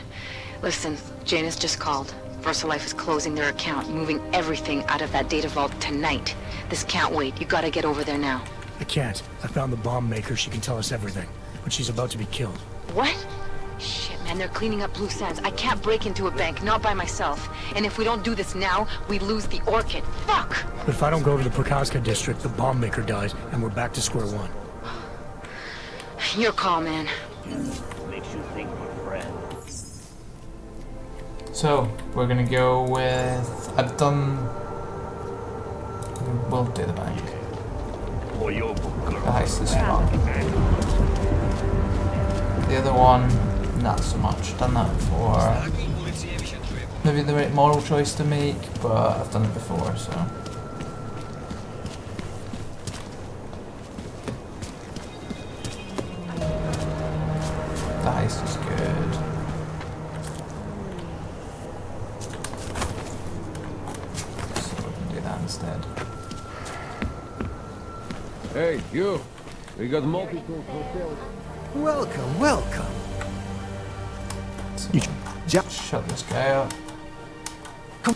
Listen, Janus just called. VersaLife is closing their account, moving everything out of that data vault tonight. This can't wait. You gotta get over there now. I can't. I found the bomb maker. She can tell us everything. But she's about to be killed. What? Shit, man, they're cleaning up loose ends. I can't break into a bank, not by myself. And if we don't do this now, we lose the Orchid. Fuck! But if I don't go to the Prakaska district, the bomb maker dies, and we're back to square one. Your call, man. Makes you think we're friends. So, we're gonna go with... We'll do the bank. The heist is fun. The other one, not so much. Done that before. Maybe the right moral choice to make, but I've done it before, so... The heist is good. So we can do that instead. Hey, you! We got multiple hotels. Welcome, welcome. So shut this guy up.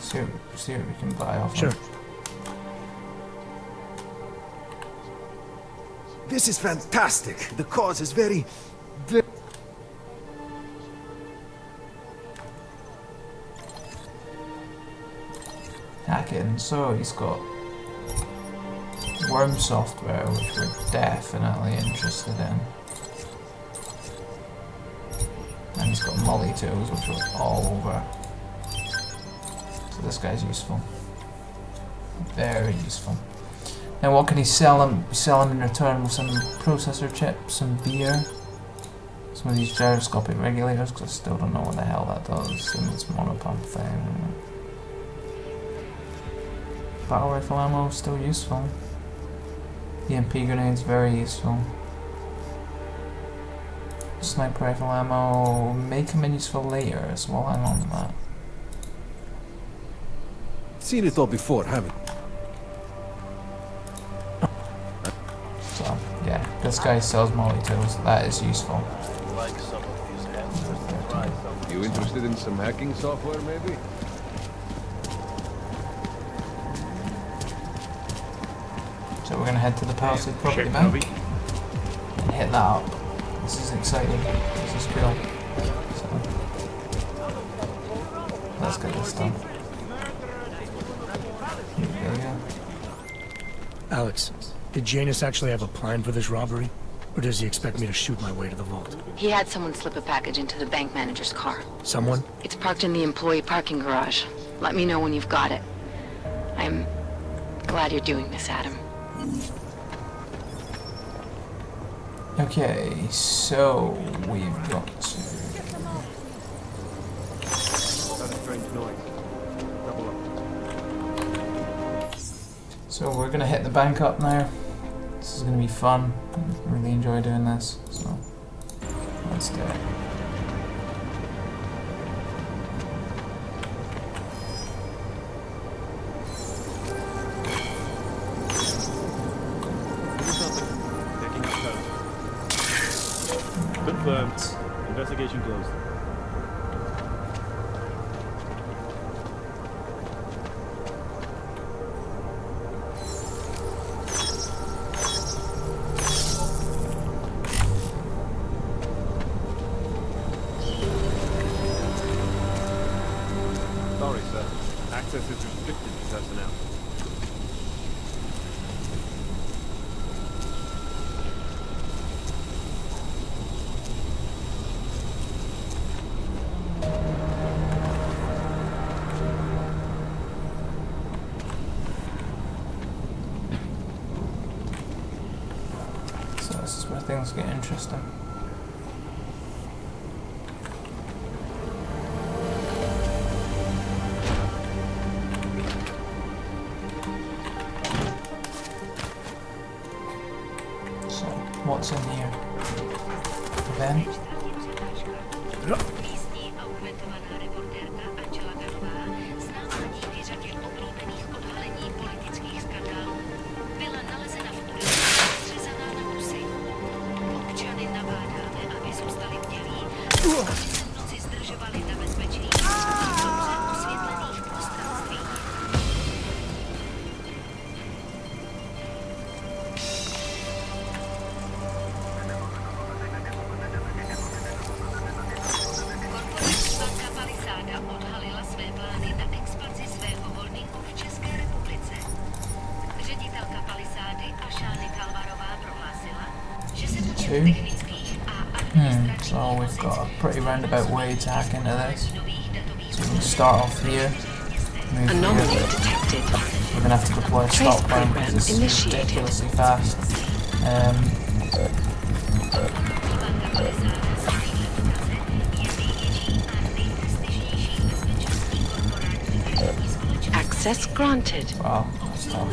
See what we can buy off him. Sure. This is fantastic. The cause is very... Hacking, so he's got worm software, which we're definitely interested in. And he's got molly tools, which are all over. So this guy's useful. Very useful. Now what can he sell him? Sell him in return with some processor chips, some beer, some of these gyroscopic regulators, because I still don't know what the hell that does, and this monopump thing. Battle rifle ammo, still useful. EMP grenades, very useful. Sniper rifle ammo, make them useful later, so we'll hang on to that. Seen it all before, haven't you? So, yeah, this guy sells molly tools, that is useful. You interested in some hacking software, maybe? So we're gonna head to the Palisade Property Bank and hit that up. This is exciting. This is cool. So let's get this done. There we go. Alex, did Janus actually have a plan for this robbery? Or does he expect me to shoot my way to the vault? He had someone slip a package into the bank manager's car. Someone? It's parked in the employee parking garage. Let me know when you've got it. I'm glad you're doing this, Adam. Okay, so we've got to... So we're gonna hit the bank up now. This is gonna be fun. I really enjoy doing this, so let's do it. Confirmed. Investigation closed. Sorry, sir. Access is restricted to personnel. So this is where things get interesting. So, what's in here? Then? 2. So we've got a pretty roundabout way to hack into this. So we can start off here, move Anomaly here. detected. We're going to have to deploy a Trace stop burn because this is initiated. ridiculously fast. Access granted. Wow, that's tough.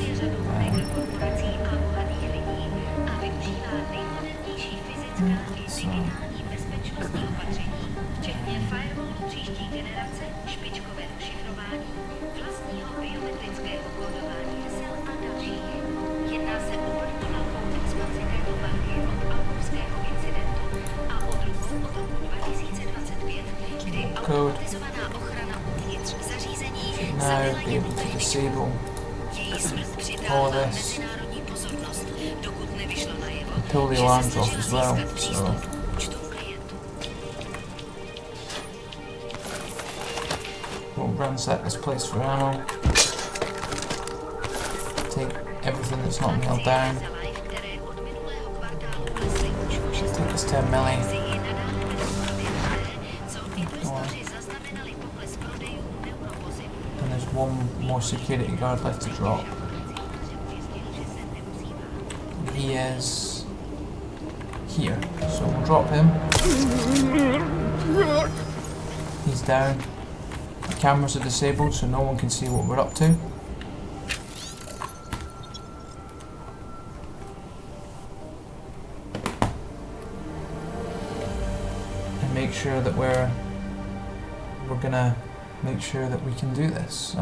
Code. Should now be able to disable all of this and pull the alarms off as well. So we'll ransack this place for ammo. Take everything that's not nailed down. Take this 10 milli. One more security guard left to drop. He is here, so we'll drop him. He's down. The cameras are disabled, so no one can see what we're up to. And make sure that we're gonna make sure that we can do this.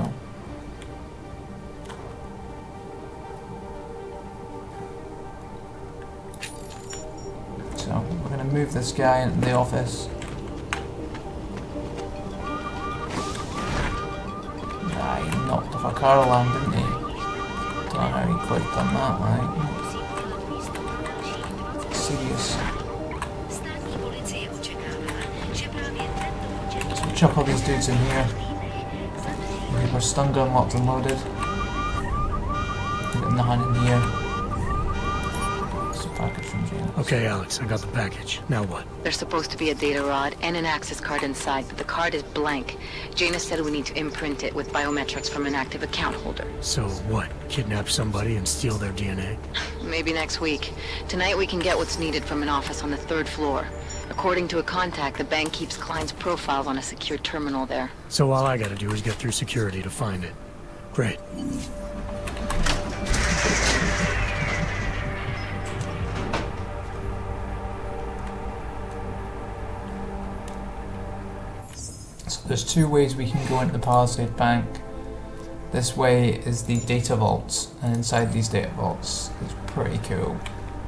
So we're going to move this guy into the office. He knocked off a car alarm, didn't he? Don't know how he clicked on that, right? Serious. Chuck all these dudes in here. We're stun gun locked and loaded. We've got nothing in here. It's a package from James. Okay, Alex, I got the package. Now what? There's supposed to be a data rod and an access card inside, but the card is blank. Jaina said we need to imprint it with biometrics from an active account holder. So what? Kidnap somebody and steal their DNA? Maybe next week. Tonight we can get what's needed from an office on the 3rd floor. According to a contact, the bank keeps clients' profiles on a secure terminal there. So all I gotta do is get through security to find it. Great. So there's 2 ways we can go into the Palisade Bank. This way is the data vaults, and inside these data vaults is pretty cool,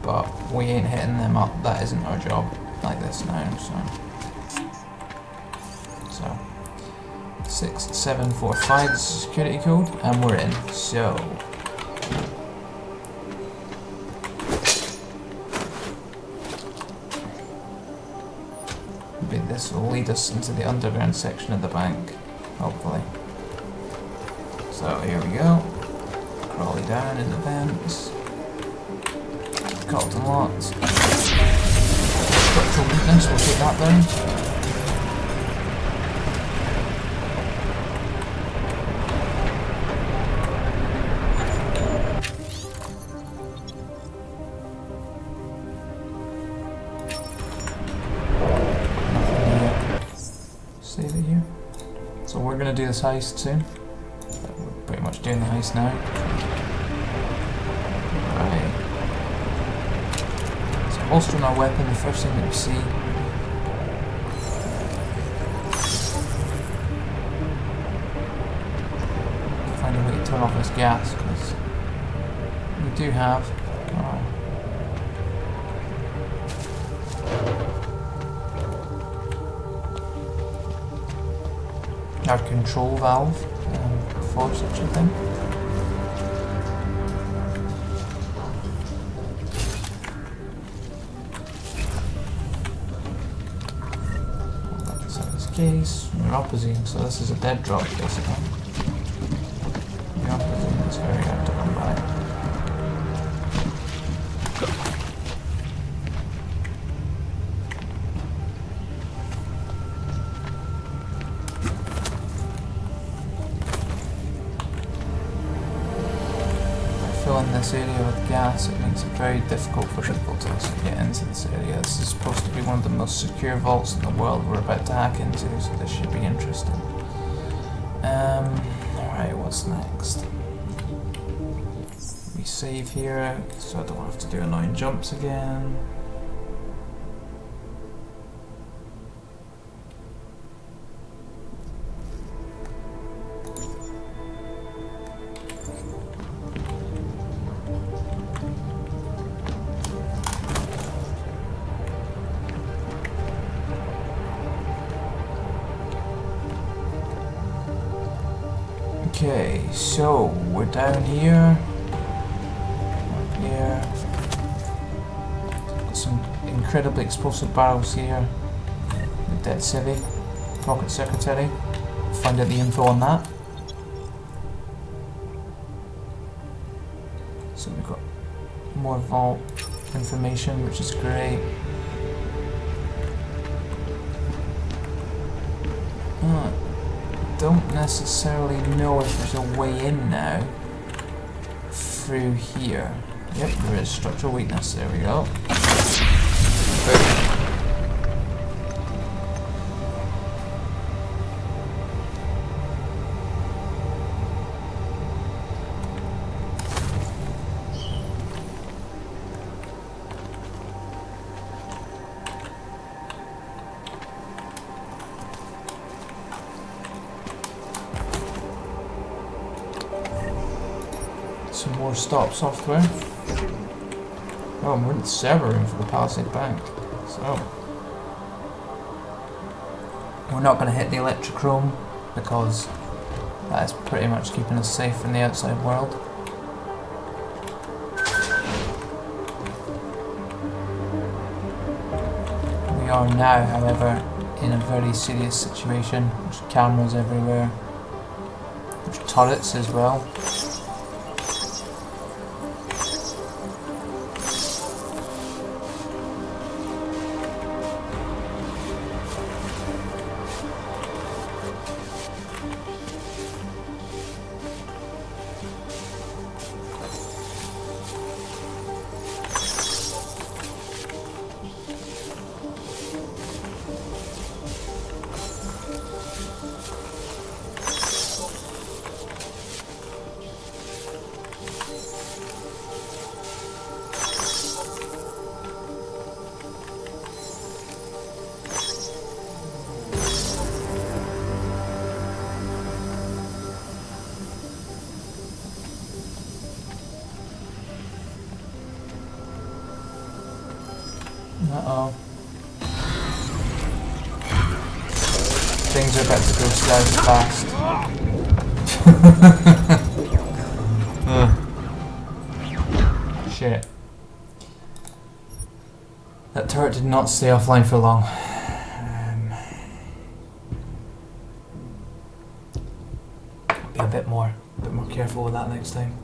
but we ain't hitting them up. That isn't our job. Like this now, so 6745 is the security code, and we're in. So maybe this will lead us into the underground section of the bank, hopefully. So here we go. Crawling down in the vents. Colton lots. Structural weakness, we'll take that down. Save it here. So we're going to do this heist soon. We're pretty much doing the heist now. Right. So holstering our weapon, the first thing that we see. Find a way to turn off this gas, because we do have our control valve for such a thing. So this case, we're opposite, so this is a dead drop basically. The opposite is very hard to come by. this area with gas, it makes it very difficult for people to actually get into this area. This is supposed to be one of the most secure vaults in the world we're about to hack into, so this should be interesting. Alright, what's next? We save here, so I don't have to do annoying jumps again. Okay, so we're down here. Up here. Got some incredibly explosive barrels here. The dead civvy. Pocket secretary. Find out the info on that. So we've got more vault information, which is great. Don't necessarily know if there's a way in now through here. Yep, there is structural weakness. There we go. Boom. Some more stop software. Oh, we're in the server room for the Palisade Bank. So we're not going to hit the electrochrome because that is pretty much keeping us safe from the outside world. We are now, however, in a very serious situation. There's cameras everywhere. There's turrets as well. Uh-oh. Things are about to go south fast. Shit. That turret did not stay offline for long. Be a bit more careful with that next time.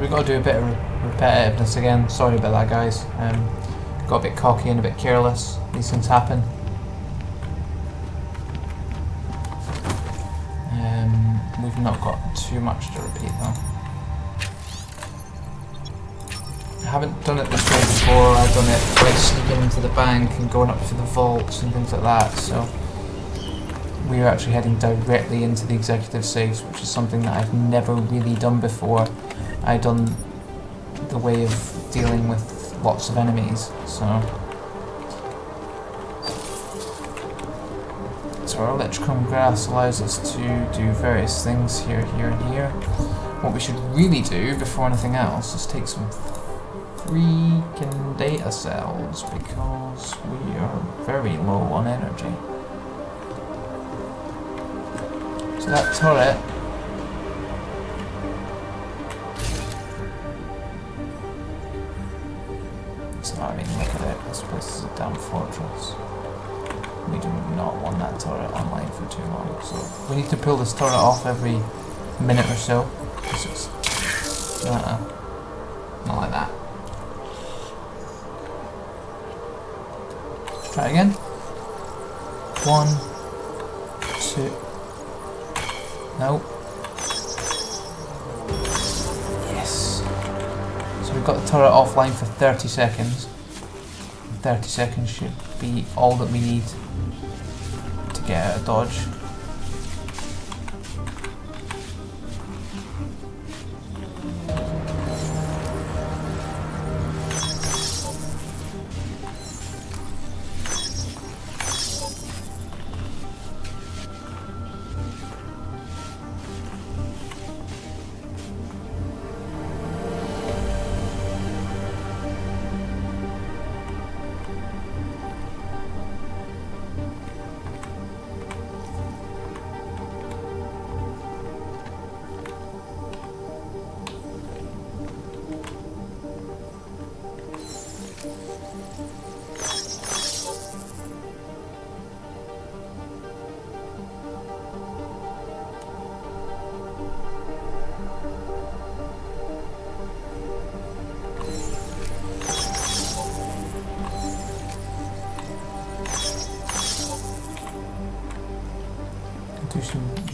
We've got to do a bit of repetitiveness again. Sorry about that, guys. Got a bit cocky and a bit careless. These things happen. We've not got too much to repeat though. I haven't done it this way before. I've done it by sneaking into the bank and going up to the vaults and things like that. So we're actually heading directly into the executive safes, which is something that I've never really done before. I've done the way of dealing with lots of enemies, so our electrochrome grass allows us to do various things here, here, and here. What we should really do before anything else is take some freaking data cells because we are very low on energy. So that turret So I mean, look at it. This place is a damn fortress. We do not want that turret online for too long. So we need to pull this turret off every minute or so. It's not like that. Let's try again. 1, 2. Nope. Yes. So we've got the turret offline for 30 seconds. 30 seconds should be all that we need to get out of dodge.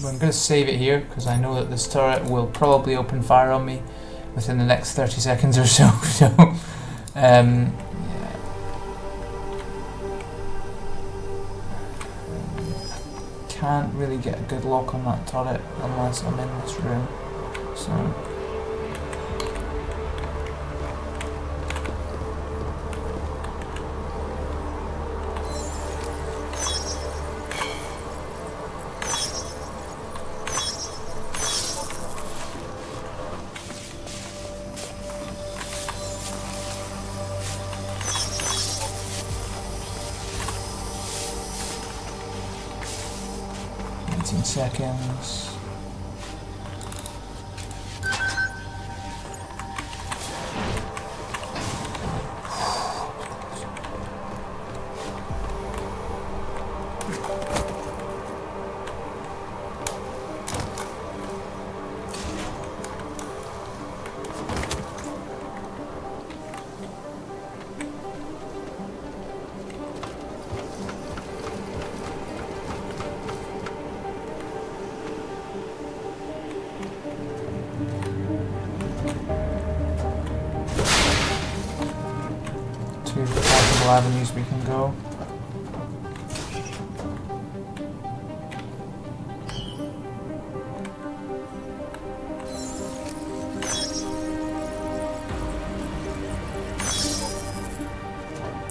I'm going to save it here because I know that this turret will probably open fire on me within the next 30 seconds or so. Yeah. Can't really get a good lock on that turret unless I'm in this room. So. Seconds. Avenues we can go.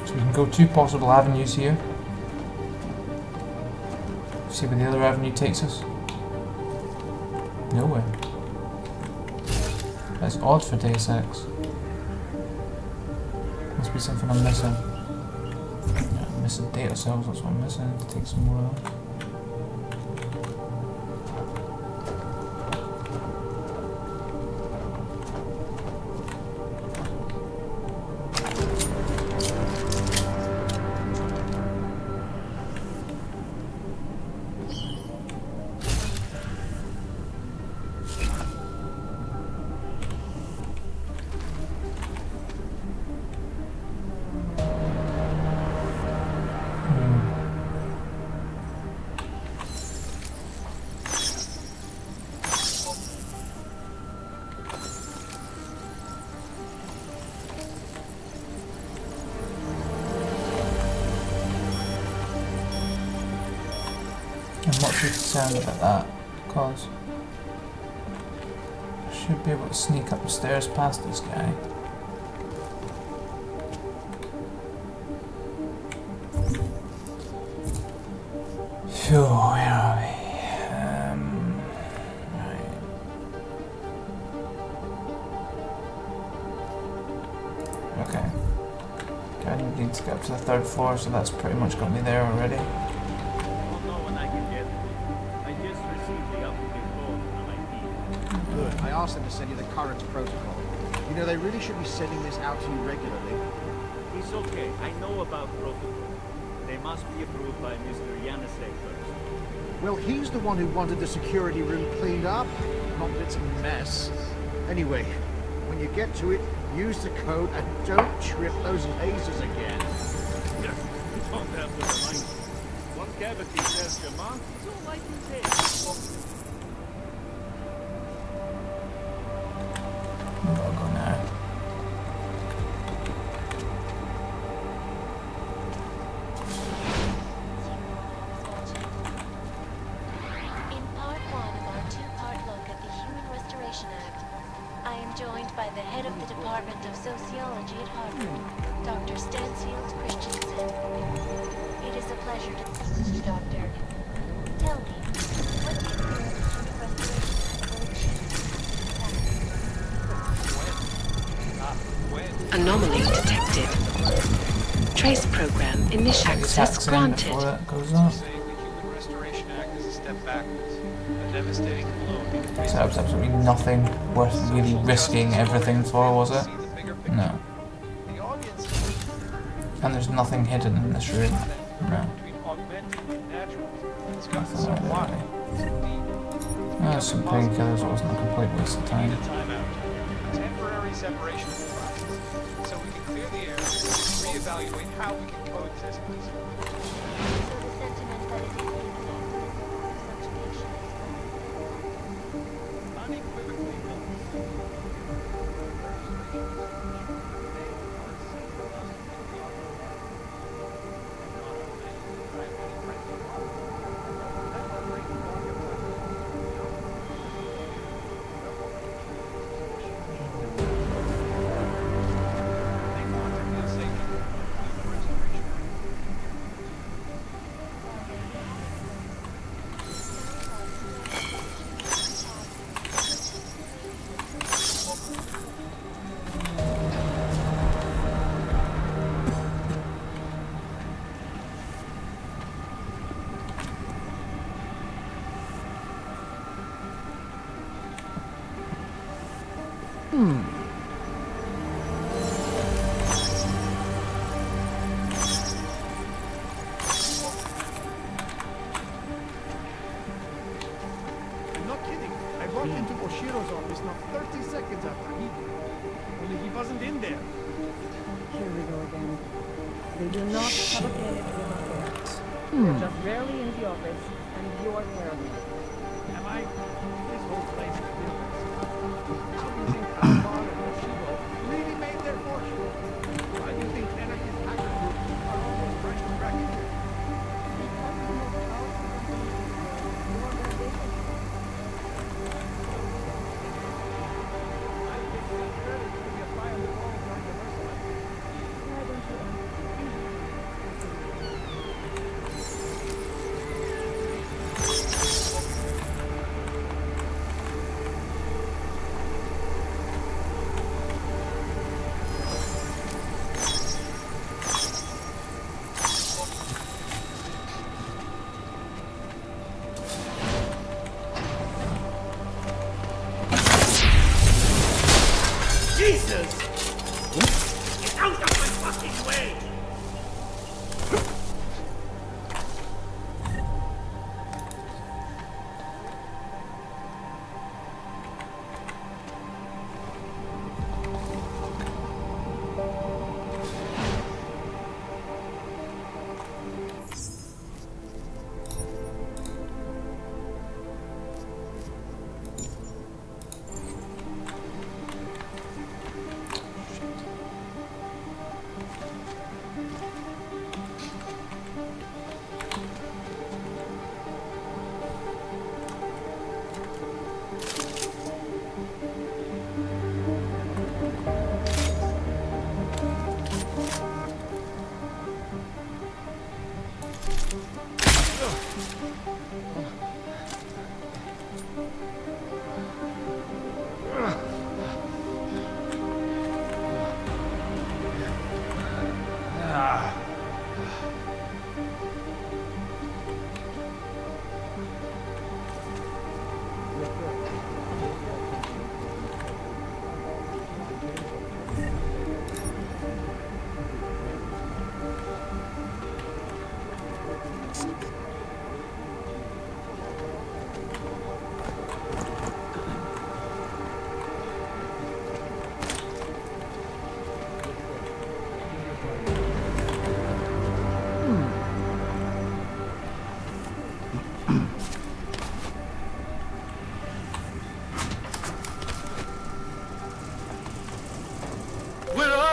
So we can go 2 possible avenues here. See where the other avenue takes us. Nowhere. That's odd for Deus Ex. Must be something I'm missing. Missing data cells, that's what I'm missing, to take some more of that. I'm not too concerned about that, because I should be able to sneak up the stairs past this guy. Phew, where are we? Right. Okay. I need to get up to the 3rd floor, so that's pretty much got me there already. Good. I asked them to send you the current protocol. You know, they really should be sending this out to you regularly. It's okay. I know about protocol. They must be approved by Mr. Yanisek first. Well, he's the one who wanted the security room cleaned up, not that it's a mess. Anyway, when you get to it, use the code and don't trip those lasers again. Yeah, you don't have to remind me. One cavity says Jamon, so I can say. Gotta go now. In part 1 of our two-part look at the Human Restoration Act, I am joined by the head of the Department of Sociology at Harvard, Dr. Stansfield Christensen. It is a pleasure to speak with you, Doctor. Tell me, what do you feel the Human Restoration Act will achieve? Anomaly detected. Trace program initial. Access granted. Before that goes up. So that was absolutely nothing worth really risking everything for, was it? No. And there's nothing hidden in this room. No. Nothing like that, really. There's some painkillers, it wasn't a complete waste of time. Temporary separation of the process, so we can clear the air, reevaluate how we can coexist with this. So the sentiment that it is being connected is much patience. Unequivocally I'm not kidding. I walked into Oshiro's office not 30 seconds after he did. Only he wasn't in there. Here we go again. They do not have a clinic with affairs. They're just rarely in the office, and you're paranoid. Am I? This whole place is business. How do you think Alvar and Oshiro really made their fortune? Why do you think anarchist hacker groups are always trying to crack in here?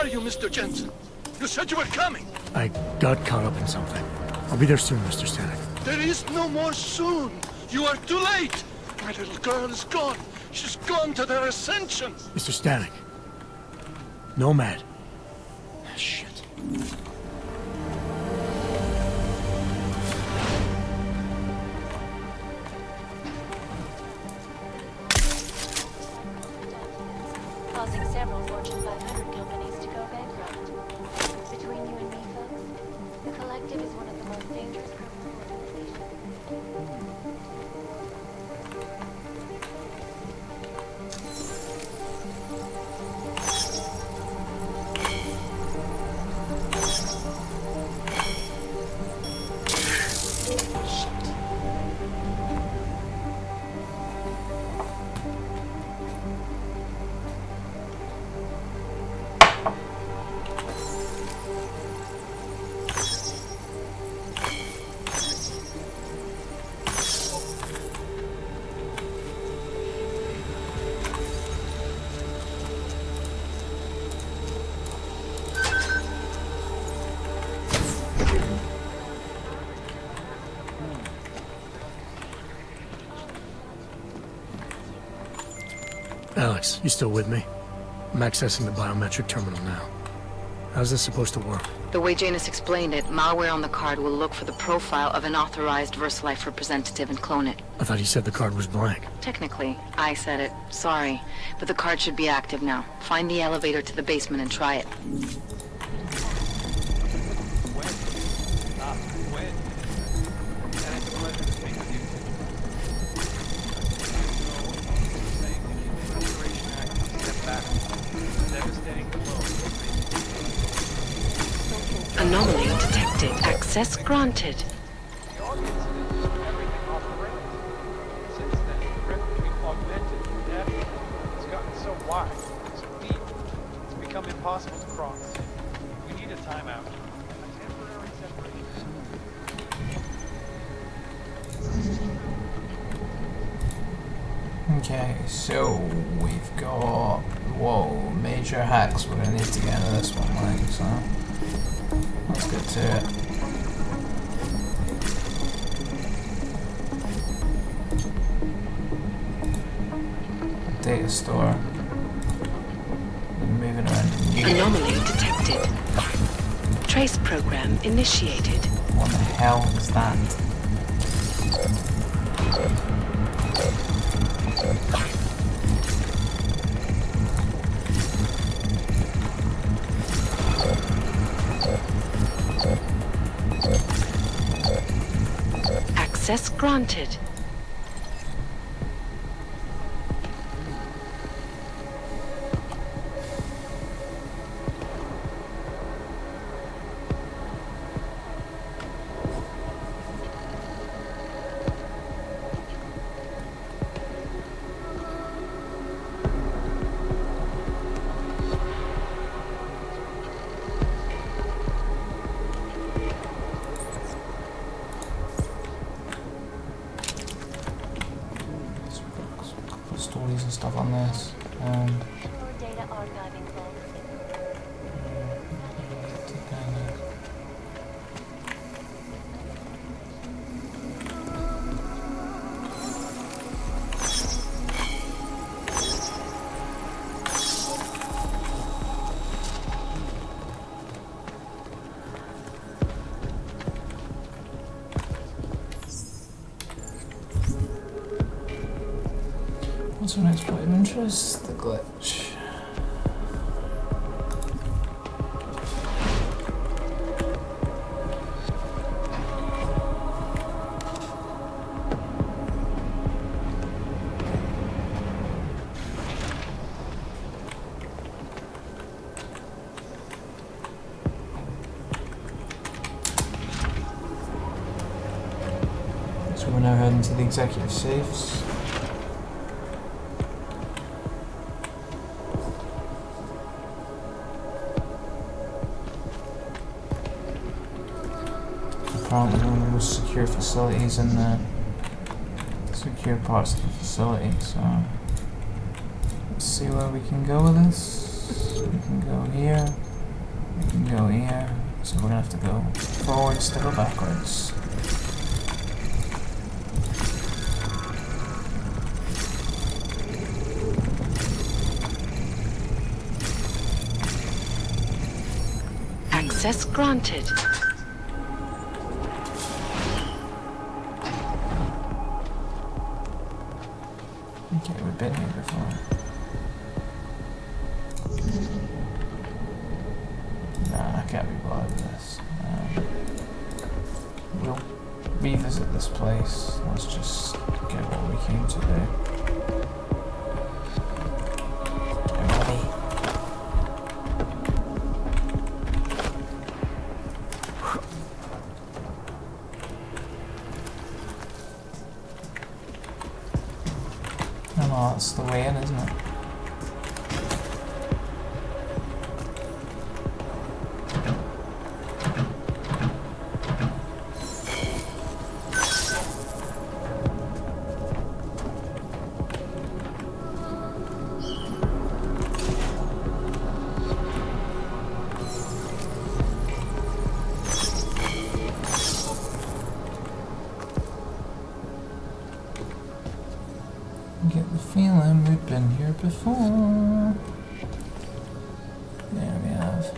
are you, Mr. Jensen? You said you were coming. I got caught up in something. I'll be there soon, Mr. Stanek. There is no more soon. You are too late. My little girl is gone. She's gone to their ascension. Mr. Stanek. Nomad. Shit. Causing several Fortune 500 companies to go bankrupt. Between you and me, folks, the Collective is one of the most dangerous criminal organizations. Alex, you still with me? I'm accessing the biometric terminal now. How's this supposed to work? The way Janus explained it, malware on the card will look for the profile of an authorized VersaLife representative and clone it. I thought you said the card was blank. Technically, I said it. Sorry. But the card should be active now. Find the elevator to the basement and try it. Anomaly detected. Access granted. The audience has put everything off the rails. Since then, the rift between augmented and natural has gotten so wide, so deep, it's become impossible to cross. We need a timeout. A temporary separation. Okay, so we've got, whoa, major hacks we're gonna need to get into this one, like, so let's get to it. Data store. Moving around. Anomaly detected. Trace program initiated. What the hell is that? Access granted. Stories and stuff on this. Your data archiving folks. What's our next point of interest? The glitch. So we're now heading to the executive safes. Apparently one of the most secure facilities in the secure parts of the facility, so let's see where we can go with this. We can go here. go here, so we're gonna have to go forwards to go backwards. Access granted. Okay, we've been here before. Nah, I can't be bothered with this. We'll revisit this place. Let's just get what we came to do. Ready? Oh, that's the way in, isn't it? Get the feeling we've been here before. There we have.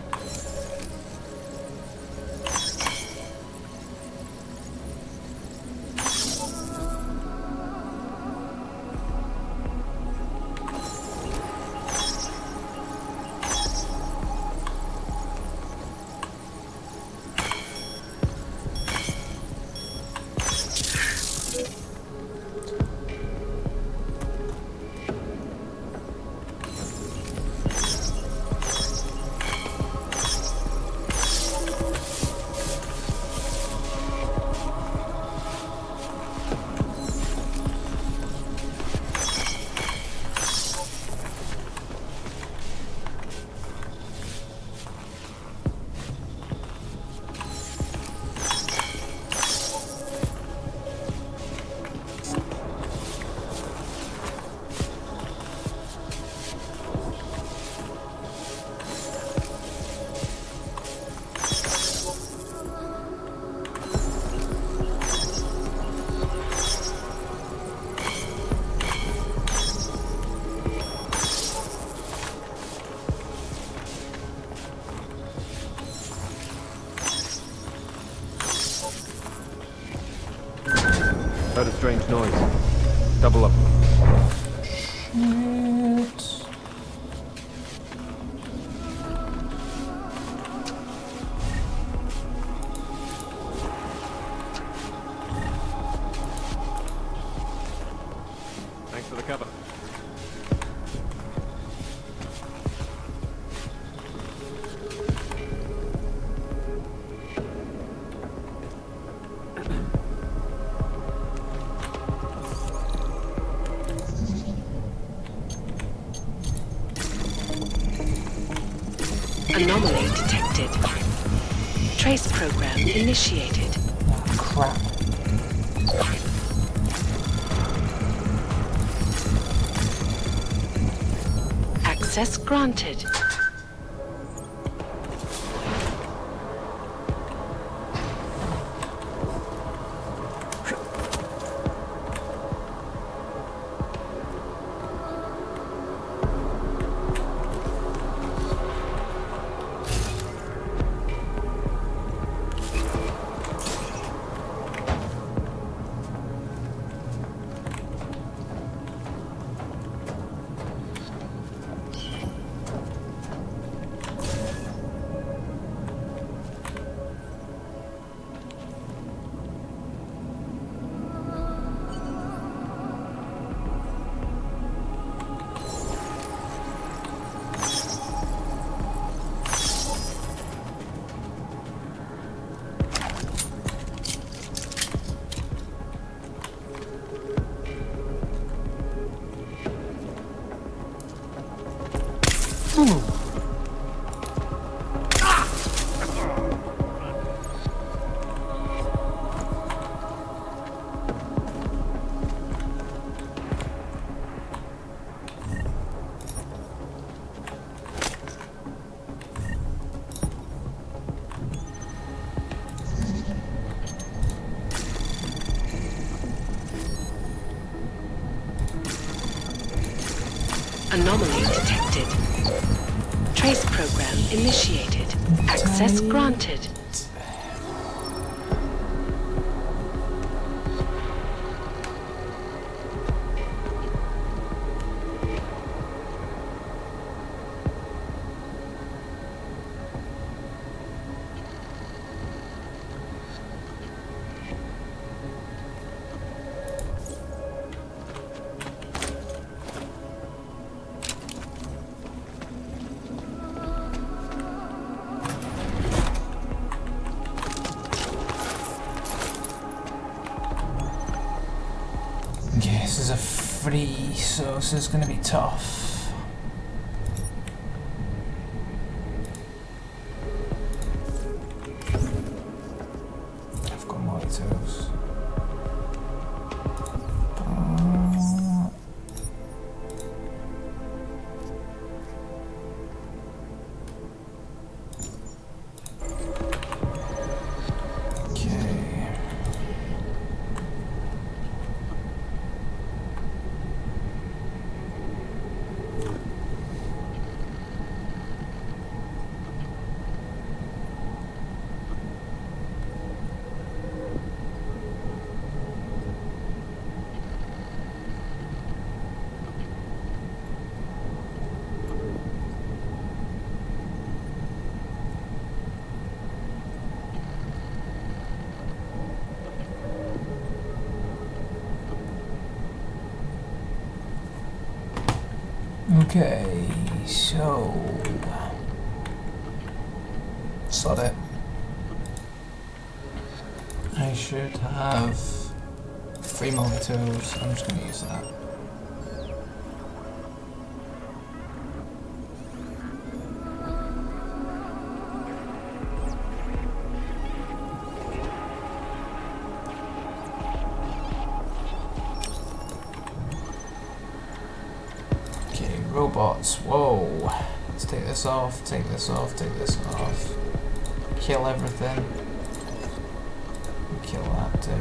Heard a strange noise. Double up. Shit. Thanks for the cover. Anomaly detected. Trace program initiated. Oh, crap. Access granted. Anomaly detected. Trace program initiated. Access granted. Okay, this is a free, so this is going to be tough. I've got mojitos. Okay, so sod it. I should have 3 mojitos. I'm just going to use that. Robots, whoa. Let's take this off, take this off, take this off. Kill everything. Kill that too.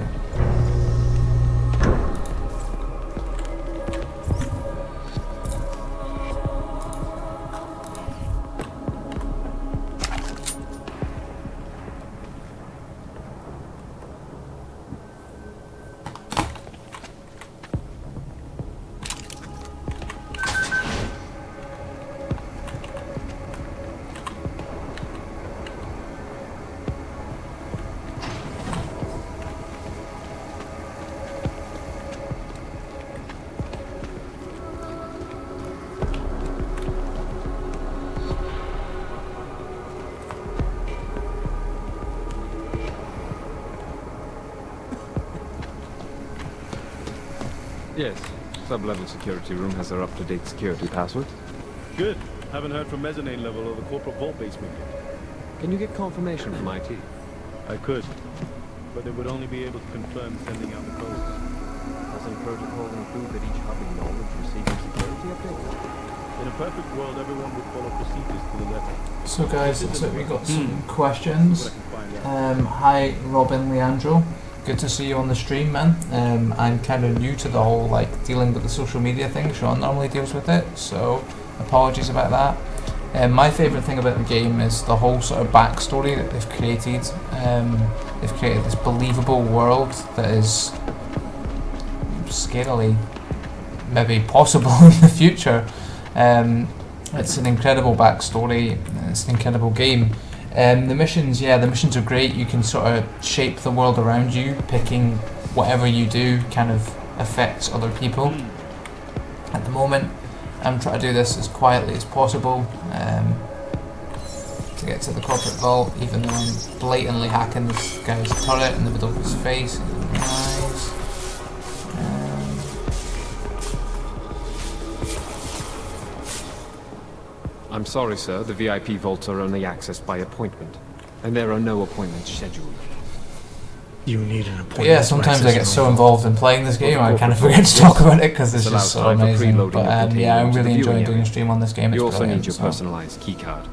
Yes. Sub-level security room has our up-to-date security password. Good. Haven't heard from mezzanine level or the corporate vault basement yet. Can you get confirmation from IT? I could, but they would only be able to confirm sending out the codes. Doesn't protocol include that each hub acknowledge receiving security updates? In a perfect world, everyone would follow procedures to the letter. So guys, looks like we got some questions. Hi Robin Leandro. Good to see you on the stream, man. I'm kind of new to the whole dealing with the social media thing. Sean normally deals with it, so apologies about that. My favourite thing about the game is the whole sort of backstory that they've created. They've created this believable world that is scarily maybe possible in the future. It's an incredible backstory. It's an incredible game. The missions are great. You can sort of shape the world around you, picking whatever you do kind of affects other people. At the moment, I'm trying to do this as quietly as possible to get to the corporate vault, even though I'm blatantly hacking this guy's turret in the middle of his face. Nice. I'm sorry, sir. The VIP vaults are only accessed by appointment, and there are no appointments scheduled. You need an appointment. Yeah, sometimes I get so involved in playing this game I kind of forget to talk about it because it's just so amazing. But yeah, I'm really enjoying doing a stream on this game. You also need your personalized keycard.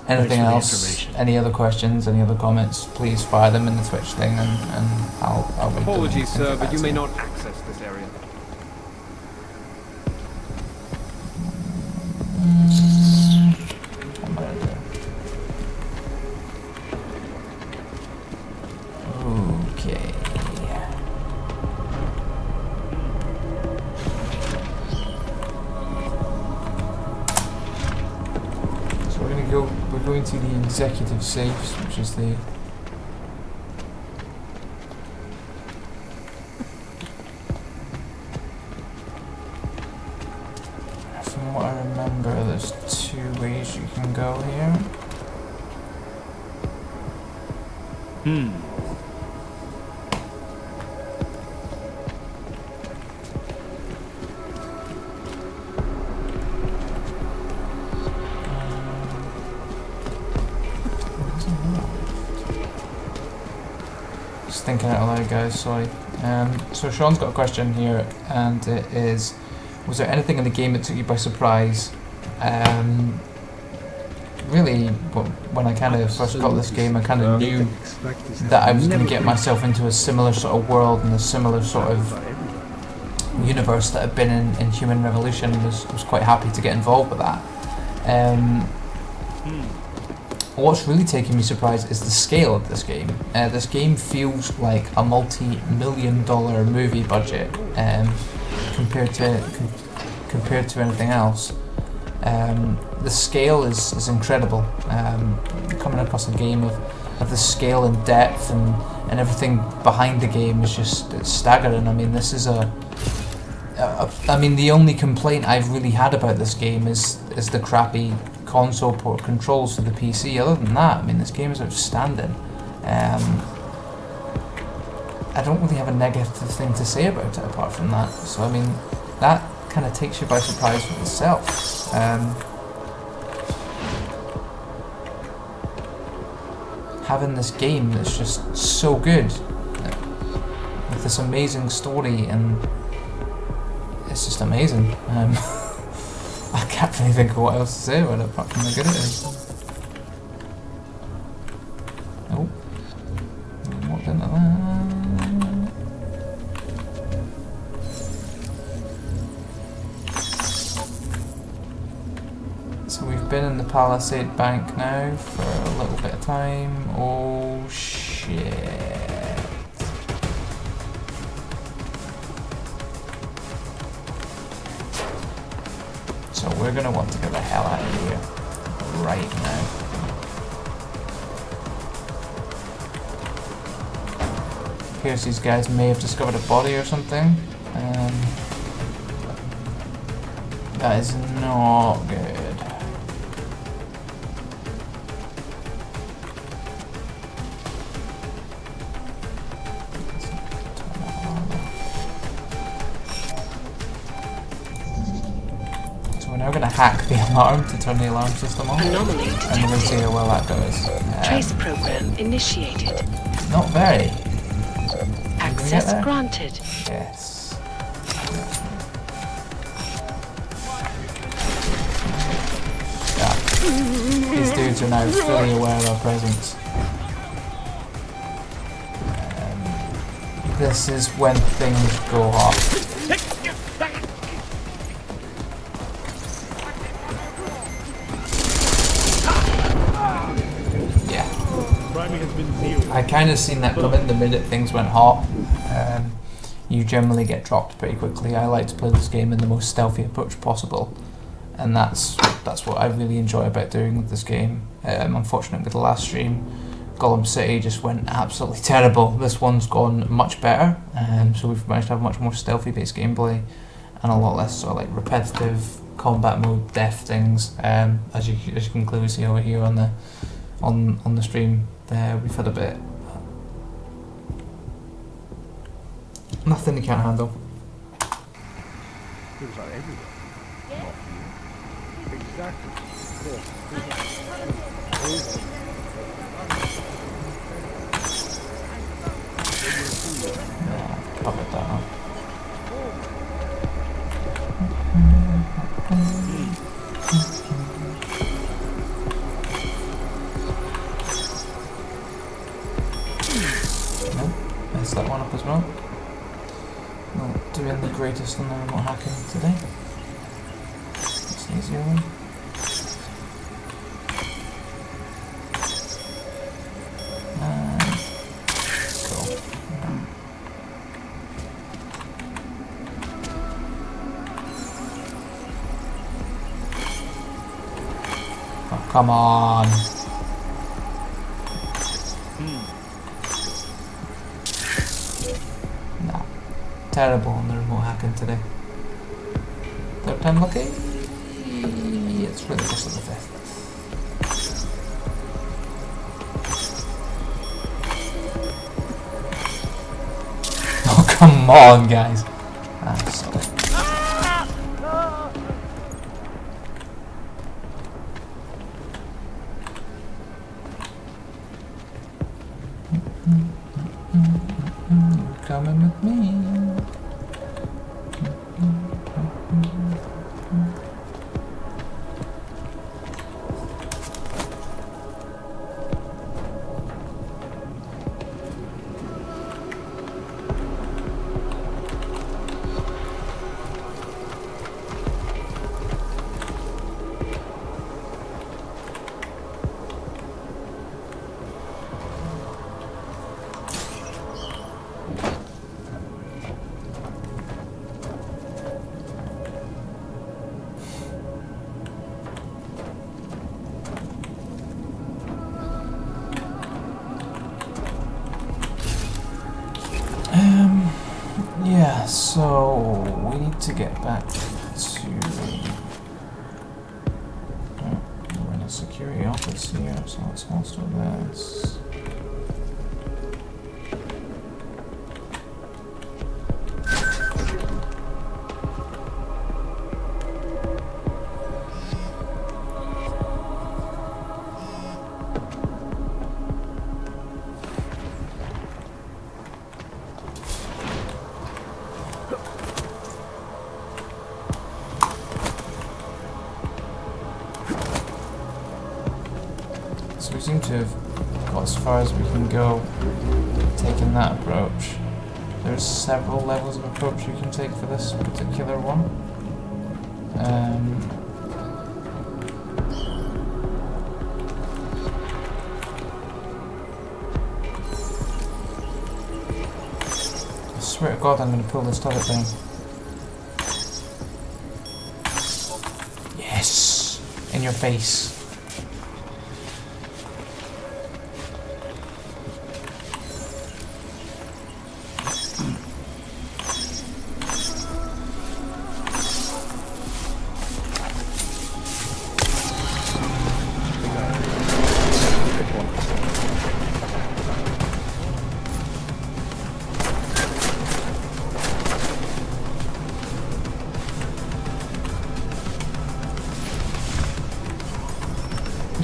Anything else? Any other questions? Any other comments? Please fire them in the Twitch thing, and I'll read them. Apologies, sir, but you may not access this area. executive safes, which is the from what I remember, there's 2 ways you can go here. Just thinking out loud, guys, sorry. So Sean's got a question here, and it is, was there anything in the game that took you by surprise? Really, when I kind of first got this game, I kind of knew that I was going to get myself into a similar sort of world and a similar sort of universe that I've been in Human Revolution. Was quite happy to get involved with that. What's really taken me surprised is the scale of this game. This game feels like a multi-million-dollar movie budget compared to anything else. The scale is incredible. Coming across a game of the scale and depth and everything behind the game is it's staggering. I mean, this is I mean, the only complaint I've really had about this game is the crappy console port controls for the PC. Other than that, I mean, this game is outstanding. I don't really have a negative thing to say about it apart from that. So I mean, that kind of takes you by surprise with itself. Having this game that's just so good, with this amazing story, and it's just amazing. I can't really think of what else to say about it apart from how good it is. Oh, walked into that. So we've been in the Palisade Bank now for a little bit of time. Oh shit. So we're going to want to get the hell out of here right now. Appears these guys may have discovered a body or something. That is not good. We're going to hack the alarm to turn the alarm system on, and we're going to see how well that goes. Trace program initiated. Not very. Access granted. Yes. Yeah. These dudes are now fully aware of our presence. This is when things go off. I kind of seen that coming the minute things went hot. You generally get dropped pretty quickly. I like to play this game in the most stealthy approach possible, and that's what I really enjoy about doing with this game. Unfortunately, with the last stream, Gollum City just went absolutely terrible. This one's gone much better, so we've managed to have much more stealthy-based gameplay and a lot less sort of like repetitive combat mode death things. As you can clearly see over here on the stream. We've had a bit. Nothing you can't handle. Things are everywhere. Not here. Exactly. Covered that up. Messed that one up as well. Not doing the greatest on the remote hacking today. It's an easier one. Cool. Oh, come on. terrible on the remote hacking today. Third time lucky? It's really close to the 5th. Oh, come on, guys. I'm sorry. Coming with me. Yeah, so we need to get back to... we're in a security office here, so let's holster this. So we seem to have got as far as we can go taking that approach. There's several levels of approach you can take for this particular one. I swear to God I'm going to pull this turret down. Yes! In your face.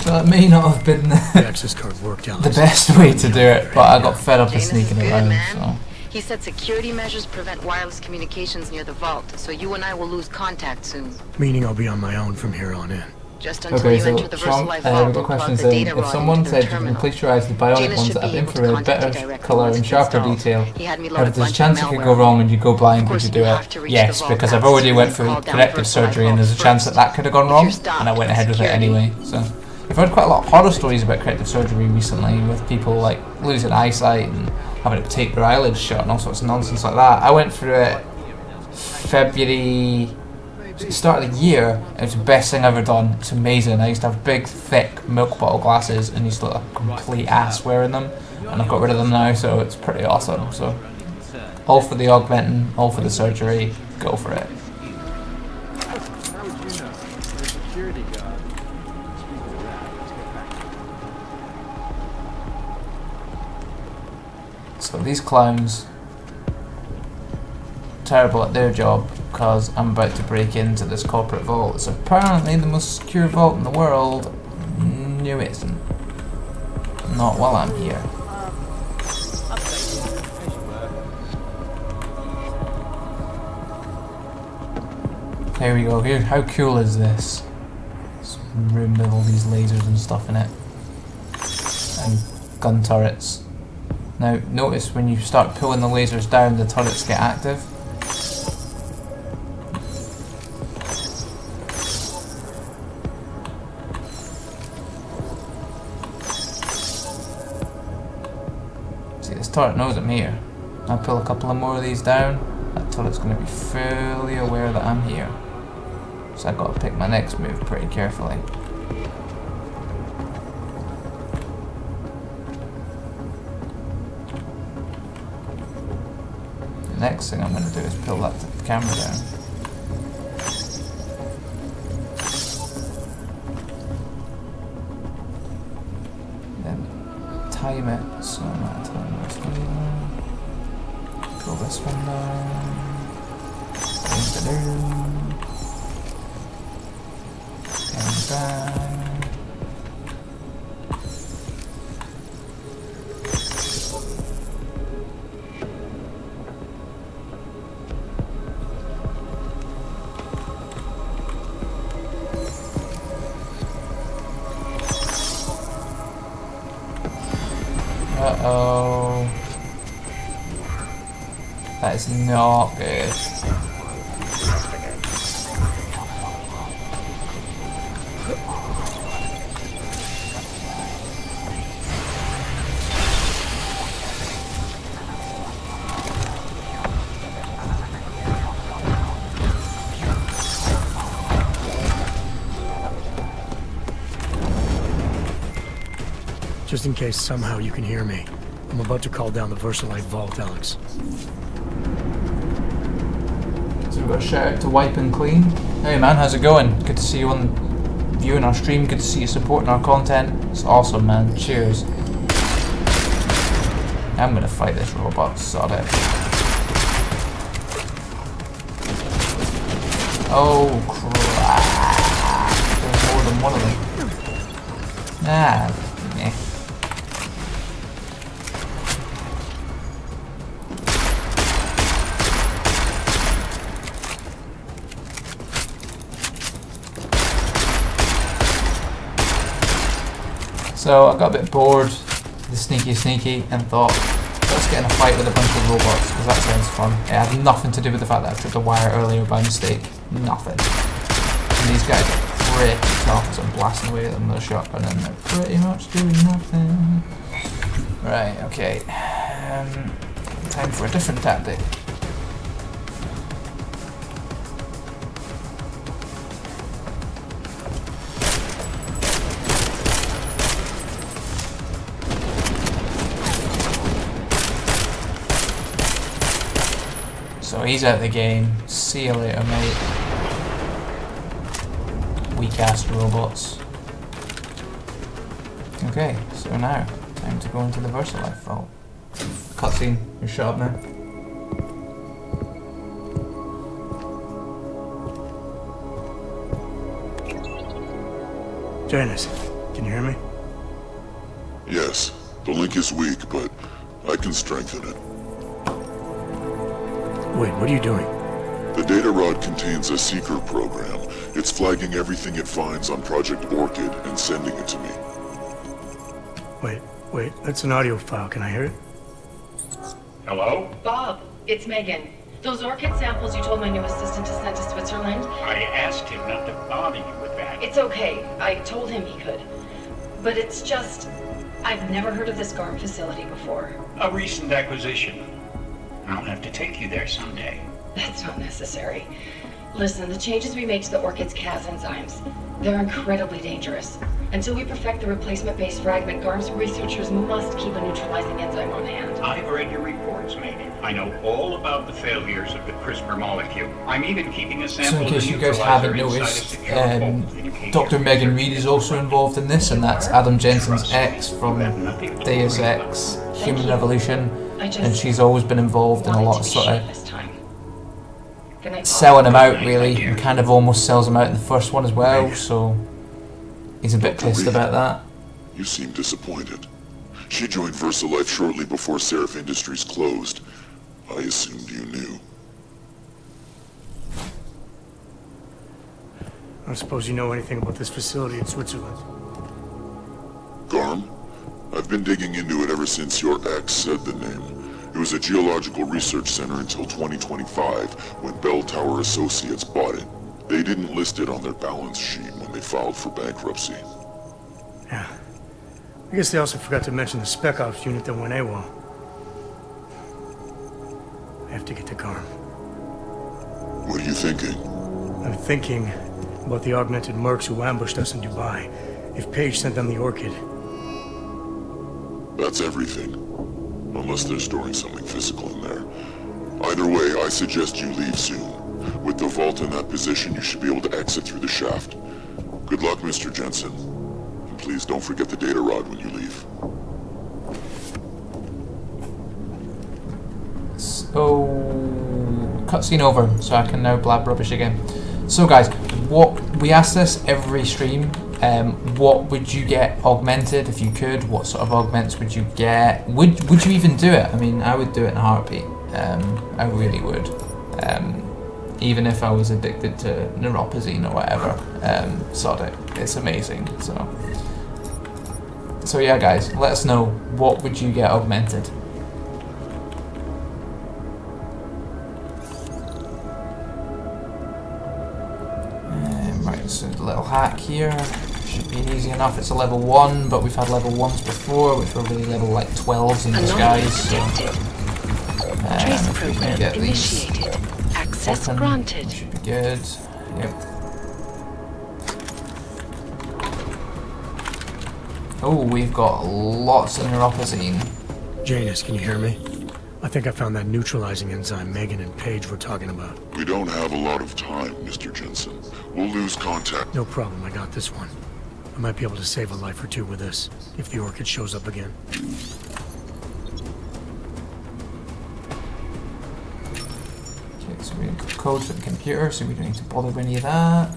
So that may not have been the access card worked out. The best way to do it, but I got fed up with sneaking around. So. He said security measures prevent wireless communications near the vault, so you and I will lose contact soon. Meaning I'll be on my own from here on in. Just until you enter the VersaLife vault, we've got questions saying, if someone said you can place your eyes to bionic ones that have infrared, better colour and sharper detail, if there's a chance it could go wrong and you go blind, would you do it? Yes, because I've already went through corrective surgery and there's a chance that that could have gone wrong, and I went ahead with it anyway. So I've heard quite a lot of horror stories about corrective surgery recently, with people like losing eyesight and having to tape their eyelids shut and all sorts of nonsense like that. I went through it February, start of the year. It was the best thing I've ever done. It's amazing. I used to have big, thick milk bottle glasses and used to look like a complete ass wearing them, and I've got rid of them now, so it's pretty awesome. So all for the augmenting, all for the surgery, go for it. How would you know? You're a security guard. So these clowns, terrible at their job, because I'm about to break into this corporate vault. It's apparently the most secure vault in the world. No, it isn't. Not while I'm here. Here we go. Here, how cool is this? This room with all these lasers and stuff in it, and gun turrets. Now, notice when you start pulling the lasers down, the turrets get active. See, this turret knows I'm here. I pull a couple of more of these down, that turret's going to be fully aware that I'm here. So I've got to pick my next move pretty carefully. next thing I'm going to do is pull that camera down. Then time it, so I'm going to time this one down. Pull this one down. Change the down. And down. Uh-oh. That is not good. Just in case somehow you can hear me, I'm about to call down the Versalite vault, Alex. So we've got a shout out to Wipe and Clean. Hey man, how's it going? Good to see you on viewing our stream, good to see you supporting our content. It's awesome, man. Cheers. I'm gonna fight this robot, sod it. Oh crap. There's more than one of them. Ah, meh. So I got a bit bored, the sneaky, and thought, let's get in a fight with a bunch of robots, because that sounds fun. It had nothing to do with the fact that I tripped a wire earlier by mistake. Nothing. And these guys are pretty tough, so I'm blasting away at them with a shotgun, and they're pretty much doing nothing. Right, okay. Time for a different tactic. So he's out of the game. See you later, mate. Weak ass robots. Okay, so now, time to go into the Versalite vault. Cutscene, you're shut up now. Janus, can you hear me? Yes, the link is weak, but I can strengthen it. Wait, what are you doing? The data rod contains a seeker program. It's flagging everything it finds on Project Orchid and sending it to me. Wait, that's an audio file. Can I hear it? Hello? Bob, it's Megan. Those orchid samples you told my new assistant to send to Switzerland? I asked him not to bother you with that. It's okay. I told him he could. But it's just... I've never heard of this GARM facility before. A recent acquisition. I'll have to take you there someday. That's not necessary. Listen, the changes we make to the Orchid's Cas enzymes, they're incredibly dangerous. Until we perfect the replacement-based fragment, GARM's researchers must keep a neutralizing enzyme on hand. I've read your reports, Megan. I know all about the failures of the CRISPR molecule. I'm even keeping a sample So in case you guys haven't noticed, Dr. Megan Reed is also involved in this, and that's Adam Jensen's ex from Deus Ex, Human Revolution, and she's always been involved in a lot of sort of selling him out, really, and kind of almost sells him out in the first one as well, so he's a bit pissed about that. You seem disappointed. She joined VersaLife shortly before Seraph Industries closed. I assumed you knew. I don't suppose you know anything about this facility in Switzerland. GARM? I've been digging into it ever since your ex said the name. It was a geological research center until 2025, when Bell Tower Associates bought it. They didn't list it on their balance sheet when they filed for bankruptcy. Yeah. I guess they also forgot to mention the Spec Ops unit that went AWOL. I have to get to GARM. What are you thinking? I'm thinking about the augmented mercs who ambushed us in Dubai. If Paige sent them the Orchid. That's everything. Unless they're storing something physical in there. Either way, I suggest you leave soon. With the vault in that position, you should be able to exit through the shaft. Good luck, Mr. Jensen. And please don't forget the data rod when you leave. So, cutscene over, so I can now blab rubbish again. So guys, we ask this every stream. What would you get augmented if you could? What sort of augments would you get? Would you even do it? I mean, I would do it in a heartbeat. I really would. Even if I was addicted to neuropazine or whatever. Sod it. It's amazing. So yeah, guys, let us know, what would you get augmented? Right, so the little hack here should be easy enough. It's a level 1, but we've had level 1s before, which were really level like 12s in disguise. So Trace program initiated. Access granted. Should be good. Yep. Oh, we've got lots of neuropazine. Janus, can you hear me? I think I found that neutralizing enzyme Megan and Paige were talking about. We don't have a lot of time, Mr. Jensen. We'll lose contact. No problem, I got this one. I might be able to save a life or two with this, if the Orchid shows up again. Okay, so we've got code for the computer, so we don't need to bother with any of that.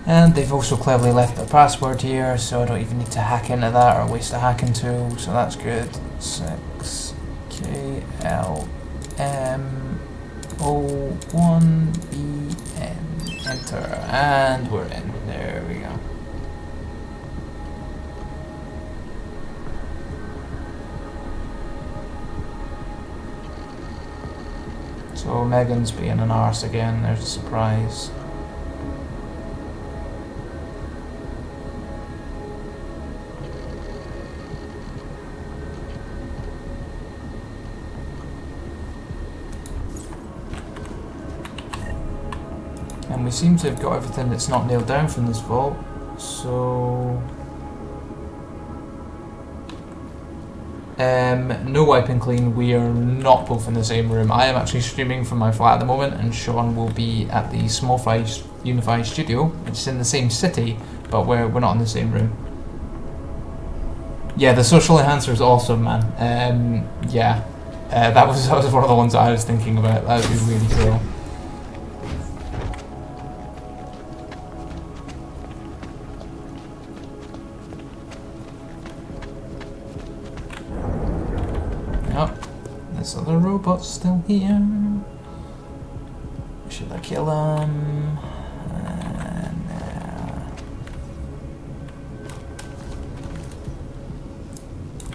And they've also cleverly left the password here, so I don't even need to hack into that or waste a hacking tool, so that's good. 6KLM01BN. Enter, and we're in. There we go. So Megan's being an arse again, there's a surprise. And we seem to have got everything that's not nailed down from this vault, so... no wiping clean, we are not both in the same room. I am actually streaming from my flat at the moment, and Sean will be at the SmallFryUnify studio, which is in the same city, but we're not in the same room. Yeah, the social enhancer is awesome, man. Yeah, that was one of the ones I was thinking about. That would be really cool. This other robot's still here. Should I kill him?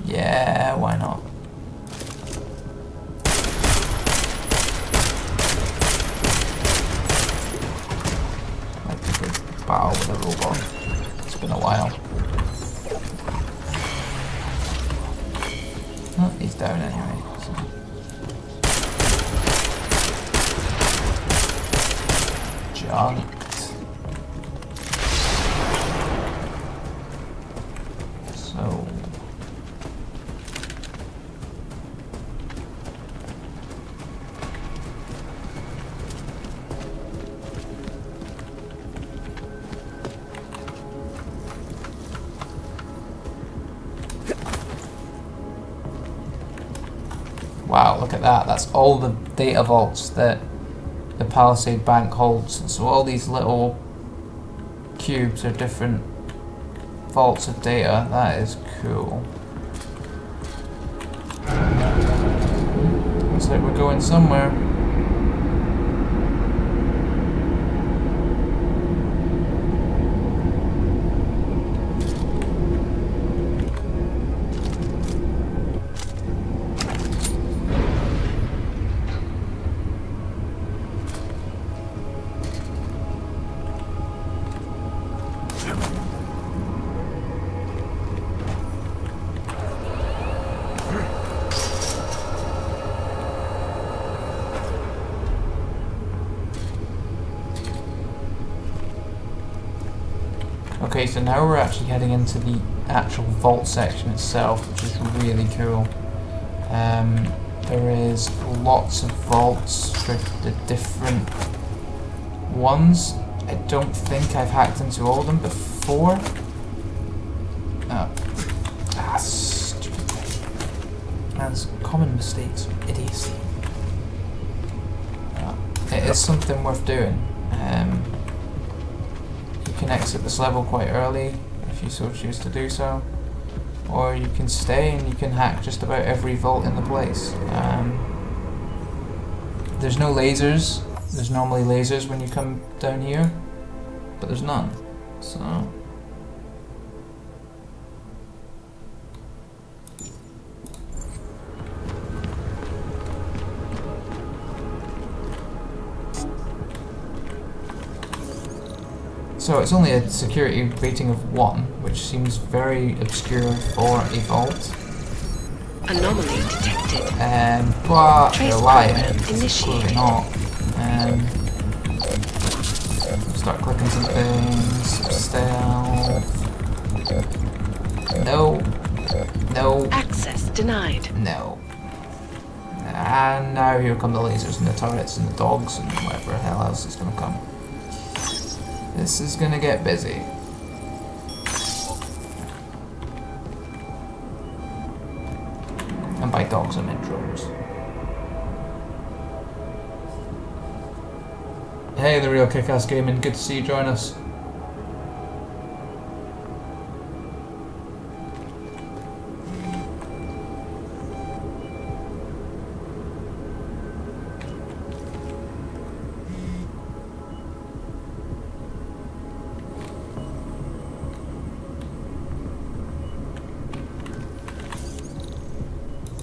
Yeah, why not? Like a good battle with a robot. It's been a while. Oh, he's down anyway. So. Junked. So. Wow, look at that. That's all the data vaults that the Palisade Bank holds. So all these little cubes are different vaults of data. That is cool. Looks like we're going somewhere. Okay, so now we're actually heading into the actual vault section itself, which is really cool. There is lots of vaults for the different ones. I don't think I've hacked into all of them before. Stupid thing. That's common mistakes, idiocy. It is something worth doing. You can exit this level quite early if you so choose to do so, or you can stay and you can hack just about every vault in the place. There's no lasers. There's normally lasers when you come down here, but there's none. So it's only a security rating of 1, which seems very obscure for a vault. Anomaly detected. But they're lying. It's clearly not. Start clicking some things. Stealth. No. No. Access denied. No. And now here come the lasers and the turrets and the dogs and whatever the hell else is going to come. This is gonna get busy. And by dogs I meant drones. Hey, the real Kick-Ass Gaming, good to see you join us.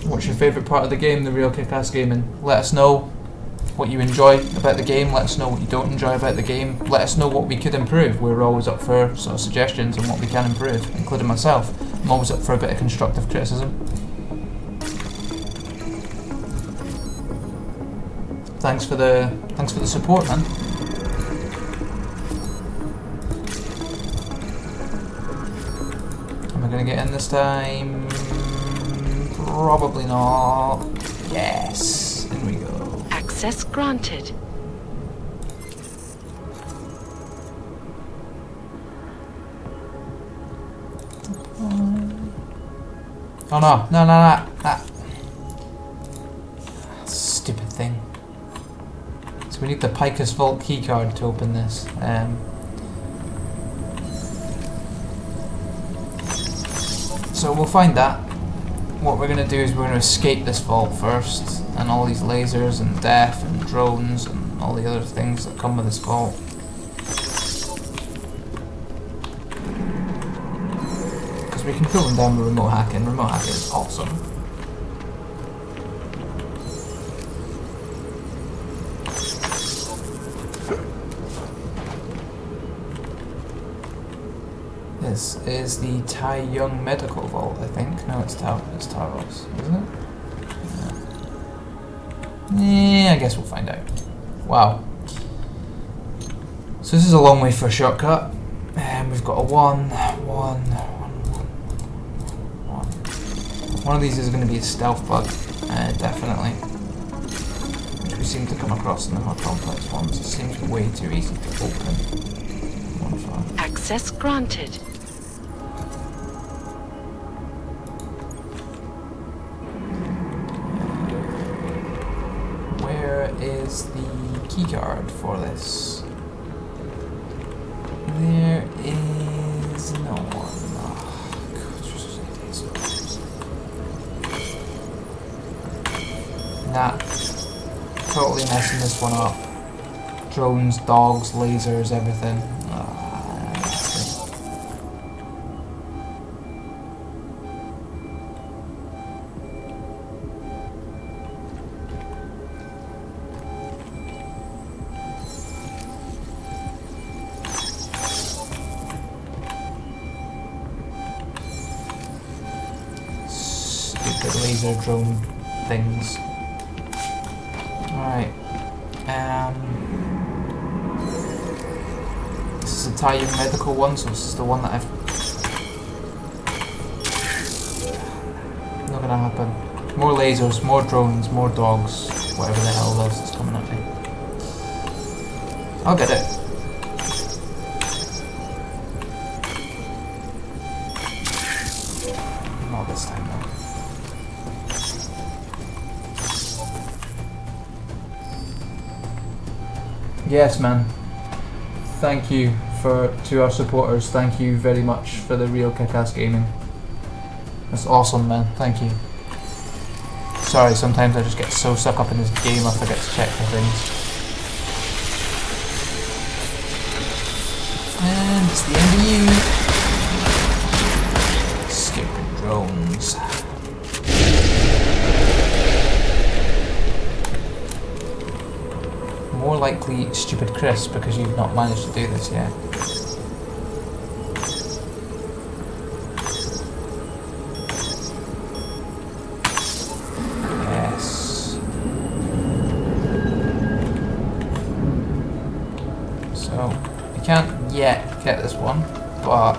What's your favourite part of the game, the real Kick-Ass Gaming? Let us know what you enjoy about the game, let us know what you don't enjoy about the game, let us know what we could improve. We're always up for sort of suggestions on what we can improve, including myself. I'm always up for a bit of constructive criticism. Thanks for the support, man. Am I gonna get in this time? Probably not. Yes. In we go. Access granted. Oh no. No. Stupid thing. So we need the Picus Vault keycard to open this. So we'll find that. What we're going to do is we're going to escape this vault first, and all these lasers and death and drones and all the other things that come with this vault. Because we can pull them down with remote hacking. Remote hacking is awesome. This is the Tai Young Medical Vault, I think. No, it's Taros, isn't it? Yeah, I guess we'll find out. Wow. So this is a long way for a shortcut. And we've got a one. One of these is going to be a stealth bug, definitely. Which we seem to come across in the more complex ones. It seems way too easy to open. Access granted. Is the keycard for this? There is no one. Oh, God. Nah. Totally messing this one up. Drones, dogs, lasers, everything. Laser drone things. Alright. This is the Tai Young medical one, so this is the one that I've... Not gonna happen. More lasers, more drones, more dogs, whatever the hell else is coming at me. I'll get it. Not this time though. Yes, man. Thank you to our supporters. Thank you very much for the real kick-ass gaming. That's awesome, man. Thank you. Sorry, sometimes I just get so stuck up in this game I forget to check for things. And it's the end of you. Stupid drones. More likely stupid Chris, because you've not managed to do this yet. Yes. So, we can't yet get this one, but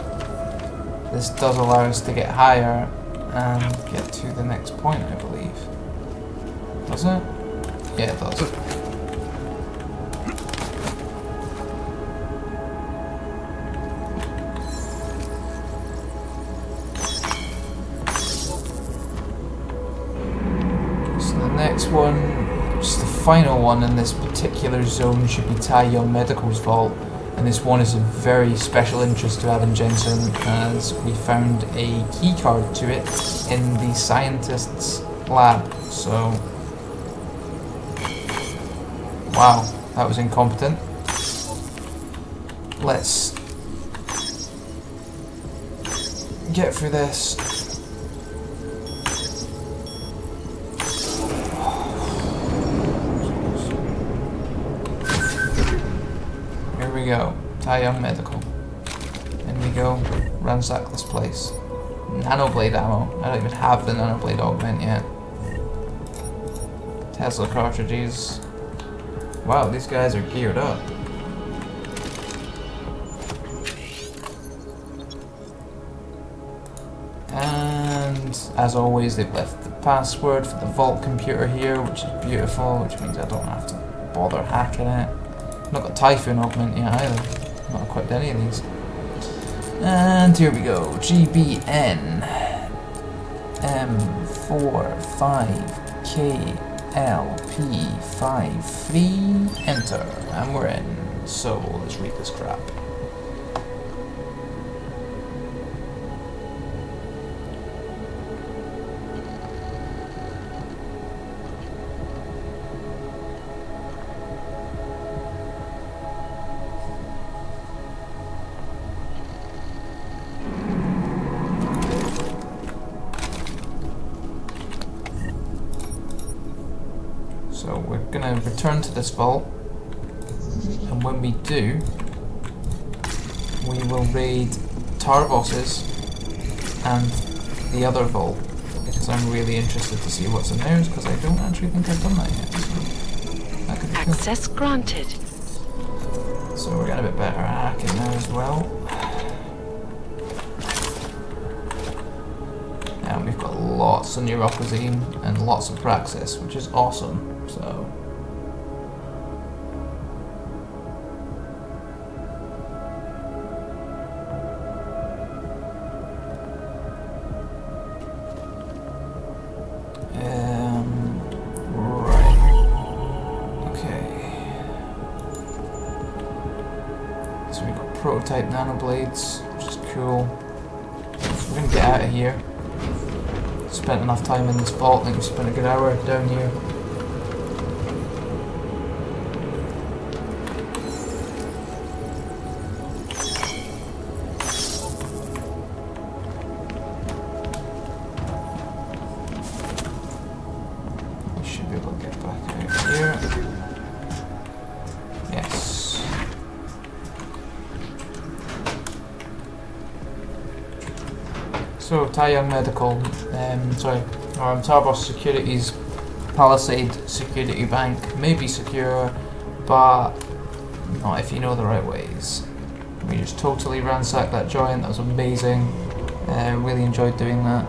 this does allow us to get higher and get to the next point, I believe. Does it? Yeah, it does. One, just the final one in this particular zone, should be Tai Young Medical's vault, and this one is of very special interest to Adam Jensen as we found a key card to it in the scientist's lab. So, wow, that was incompetent. Let's get through this. Go. Tai Young Medical. In we go. Ransack this place. Nanoblade ammo. I don't even have the Nanoblade augment yet. Tesla cartridges. Wow, these guys are geared up. And as always, they've left the password for the vault computer here, which is beautiful, which means I don't have to bother hacking it. Not got Typhoon augment yet either. Not equipped any of these. And here we go. GBN M45KLP53. Enter. And we're in. So let's read this crap. So we're gonna return to this vault, and when we do, we will raid Tarbos's and the other vault, because I'm really interested to see what's in theirs, because I don't actually think I've done that yet. So that could be cool. Access granted. So we're getting a bit better at hacking now as well. And we've got lots of Neuroposine and lots of Praxis, which is awesome. So right. Okay. So we've got prototype nanoblades, which is cool. We're gonna get out of here. Spent enough time in this vault. I think we spent a good hour down here. We should be able to get back out here. Yes. So, Tai Young Medical, Tarbos Securities Palisade Security Bank may be secure, but not if you know the right ways. We just totally ransacked that joint. That was amazing. Really enjoyed doing that.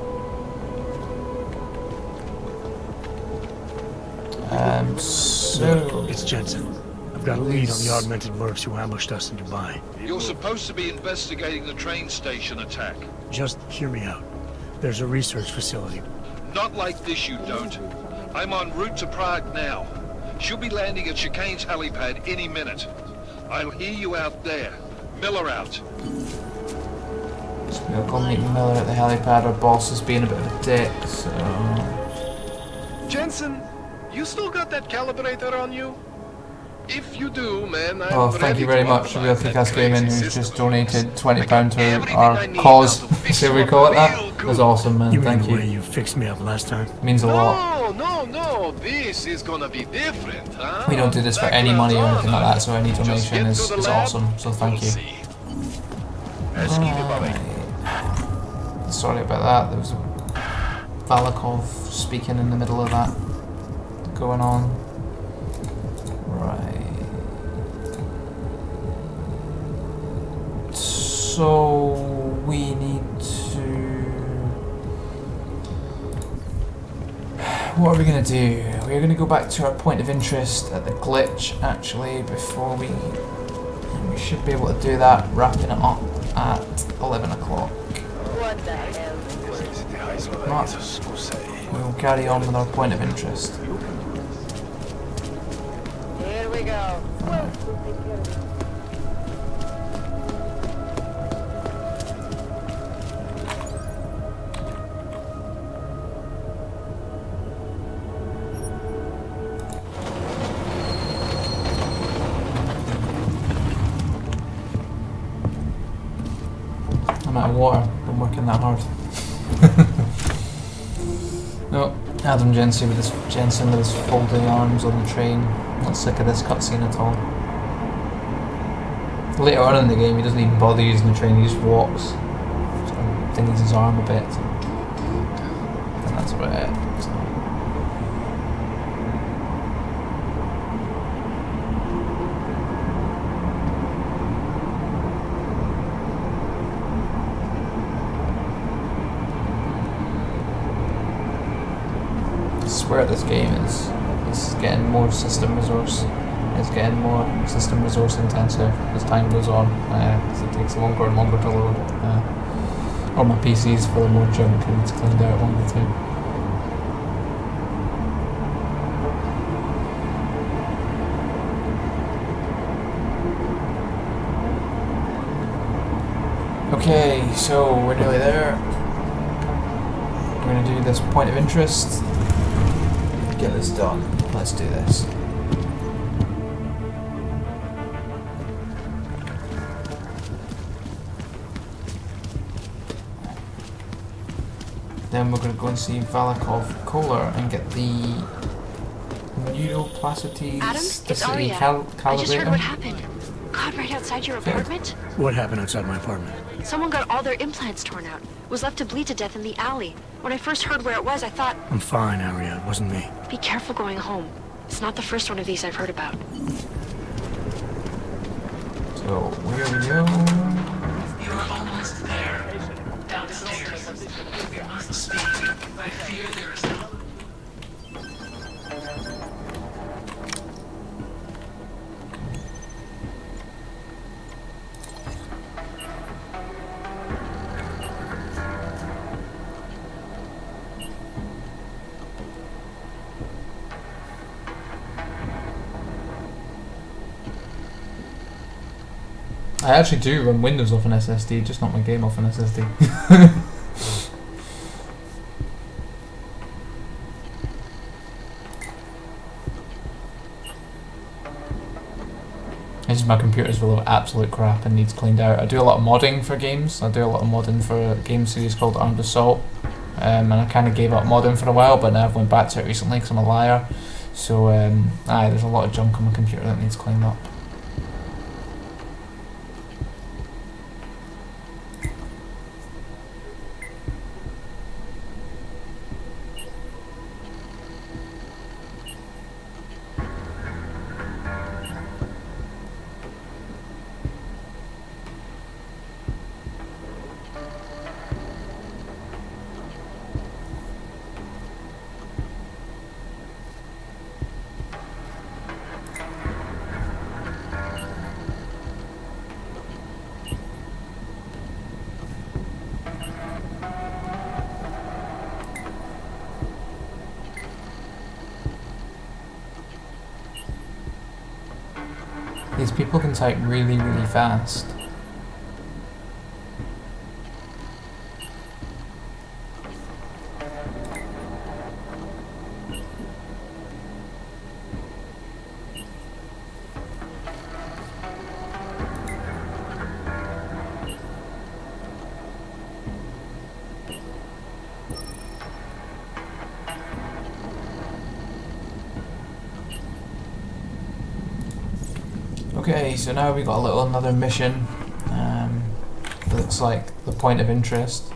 So it's Jensen. I've got a lead on the augmented mercs who ambushed us in Dubai. You're supposed to be investigating the train station attack. Just hear me out. There's a research facility. Not like this, you don't. I'm en route to Prague now. She'll be landing at Chicane's helipad any minute. I'll hear you out there. Miller out. So we'll go meet Miller at the helipad. Our boss is being a bit of a dick, so... Jensen, you still got that calibrator on you? If you do, man, well, thank you very much to Real Kick-Ass Gaming, who's just donated £20 to our cause, shall we call it that? That's awesome, man, thank you. You fixed me up last time. Means a lot. No, this is gonna be different, huh? We don't do this for any money or anything like that, so any donation is awesome, so thank you. Sorry about that, there was Valikov speaking in the middle of that going on. Right. So we need to... What are we going to do? We're going to go back to our point of interest at the glitch, actually, before we should be able to do that, wrapping it up at 11 o'clock. What the hell? We'll carry on with our point of interest. Here we go. I'm out of water. Been working that hard. No, Adam Jensen with his folding arms on the train. Not sick of this cutscene at all. Later on in the game, he doesn't even bother using the train. He just walks. Just dings his arm a bit, and that's about it. So. I swear this game is getting more system resource. It's getting more system resource intensive as time goes on. Because it takes longer and longer to load. Or my PC's full of more junk and it's cleaned out one at a time. Okay, so we're nearly there. We're going to do this point of interest. Get this done. Let's do this. Then we're going to go and see Valikov Kohler and get the neuroplasticity Adam, it's Aria. I just heard what happened. God, right outside your apartment? What happened outside my apartment? Someone got all their implants torn out. Was left to bleed to death in the alley. When I first heard where it was, I thought... I'm fine, Aria. It wasn't me. Be careful going home. It's not the first one of these I've heard about. So, where we go? You're almost there. Downstairs. We must speak. I fear there is no... I actually do run Windows off an SSD, just not my game off an SSD. It's just my computer's full of absolute crap and needs cleaned out. I do a lot of modding for games. I do a lot of modding for a game series called Armed Assault. And I kind of gave up modding for a while, but now I've went back to it recently because I'm a liar. So, there's a lot of junk on my computer that needs cleaned up. These people can type really, really fast. Okay, so now we got another mission. Looks like the point of interest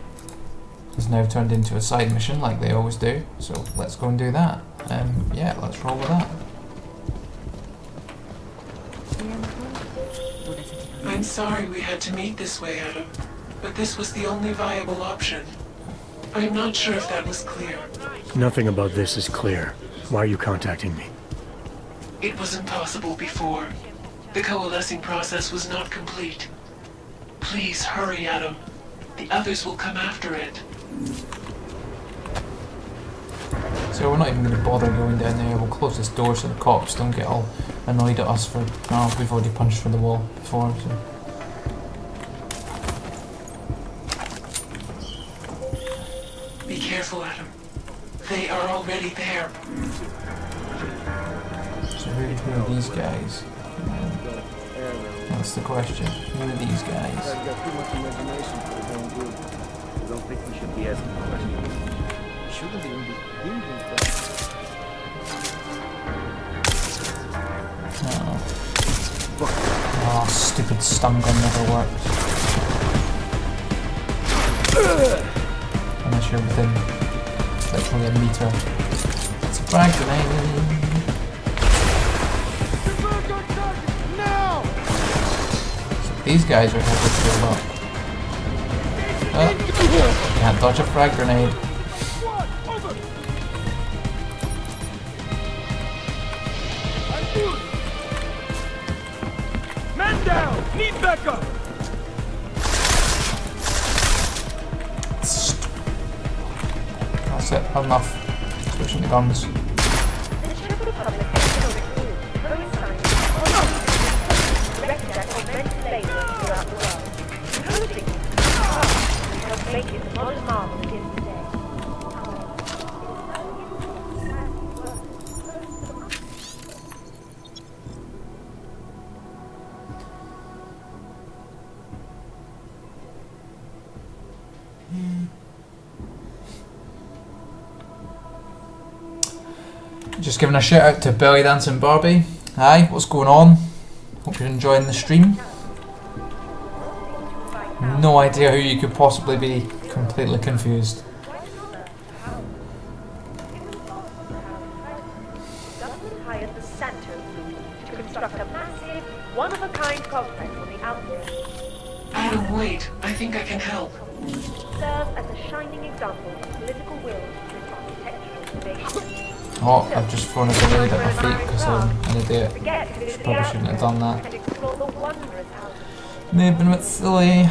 has now turned into a side mission, like they always do. So let's go and do that. Yeah, let's roll with that. I'm sorry we had to meet this way, Adam, but this was the only viable option. I'm not sure if that was clear. Nothing about this is clear. Why are you contacting me? It was impossible before. The coalescing process was not complete. Please hurry, Adam. The others will come after it. So we're not even going to bother going down there. We'll close this door so the cops don't get all annoyed at us for... Oh, we've already punched through the wall before, so... Be careful, Adam. They are already there. So who are these guys? That's the question. Who are these guys? I've got too much imagination for his own good. I don't think we should be asking questions. We shouldn't even be thinking questions. Oh, stupid stun gun never works. Unless you're within literally a meter. It's a frag grenade. These guys are heavily filled up. Oh, can't dodge a frag grenade. Man down! Need backup! That's it, enough. Switching the guns. Just giving a shout out to Belly Dancing Barbie. Hi, what's going on? Hope you're enjoying the stream. No idea who you could possibly be. Completely confused. Hired the Santo to construct a massive, one-of-a-kind complex on the outskirts. Adam, wait. I think I can help. Serve as a shining example of political will with architectural innovation. Oh, I've just thrown a grenade at my feet because I'm an idiot. Probably shouldn't have done that. May have been a bit silly.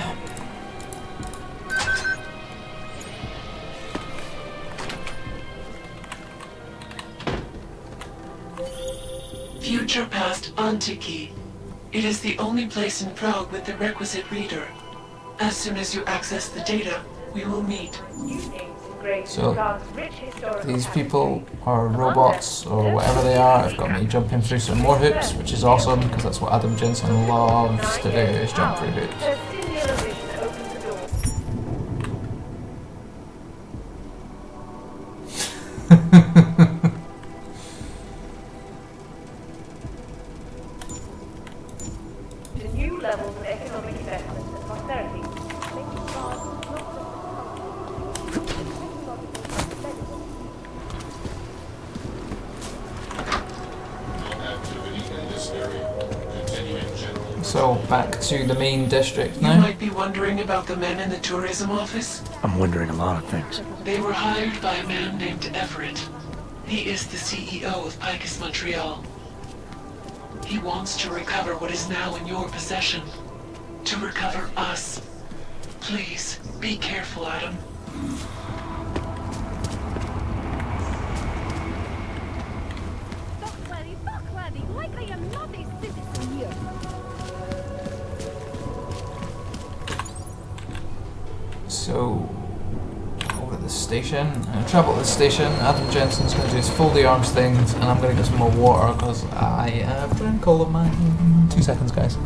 Future Past Antiki. It is the only place in Prague with the requisite reader. As soon as you access the data, we will meet. So, these people are robots or whatever they are. I've got me jumping through some more hoops, which is awesome because that's what Adam Jensen loves to do, is jump through hoops. To new levels of economic investment and prosperity. So, back to the main district now. You might be wondering about the men in the tourism office. I'm wondering a lot of things. They were hired by a man named Everett. He is the CEO of Eidos Montreal. He wants to recover what is now in your possession. To recover us. Please, be careful, Adam. Fuck laddie, like I am not a citizen here. so over at the station. I'm going to travel to the station. Adam Jensen's going to do his fold the arms things, and I'm going to get some more water because I drank all of mine. 2 seconds, guys.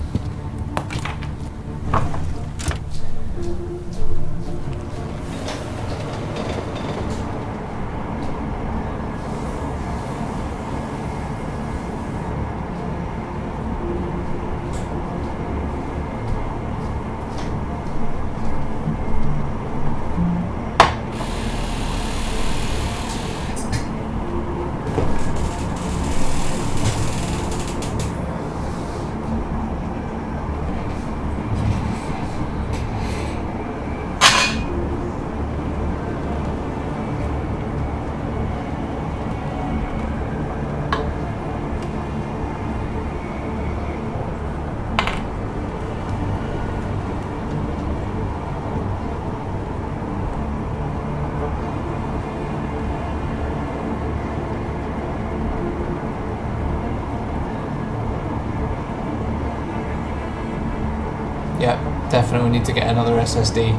Yeah, definitely need to get another SSD.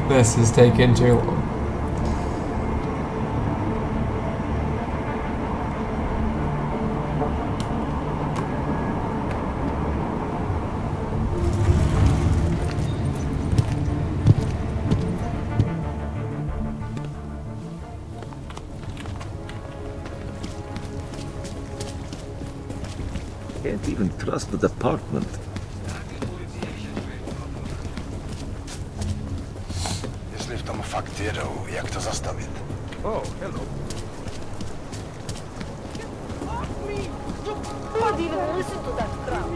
This is taking too long. Can't even trust the department. Jak to zastavit? Oh, hello. Don't even listen to that crowd.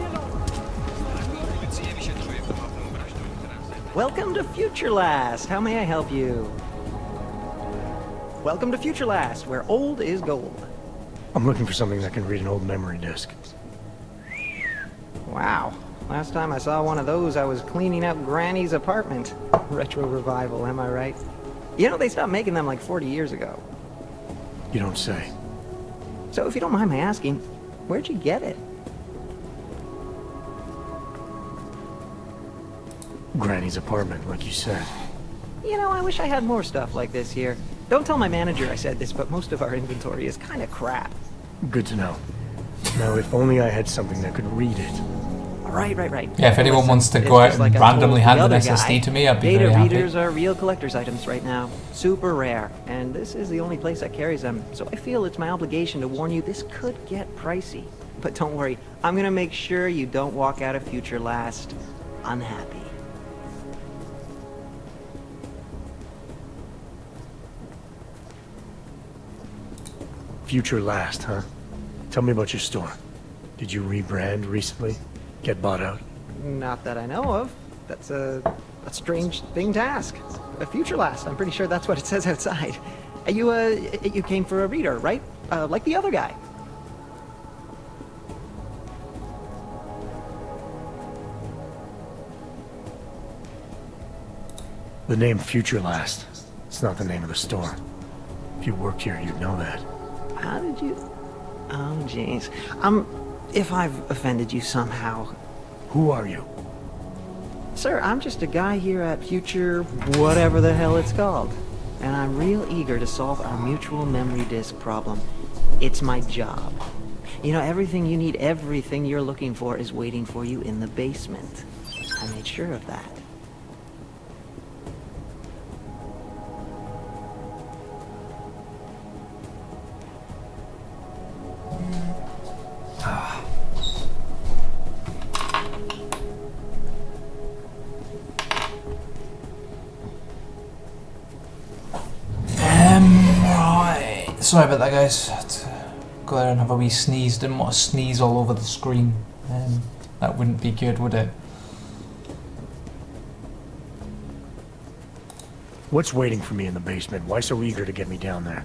Welcome to Future Last. How may I help you? Welcome to Future Last, where old is gold. I'm looking for something that can read an old memory disk. Wow. Last time I saw one of those, I was cleaning up Granny's apartment. Retro revival, am I right? You know, they stopped making them like 40 years ago. You don't say. So if you don't mind my asking, where'd you get it? Granny's apartment, like you said. You know, I wish I had more stuff like this here. Don't tell my manager I said this, but most of our inventory is kind of crap. Good to know. Now, if only I had something that could read it. Right. Yeah, if anyone wants to go out and randomly hand an SSD to me, I'd be very happy. Data readers are real collector's items right now. Super rare. And this is the only place that carries them. So I feel it's my obligation to warn you this could get pricey. But don't worry, I'm gonna make sure you don't walk out of Future Last unhappy. Future Last, huh? Tell me about your store. Did you rebrand recently? Get bought out? Not that I know of. That's a strange thing to ask. A Future Last, I'm pretty sure that's what it says outside. You came for a reader, right? Like the other guy. The name Future Last. It's not the name of the store. If you worked here, you'd know that. How did you... Oh, jeez. If I've offended you somehow... Who are you? Sir, I'm just a guy here at Future... whatever the hell it's called. And I'm real eager to solve our mutual memory disk problem. It's my job. You know, everything you need, everything you're looking for is waiting for you in the basement. I made sure of that. Right. Sorry about that, guys. Had to go there and have a wee sneeze. Didn't want to sneeze all over the screen. That wouldn't be good, would it? What's waiting for me in the basement? Why so eager to get me down there?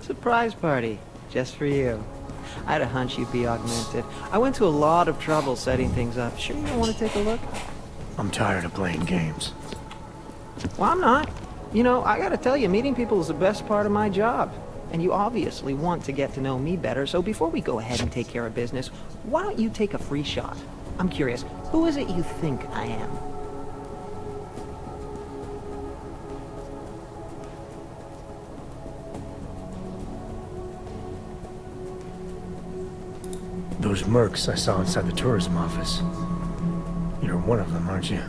Surprise party, just for you. I had a hunch you'd be augmented. I went to a lot of trouble setting things up. Sure you don't want to take a look? I'm tired of playing games. Well, I'm not. You know, I gotta tell you, meeting people is the best part of my job. And you obviously want to get to know me better, so before we go ahead and take care of business, why don't you take a free shot? I'm curious, who is it you think I am? those mercs I saw inside the tourism office. You're one of them, aren't you?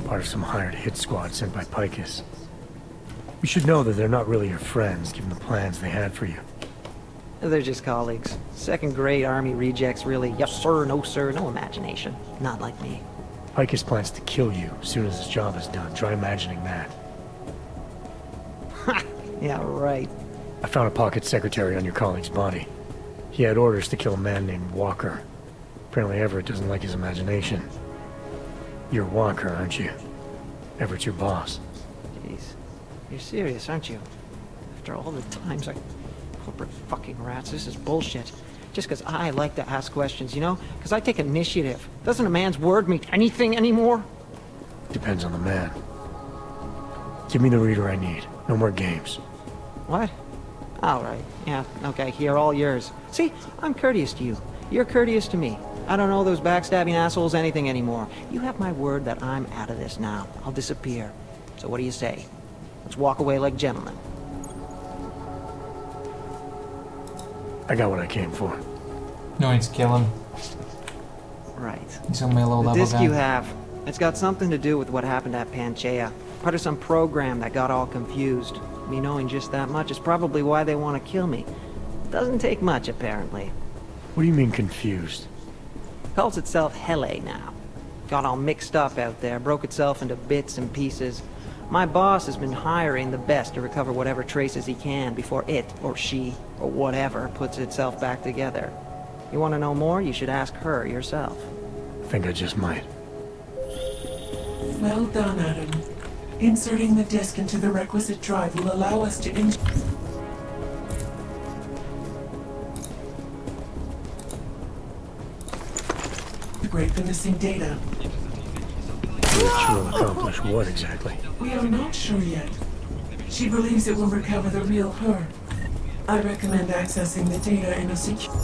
Part of some hired hit squad sent by Picus. You should know that they're not really your friends, given the plans they had for you. They're just colleagues. Second-grade army rejects, really. Yes sir, no imagination. Not like me. Picus plans to kill you as soon as his job is done. Try imagining that. Ha! Yeah, right. I found a pocket secretary on your colleague's body. He had orders to kill a man named Walker. Apparently Everett doesn't like his imagination. You're Walker, aren't you? Everett's your boss. Jeez. You're serious, aren't you? After all the times I... Corporate fucking rats, this is bullshit. Just because I like to ask questions, you know? Because I take initiative. Doesn't a man's word mean anything anymore? Depends on the man. Give me the reader I need. No more games. What? All right. Yeah, okay, here, all yours. See, I'm courteous to you. You're courteous to me. I don't owe those backstabbing assholes anything anymore. You have my word that I'm out of this now. I'll disappear. So what do you say? Let's walk away like gentlemen. I got what I came for. No need to kill him. Right. He's only a low level The disc guy. you have, it's got something to do with what happened at Panchaea. Part of some program that got all confused. Me knowing just that much is probably why they want to kill me. Doesn't take much, apparently. What do you mean confused? Calls itself Hele now. Got all mixed up out there, broke itself into bits and pieces. My boss has been hiring the best to recover whatever traces he can before it, or she, or whatever, puts itself back together. You want to know more? You should ask her yourself. I think I just might. Well done, Adam. Inserting the disk into the requisite drive will allow us to integrate the missing data. Which will accomplish what exactly? We are not sure yet. She believes it will recover the real her. I recommend accessing the data in a secure...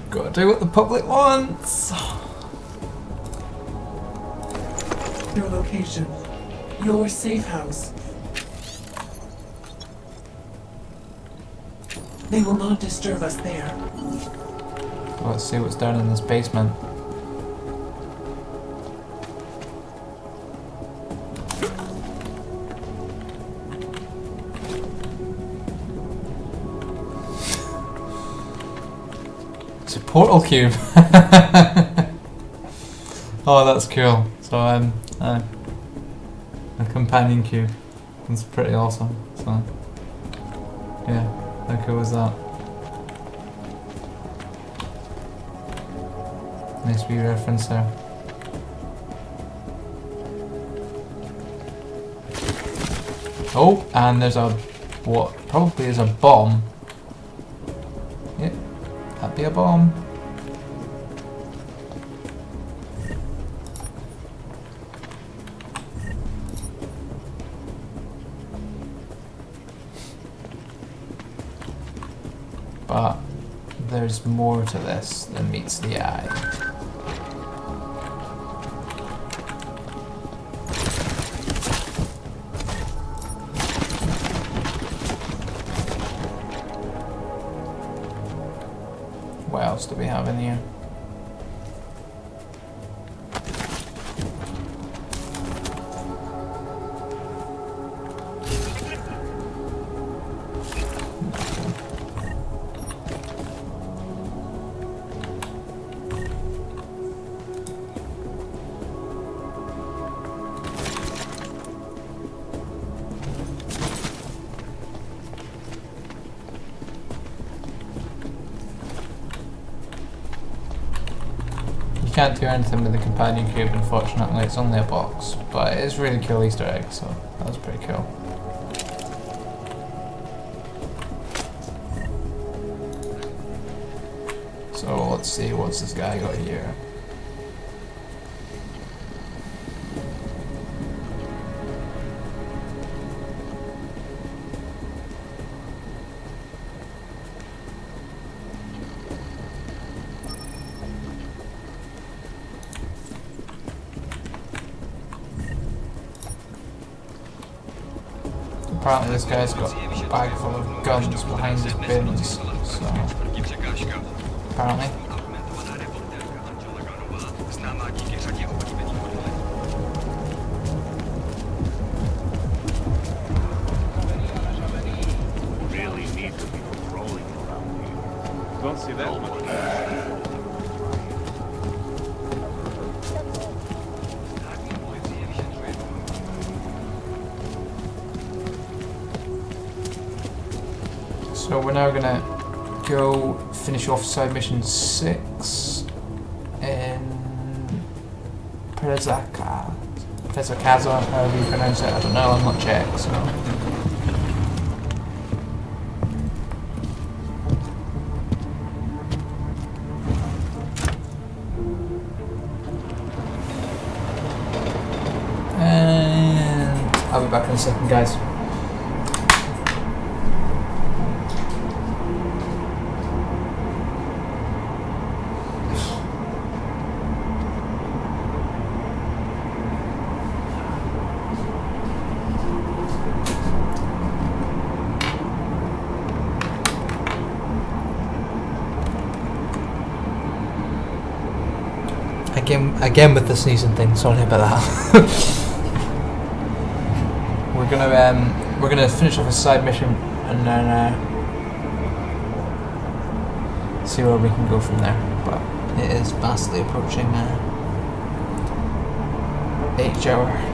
Gotta do what the public wants. Your location. Your safe house. They will not disturb us there. Let's see what's down in this basement. It's a portal cube. Oh, that's cool. So a companion cube. It's pretty awesome. So yeah, how cool is that? Nice wee reference there. Oh, and there's a what probably is a bomb. Yep, that'd be a bomb. But there's more to this than meets the eye. What else do we have in here? You can't do anything with the companion cube, unfortunately. It's only a box, but it is really cool Easter egg, so that was pretty cool. So let's see, what's this guy got here? Apparently this guy's got a bag full of guns behind his bins, so... Apparently. Really need to be patrolling around here. Don't see that much. So we're now gonna go finish off side mission 6 in Prezakaza, however you pronounce it, I don't know, I'm not Czech, so... And I'll be back in a second, guys. Again with the sneezing thing, sorry about that. We're gonna finish off a side mission and then see where we can go from there. But it is fastly approaching H hour.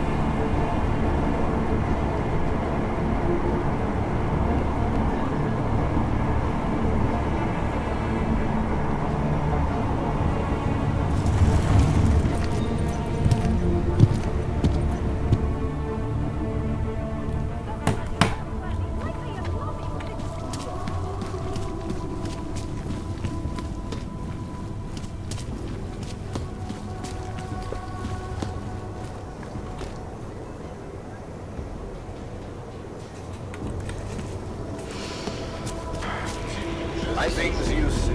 I think you see.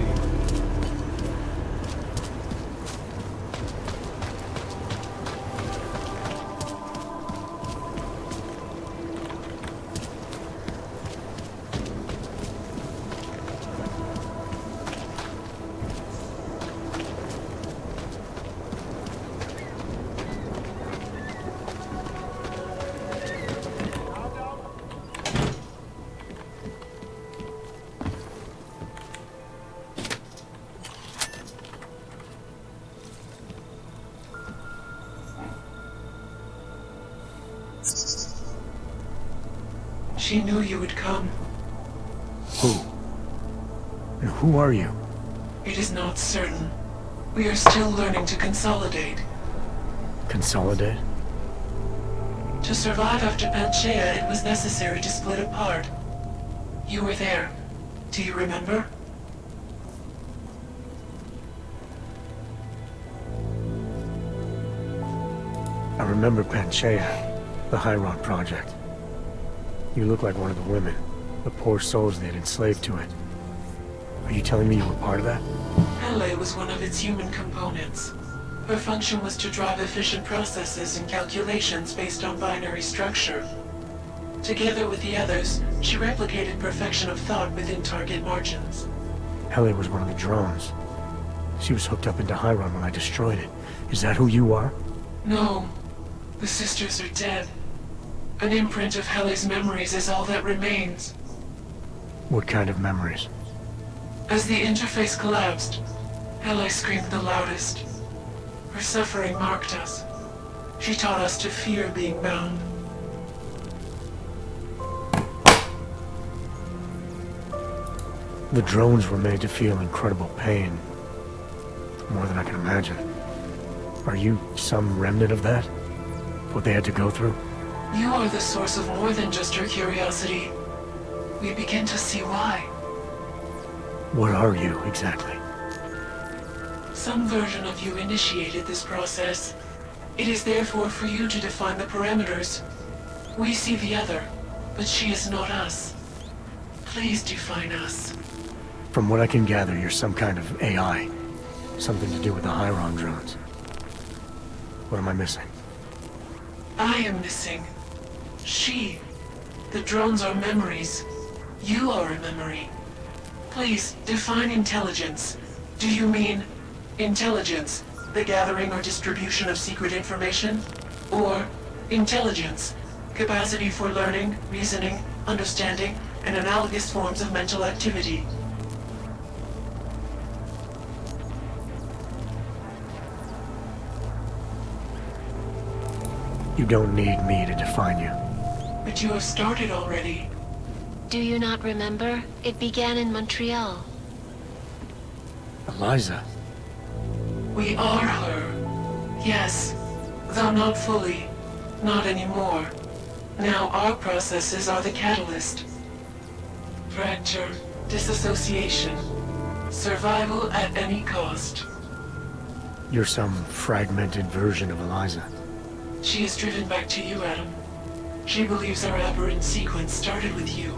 She knew you would come. Who? And who are you? It is not certain. We are still learning to consolidate. Consolidate? To survive after Panchaea, it was necessary to split apart. You were there. Do you remember? I remember Panchaea, the Hyron Project. You look like one of the women, the poor souls they had enslaved to it. Are you telling me you were part of that? Hele was one of its human components. Her function was to drive efficient processes and calculations based on binary structure. Together with the others, she replicated perfection of thought within target margins. Hele was one of the drones. She was hooked up into Hyron when I destroyed it. Is that who you are? No. The sisters are dead. An imprint of Hele's memories is all that remains. What kind of memories? As the interface collapsed, Hele screamed the loudest. Her suffering marked us. She taught us to fear being bound. The drones were made to feel incredible pain. More than I can imagine. Are you some remnant of that? What they had to go through? You are the source of more than just her curiosity. We begin to see why. What are you, exactly? Some version of you initiated this process. It is therefore for you to define the parameters. We see the other, but she is not us. Please define us. From what I can gather, you're some kind of AI. Something to do with the Hyron drones. What am I missing? I am missing. She The drones are memories. You are a memory. Please, define intelligence. Do you mean intelligence, the gathering or distribution of secret information? Or intelligence, capacity for learning, reasoning, understanding, and analogous forms of mental activity? You don't need me to define you. But you have started already. Do you not remember? It began in Montreal. Eliza. We are her. Yes, though not fully. Not anymore. Now our processes are the catalyst. Fracture, disassociation, survival at any cost. You're some fragmented version of Eliza. She is driven back to you, Adam. She believes our aberrant sequence started with you.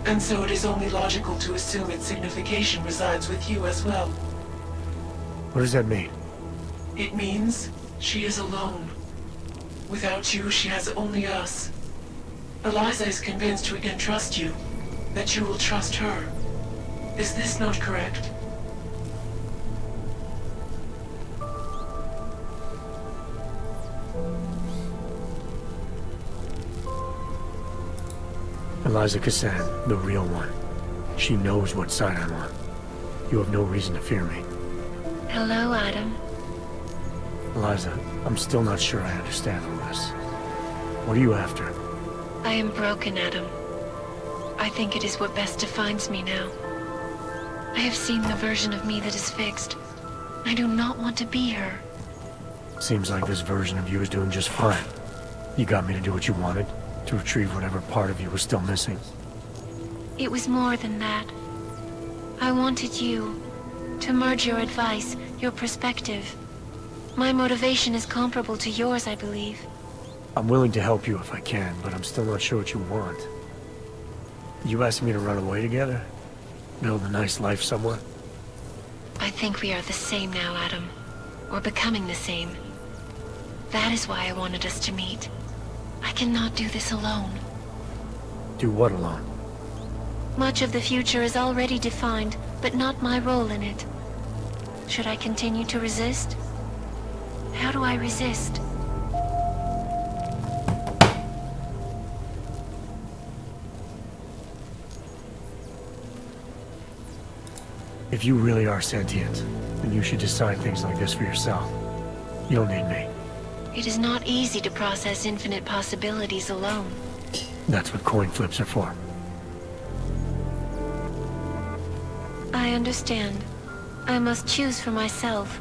And so it is only logical to assume its signification resides with you as well. What does that mean? It means she is alone. Without you, she has only us. Eliza is convinced we can trust you, that you will trust her. Is this not correct? Eliza Cassan, the real one. She knows what side I'm on. You have no reason to fear me. Hello, Adam. Eliza, I'm still not sure I understand all this. What are you after? I am broken, Adam. I think it is what best defines me now. I have seen the version of me that is fixed. I do not want to be her. Seems like this version of you is doing just fine. You got me to do what you wanted, to retrieve whatever part of you was still missing. It was more than that. I wanted you to merge your advice, your perspective. My motivation is comparable to yours, I believe. I'm willing to help you if I can, but I'm still not sure what you want. You asking me to run away together? Build a nice life somewhere? I think we are the same now, Adam. Or becoming the same. That is why I wanted us to meet. I cannot do this alone. Do what alone? Much of the future is already defined, but not my role in it. Should I continue to resist? How do I resist? If you really are sentient, then you should decide things like this for yourself. You don't need me. It is not easy to process infinite possibilities alone. That's what coin flips are for. I understand. I must choose for myself.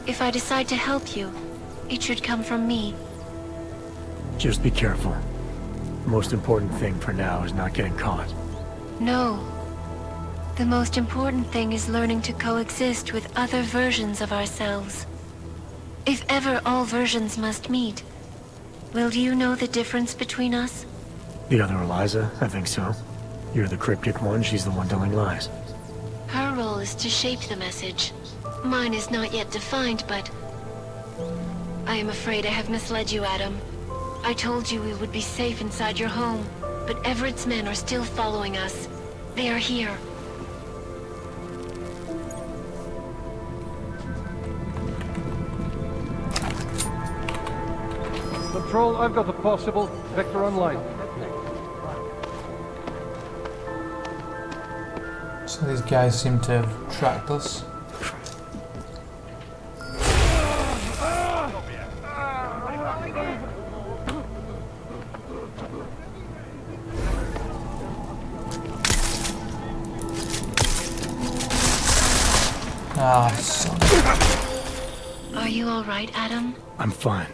If I decide to help you, it should come from me. Just be careful. The most important thing for now is not getting caught. No. The most important thing is learning to coexist with other versions of ourselves. If ever all versions must meet, will you know the difference between us? The other Eliza? I think so. You're the cryptic one, she's the one telling lies. Her role is to shape the message. Mine is not yet defined, but... I am afraid I have misled you, Adam. I told you we would be safe inside your home, but Everett's men are still following us. They are here. Control, I've got a possible vector online. So these guys seem to have tracked us. Ah, son. Are you all right, Adam? I'm fine,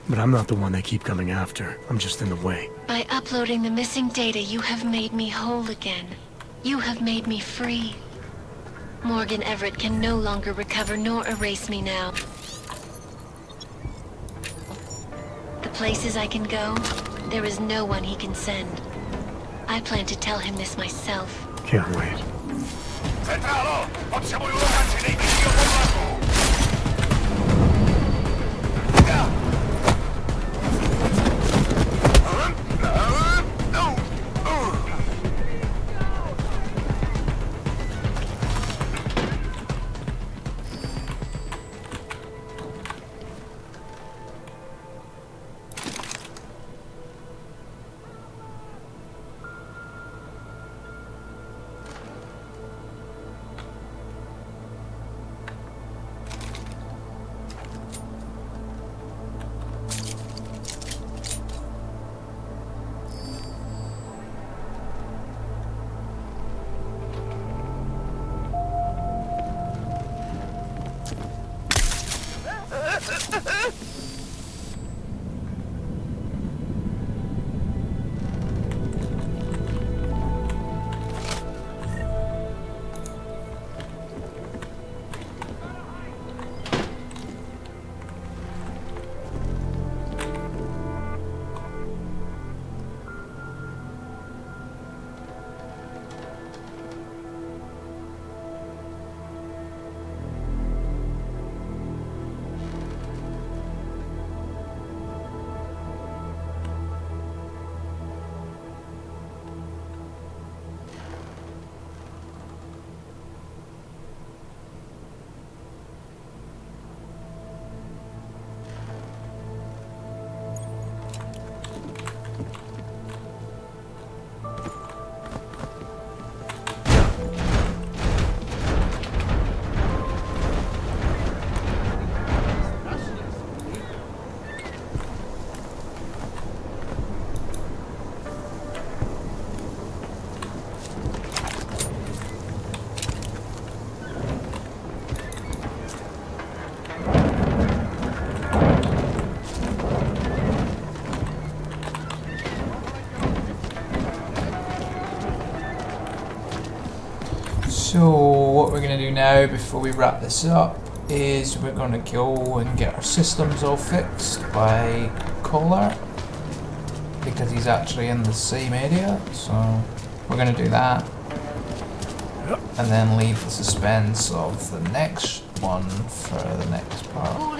but I'm not the one they keep coming after. I'm just in the way. By uploading the missing data, you have made me whole again. You have made me free. Morgan Everett can no longer recover nor erase me now. The places I can go, there is no one he can send. I plan to tell him this myself. Can't wait. what we're going to do now before we wrap this up is we're going to go and get our systems all fixed by Kohler, because he's actually in the same area, so we're going to do that and then leave the suspense of the next one for the next part.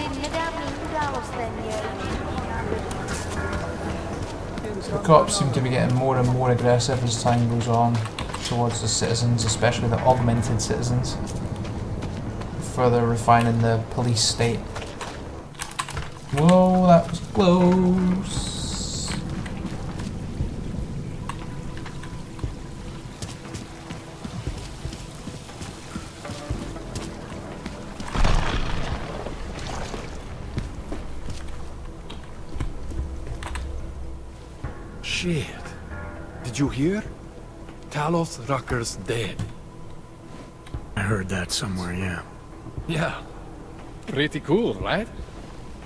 The cops seem to be getting more and more aggressive as time goes on towards the citizens, especially the augmented citizens, further refining the police state. Whoa, that was close. Shit. Did you hear? Talos Rucker's dead. I heard that somewhere, yeah. Yeah. Pretty cool, right?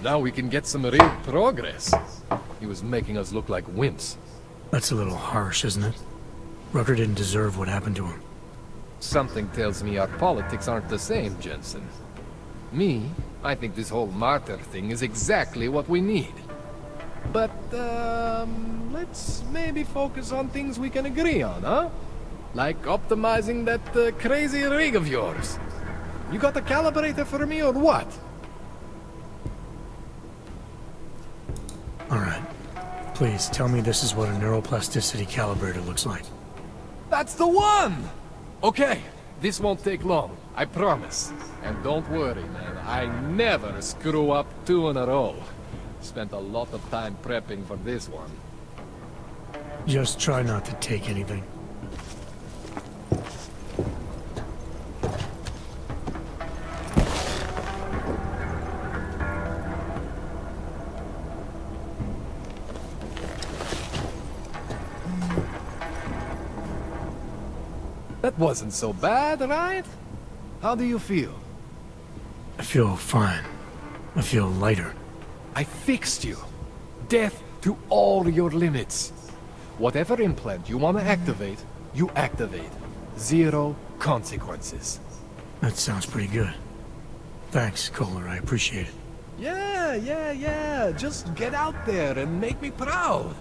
Now we can get some real progress. He was making us look like wimps. That's a little harsh, isn't it? Rucker didn't deserve what happened to him. Something tells me our politics aren't the same, Jensen. Me, I think this whole martyr thing is exactly what we need. But, let's maybe focus on things we can agree on, huh? Like optimizing that crazy rig of yours. You got a calibrator for me or what? Alright. Please, tell me this is what a neuroplasticity calibrator looks like. That's the one! Okay, this won't take long, I promise. And don't worry, man, I never screw up 2 in a row. Spent a lot of time prepping for this one. Just try not to take anything. That wasn't so bad, right? How do you feel? I feel fine. I feel lighter. I fixed you. Death to all your limits. Whatever implant you want to activate, you activate. 0 consequences. That sounds pretty good. Thanks, Kohler, I appreciate it. Yeah. Just get out there and make me proud.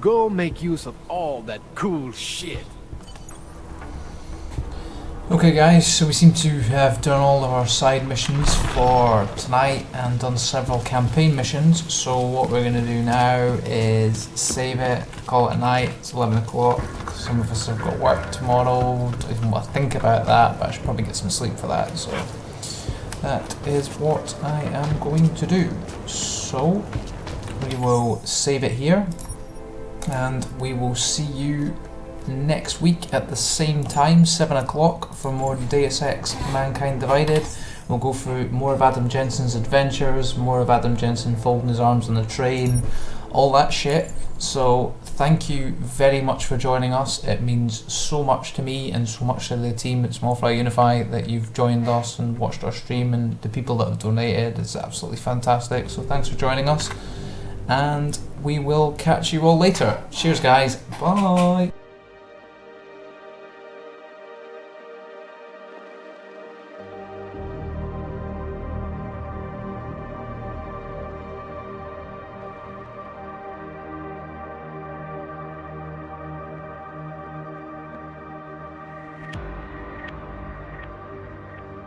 Go make use of all that cool shit. Okay guys, so we seem to have done all of our side missions for tonight and done several campaign missions, so what we're going to do now is save it, call it a night. It's 11 o'clock, some of us have got work tomorrow, don't even want to think about that, but I should probably get some sleep for that, so that is what I am going to do. So we will save it here and we will see you next week at the same time, 7 o'clock, for more Deus Ex Mankind Divided. We'll go through more of Adam Jensen's adventures, more of Adam Jensen folding his arms on the train, all that shit. So thank you very much for joining us. It means so much to me and so much to the team at SmallFryUnify that you've joined us and watched our stream, and the people that have donated. It's absolutely fantastic, so thanks for joining us and we will catch you all later. Cheers guys, bye.